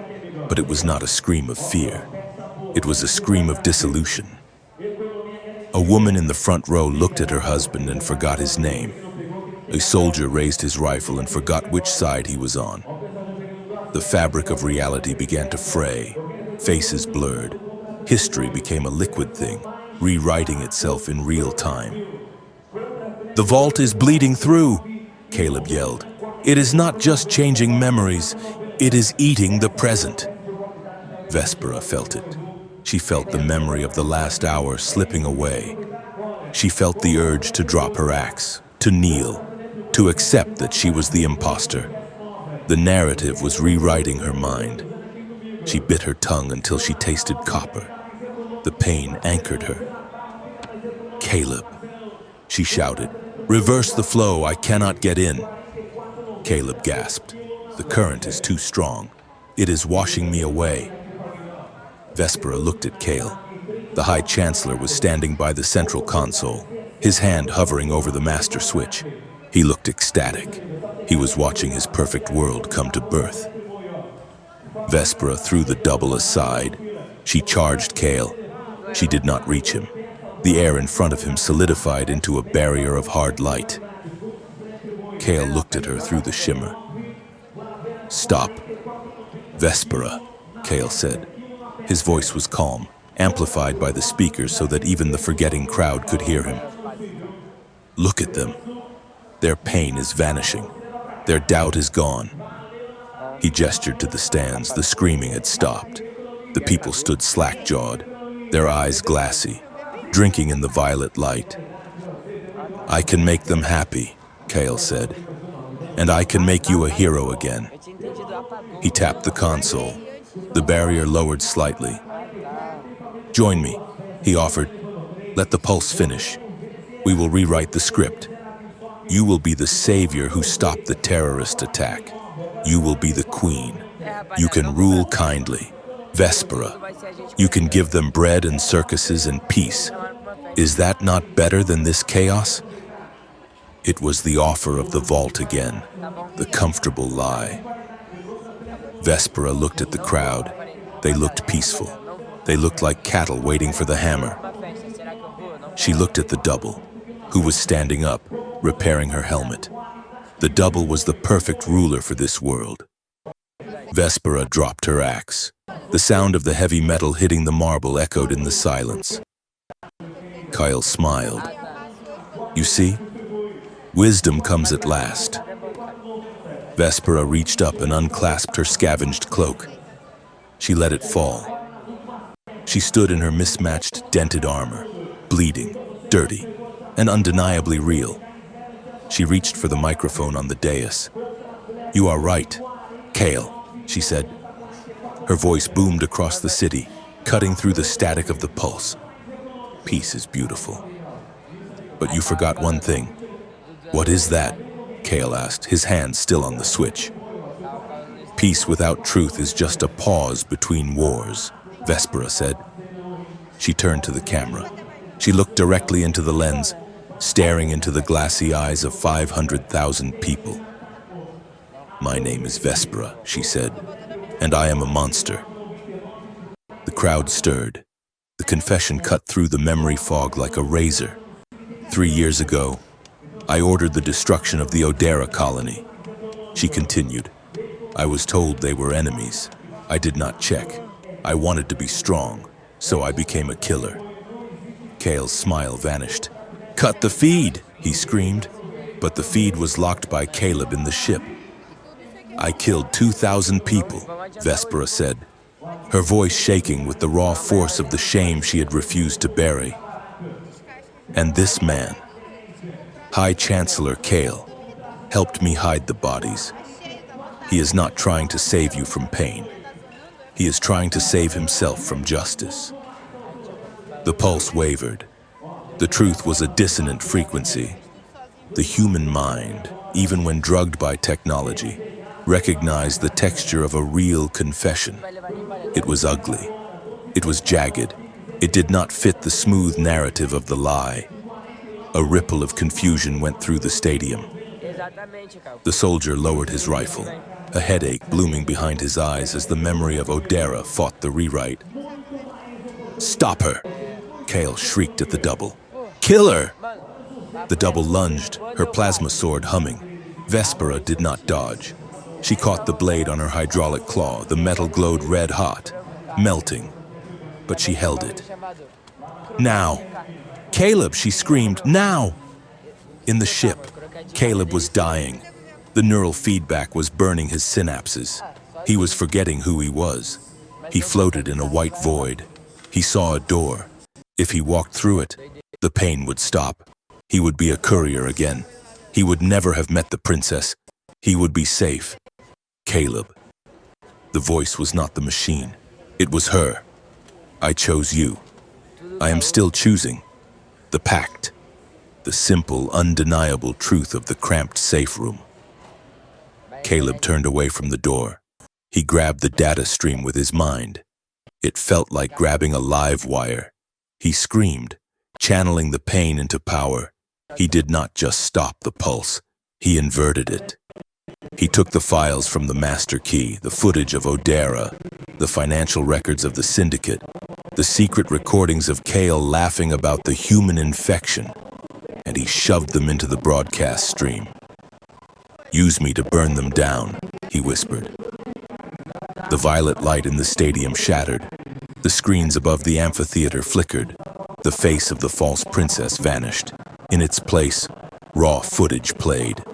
but it was not a scream of fear. It was a scream of dissolution. A woman in the front row looked at her husband and forgot his name. A soldier raised his rifle and forgot which side he was on. The fabric of reality began to fray, faces blurred. History became a liquid thing, rewriting itself in real time. "The vault is bleeding through," Caleb yelled. "It is not just changing memories, it is eating the present." Vespera felt it. She felt the memory of the last hour slipping away. She felt the urge to drop her axe, to kneel, to accept that she was the imposter. The narrative was rewriting her mind. She bit her tongue until she tasted copper. The pain anchored her. "Caleb," she shouted, "reverse the flow, I cannot get in." Caleb gasped. "The current is too strong. It is washing me away." Vespera looked at Kale. The High Chancellor was standing by the central console, his hand hovering over the master switch. He looked ecstatic. He was watching his perfect world come to birth. Vespera threw the double aside. She charged Kale. She did not reach him. The air in front of him solidified into a barrier of hard light. Kale looked at her through the shimmer. "Stop." "Vespera," Kale said. His voice was calm, amplified by the speakers so that even the forgetting crowd could hear him. "Look at them. Their pain is vanishing. Their doubt is gone." He gestured to the stands. The screaming had stopped. The people stood slack-jawed, their eyes glassy, drinking in the violet light. "I can make them happy," Kale said. "And I can make you a hero again." Eu tinha entendido apagão. He tapped the console. The barrier lowered slightly. "Join me." He offered, "Let the pulse finish. We will rewrite the script. You will be the savior who stopped the terrorist attack. You will be the queen. You Rapaziada, can vamos rule pra... kindly. O segundo Vespera. vai ser a gente You can give conversando. them bread and circuses and peace. Chamaram pra uma Is festa. that not better than this chaos?" It was the offer of the vault again, Tá bom? the comfortable lie. Vespera looked at the crowd. They looked peaceful. They looked like cattle waiting for the hammer. Uma festa, será que eu vou? Não She vou. looked at the double, who was standing up, repairing her helmet. The double was the perfect ruler for this world. Vespera dropped her axe. The sound of the heavy metal hitting the marble echoed in the silence. Kyle smiled. You see? Wisdom comes at last. Vespera reached up and unclasped her scavenged cloak. She let it fall. She stood in her mismatched, dented armor, bleeding, dirty, and undeniably real. She reached for the microphone on the dais. "You are right, Kale," she said. Her voice boomed across the city, cutting through the static of the pulse. "Peace is beautiful. But you forgot one thing." "What is that?" Kale asked, his hand still on the switch. "Peace without truth is just a pause between wars," Vespera said. She turned to the camera. She looked directly into the lens, staring into the glassy eyes of 500,000 people. "My name is Vespera," she said, "and I am a monster." The crowd stirred. The confession cut through the memory fog like a razor. 3 years ago, I ordered the destruction of the Odera colony. She continued, "I was told they were enemies. I did not check. I wanted to be strong, so I became a killer." Kale's smile vanished. "Cut the feed!" he screamed. But the feed was locked by Caleb in the ship. "I killed 2,000 people," Vespera said, her voice shaking with the raw force of the shame she had refused to bury. "And this man, High Chancellor Kale, helped me hide the bodies. He is not trying to save you from pain. He is trying to save himself from justice." The pulse wavered. The truth was a dissonant frequency. The human mind, even when drugged by technology, recognized the texture of a real confession. It was ugly. It was jagged. It did not fit the smooth narrative of the lie. A ripple of confusion went through the stadium. Exatamente, Caio. The soldier lowered his rifle, a headache blooming behind his eyes as the memory of Odera fought the rewrite. "Stop her!" Kale shrieked at the double. "Kill her!" The double lunged, her plasma sword humming. Vespera did not dodge. She caught the blade on her hydraulic claw. The metal glowed red hot, melting. But she held it. "Now! Caleb!" she screamed. "Now!" In the ship, Caleb was dying. The neural feedback was burning his synapses. He was forgetting who he was. He floated in a white void. He saw a door. If he walked through it, the pain would stop. He would be a courier again. He would never have met the princess. He would be safe. Caleb. The voice was not the machine. It was her. "I chose you. I am still choosing. The pact. The simple, undeniable truth of the cramped safe room." Caleb turned away from the door. He grabbed the data stream with his mind. It felt like grabbing a live wire. He screamed, channeling the pain into power. He did not just stop the pulse. He inverted it. He took the files from the master key, the footage of Odera, the financial records of the syndicate, the secret recordings of Kale laughing about the human infection, and he shoved them into the broadcast stream. "Use me to burn them down," he whispered. The violet light in the stadium shattered. The screens above the amphitheater flickered. The face of the false princess vanished. In its place, raw footage played.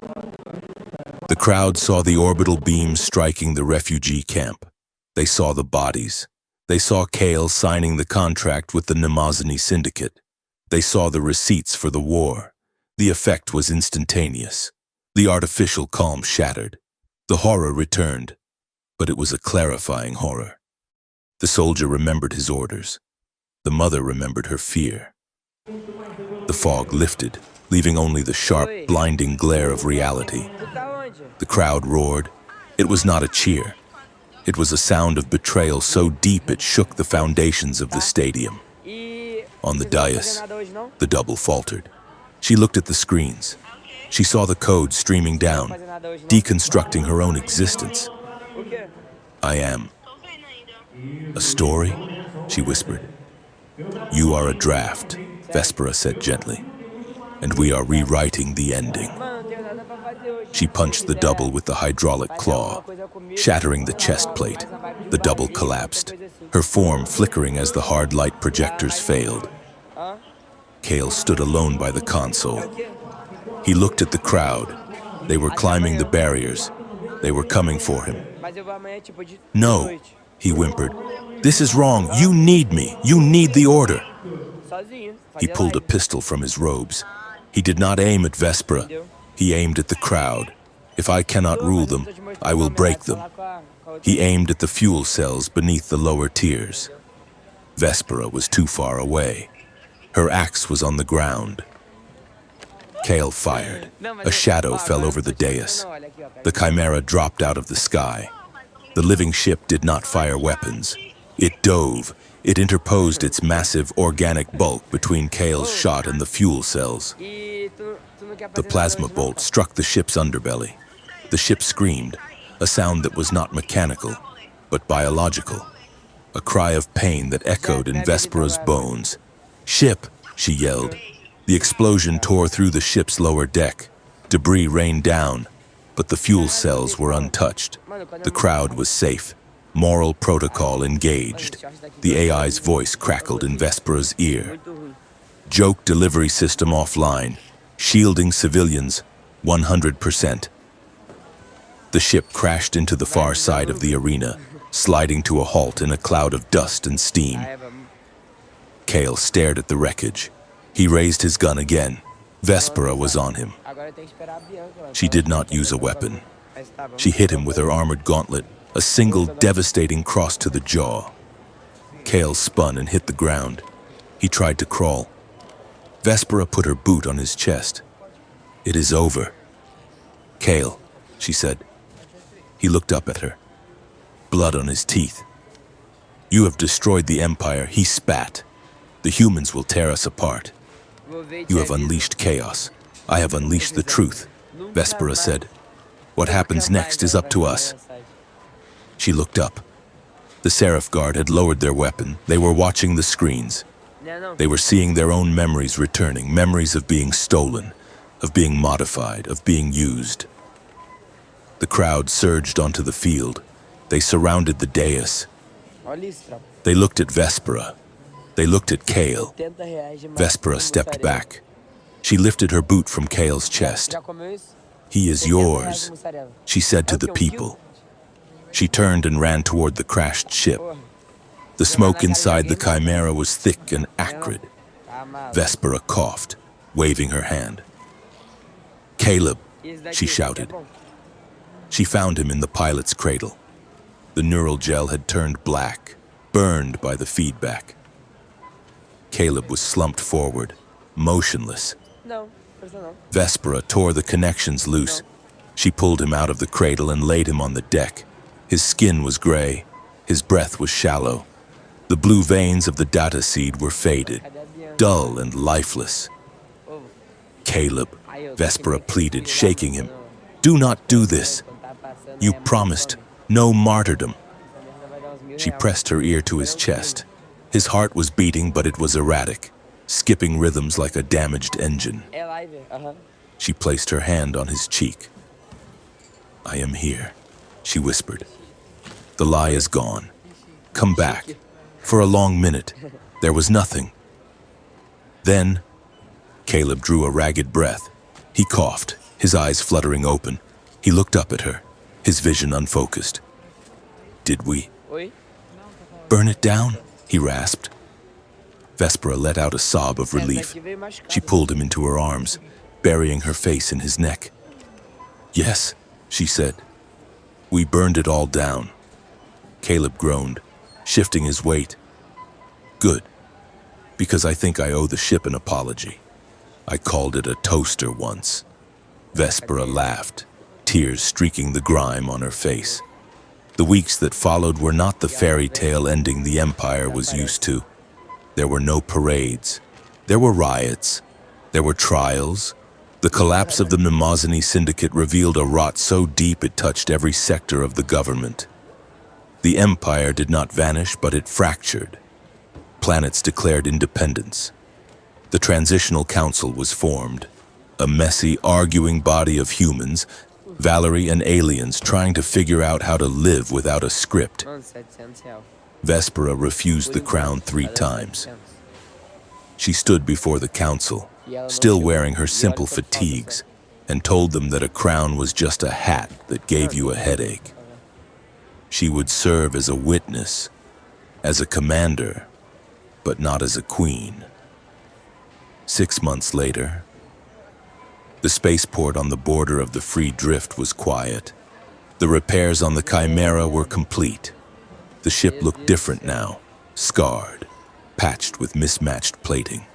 The crowd saw the orbital beams striking the refugee camp. They saw the bodies. They saw Kale signing the contract with the Nemazini syndicate. They saw the receipts for the war. The effect was instantaneous. The artificial calm shattered. The horror returned, but it was a clarifying horror. The soldier remembered his orders. The mother remembered her fear. The fog lifted, leaving only the sharp, blinding glare of reality. Tu tá onde? The crowd roared. It was not a cheer. It was a sound of betrayal so deep it shook the foundations of the stadium. E... On the vocês não vão fazer dais, nada hoje, não? the double faltered. She looked at the screens. She saw the code streaming down, Fazer nada hoje, não? deconstructing her own existence. O quê? I am. A story? She whispered. You are a draft, Vespera said gently. And we are rewriting the ending. Mano, não tenho nada pra fazer hoje. She punched the double with the hydraulic claw, shattering the chest plate. The double collapsed, her form flickering as the hard light projectors failed. Hã? Cale stood alone by the console. He looked at the crowd. They were climbing the barriers. They were coming for him. Mas eu vou amanhã, tipo, de No, noite. he whimpered. This is wrong. You need me. You need the order. Sozinho. He fazer pulled a live. pistol from his robes. He did not aim at Vespera. He aimed at the crowd. If I cannot rule them, I will break them. He aimed at the fuel cells beneath the lower tiers. Vespera was too far away. Her axe was on the ground. Cale fired. A shadow fell over the dais. The chimera dropped out of the sky. The living ship did not fire weapons. It dove. It interposed its massive organic bulk between Cale's shot and the fuel cells. E tu não quer The fazer plasma nada hoje, não? bolt struck the ship's underbelly. The ship screamed, a sound that was not mechanical, but biological. A cry of pain that echoed in Vespera's bones. Ship, she yelled. The explosion tore through the ship's lower deck. Debris rained down, but the fuel cells were untouched. The crowd was safe. Moral protocol engaged. The AI's voice crackled in Vespera's ear. Muito ruim. Joke delivery system offline. Shielding civilians, 100%. The ship crashed into the far side of the arena, sliding to a halt in a cloud of dust and steam. Aí, vamos. Cale stared at the wreckage. He raised his gun again. Vespera was on him. Agora tem que esperar a Bianca. Lá. She did not use a weapon. Mas tá, vamos. She hit him with her armored gauntlet, a single devastating cross to the jaw. Cale spun and hit the ground. He tried to crawl. Vespera put her boot on his chest. It is over. Cale, she said. He looked up at her. Blood on his teeth. You have destroyed the Empire, he spat. The humans will tear us apart. Vou ver e te You have aviso. unleashed chaos. I have unleashed the truth, Vespera said. What happens next is up to us. She looked up. The Seraph Guard had lowered their weapon. They were watching the screens. Não, não. They were seeing their own memories returning, memories of being stolen, of being modified, of being used. The crowd surged onto the field. They surrounded the dais. Olha isso, tropa. They looked at Vespera. They looked at Cale. R$70 de Vespera stepped back. She lifted her boot from Cale's chest. Já comeu isso? He is R$70 yours, de mussarela. she said to the people. She turned and ran toward the crashed ship. Porra. The smoke inside the chimera was thick and acrid. Tá amado. Vespera coughed, waving her hand. Caleb, Esse daqui, she esse aqui é shouted. bom. She found him in the pilot's cradle. The neural gel had turned black, burned by the feedback. Caleb was slumped forward, motionless. Não, presta não. Vespera tore the connections loose. She pulled him out of the cradle and laid him on the deck. His skin was gray. His breath was shallow. The blue veins of the data seed were faded, Cadê a Bianca? dull and lifeless. Ô, Caleb, aí eu tô Vespera aqui, pleaded, filho da shaking him. puta, não. Do not do this. Quando tá passando, You é muito promised fome. no martyrdom. Essa merda vai dar uns 1000 She reais. pressed her ear to his chest. His heart was beating, but it was erratic, skipping rhythms like a damaged engine. É live, aham. She placed her hand on his cheek. I am here, she whispered. The lie is gone. Come back. For a long minute, there was nothing. Then, Caleb drew a ragged breath. He coughed, his eyes fluttering open. He looked up at her, his vision unfocused. Did we Oi? burn it down? He rasped. Vespera let out a sob of Essa relief. daqui veio machucada. She pulled him into her arms, burying her face in his neck. Yes, she said. We burned it all down. Caleb groaned, shifting his weight. Good. Because I think I owe the ship an apology. I called it a toaster once. Vespera laughed, tears streaking the grime on her face. The weeks that followed were not the fairy tale ending the Empire was used to. There were no parades. There were riots. There were trials. The collapse of the Mimosini Syndicate revealed a rot so deep it touched every sector of the government. The Empire did not vanish, but it fractured. Planets declared independence. The Transitional Council was formed, a messy, arguing body of humans, Valerie and aliens trying to figure out how to live without a script. Mano, 700 real. Vespera refused the crown 3 times. She stood before the council, still wearing her simple fatigues, and told them that a crown was just a hat that gave you a headache. She would serve as a witness, as a commander, but not as a queen. 6 months later, the spaceport on the border of the Free Drift was quiet. The repairs on the Chimera were complete. The ship looked different now, scarred, patched with mismatched plating,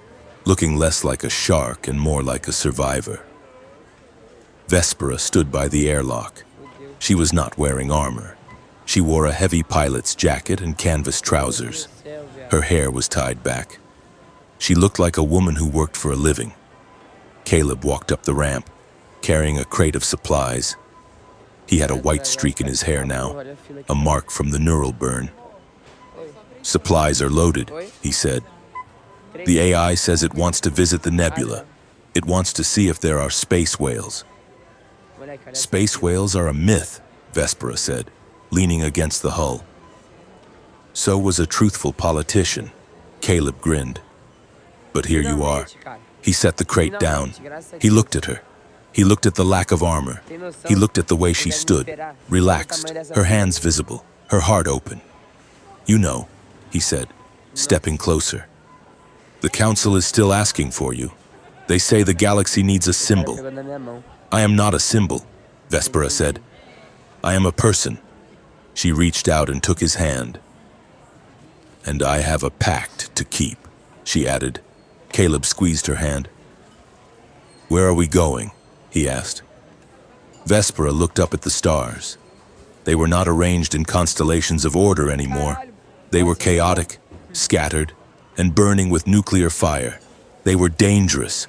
looking less like a shark and more like a survivor. Vespera stood by the airlock. She was not wearing armor. She wore a heavy pilot's jacket and canvas trousers. Her hair was tied back. She looked like a woman who worked for a living. Caleb walked up the ramp, carrying a crate of supplies. He had a white streak in his hair now, a mark from the neural burn. "Supplies are loaded," he said. "The AI says it wants to visit the nebula. It wants to see if there are space whales." "Space whales are a myth," Vespera said, leaning against the hull. "So was a truthful politician." Caleb grinned. "But here you are." He set the crate down. He looked at her. He looked at the lack of armor. He looked at the way she stood, relaxed, her hands visible, her heart open. "You know," he said, stepping closer. "The council is still asking for you. They say the galaxy needs a symbol." "I am not a symbol," Vespera said. "I am a person." She reached out and took his hand. "And I have a pact to keep," she added. Caleb squeezed her hand. "Where are we going?" he asked. Vespera looked up at the stars. They were not arranged in constellations of order anymore. They were chaotic, scattered, and burning with nuclear fire. They were dangerous.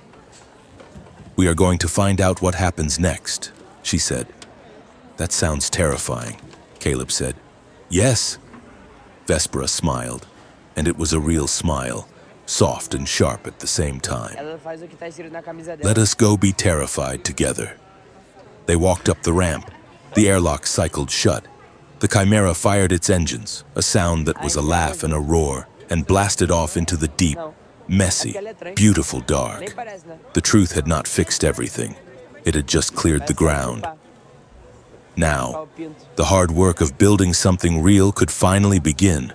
"We are going to find out what happens next," she said. "That sounds terrifying," Caleb said. "Yes." Vespera smiled, and it was a real smile, soft and sharp at the same time. "Let us go be terrified together." They walked up the ramp. The airlock cycled shut. The Chimera fired its engines, a sound that was a laugh and a roar, and blasted off into the deep, messy, beautiful dark. The truth had not fixed everything. It had just cleared the ground. Now, the hard work of building something real could finally begin.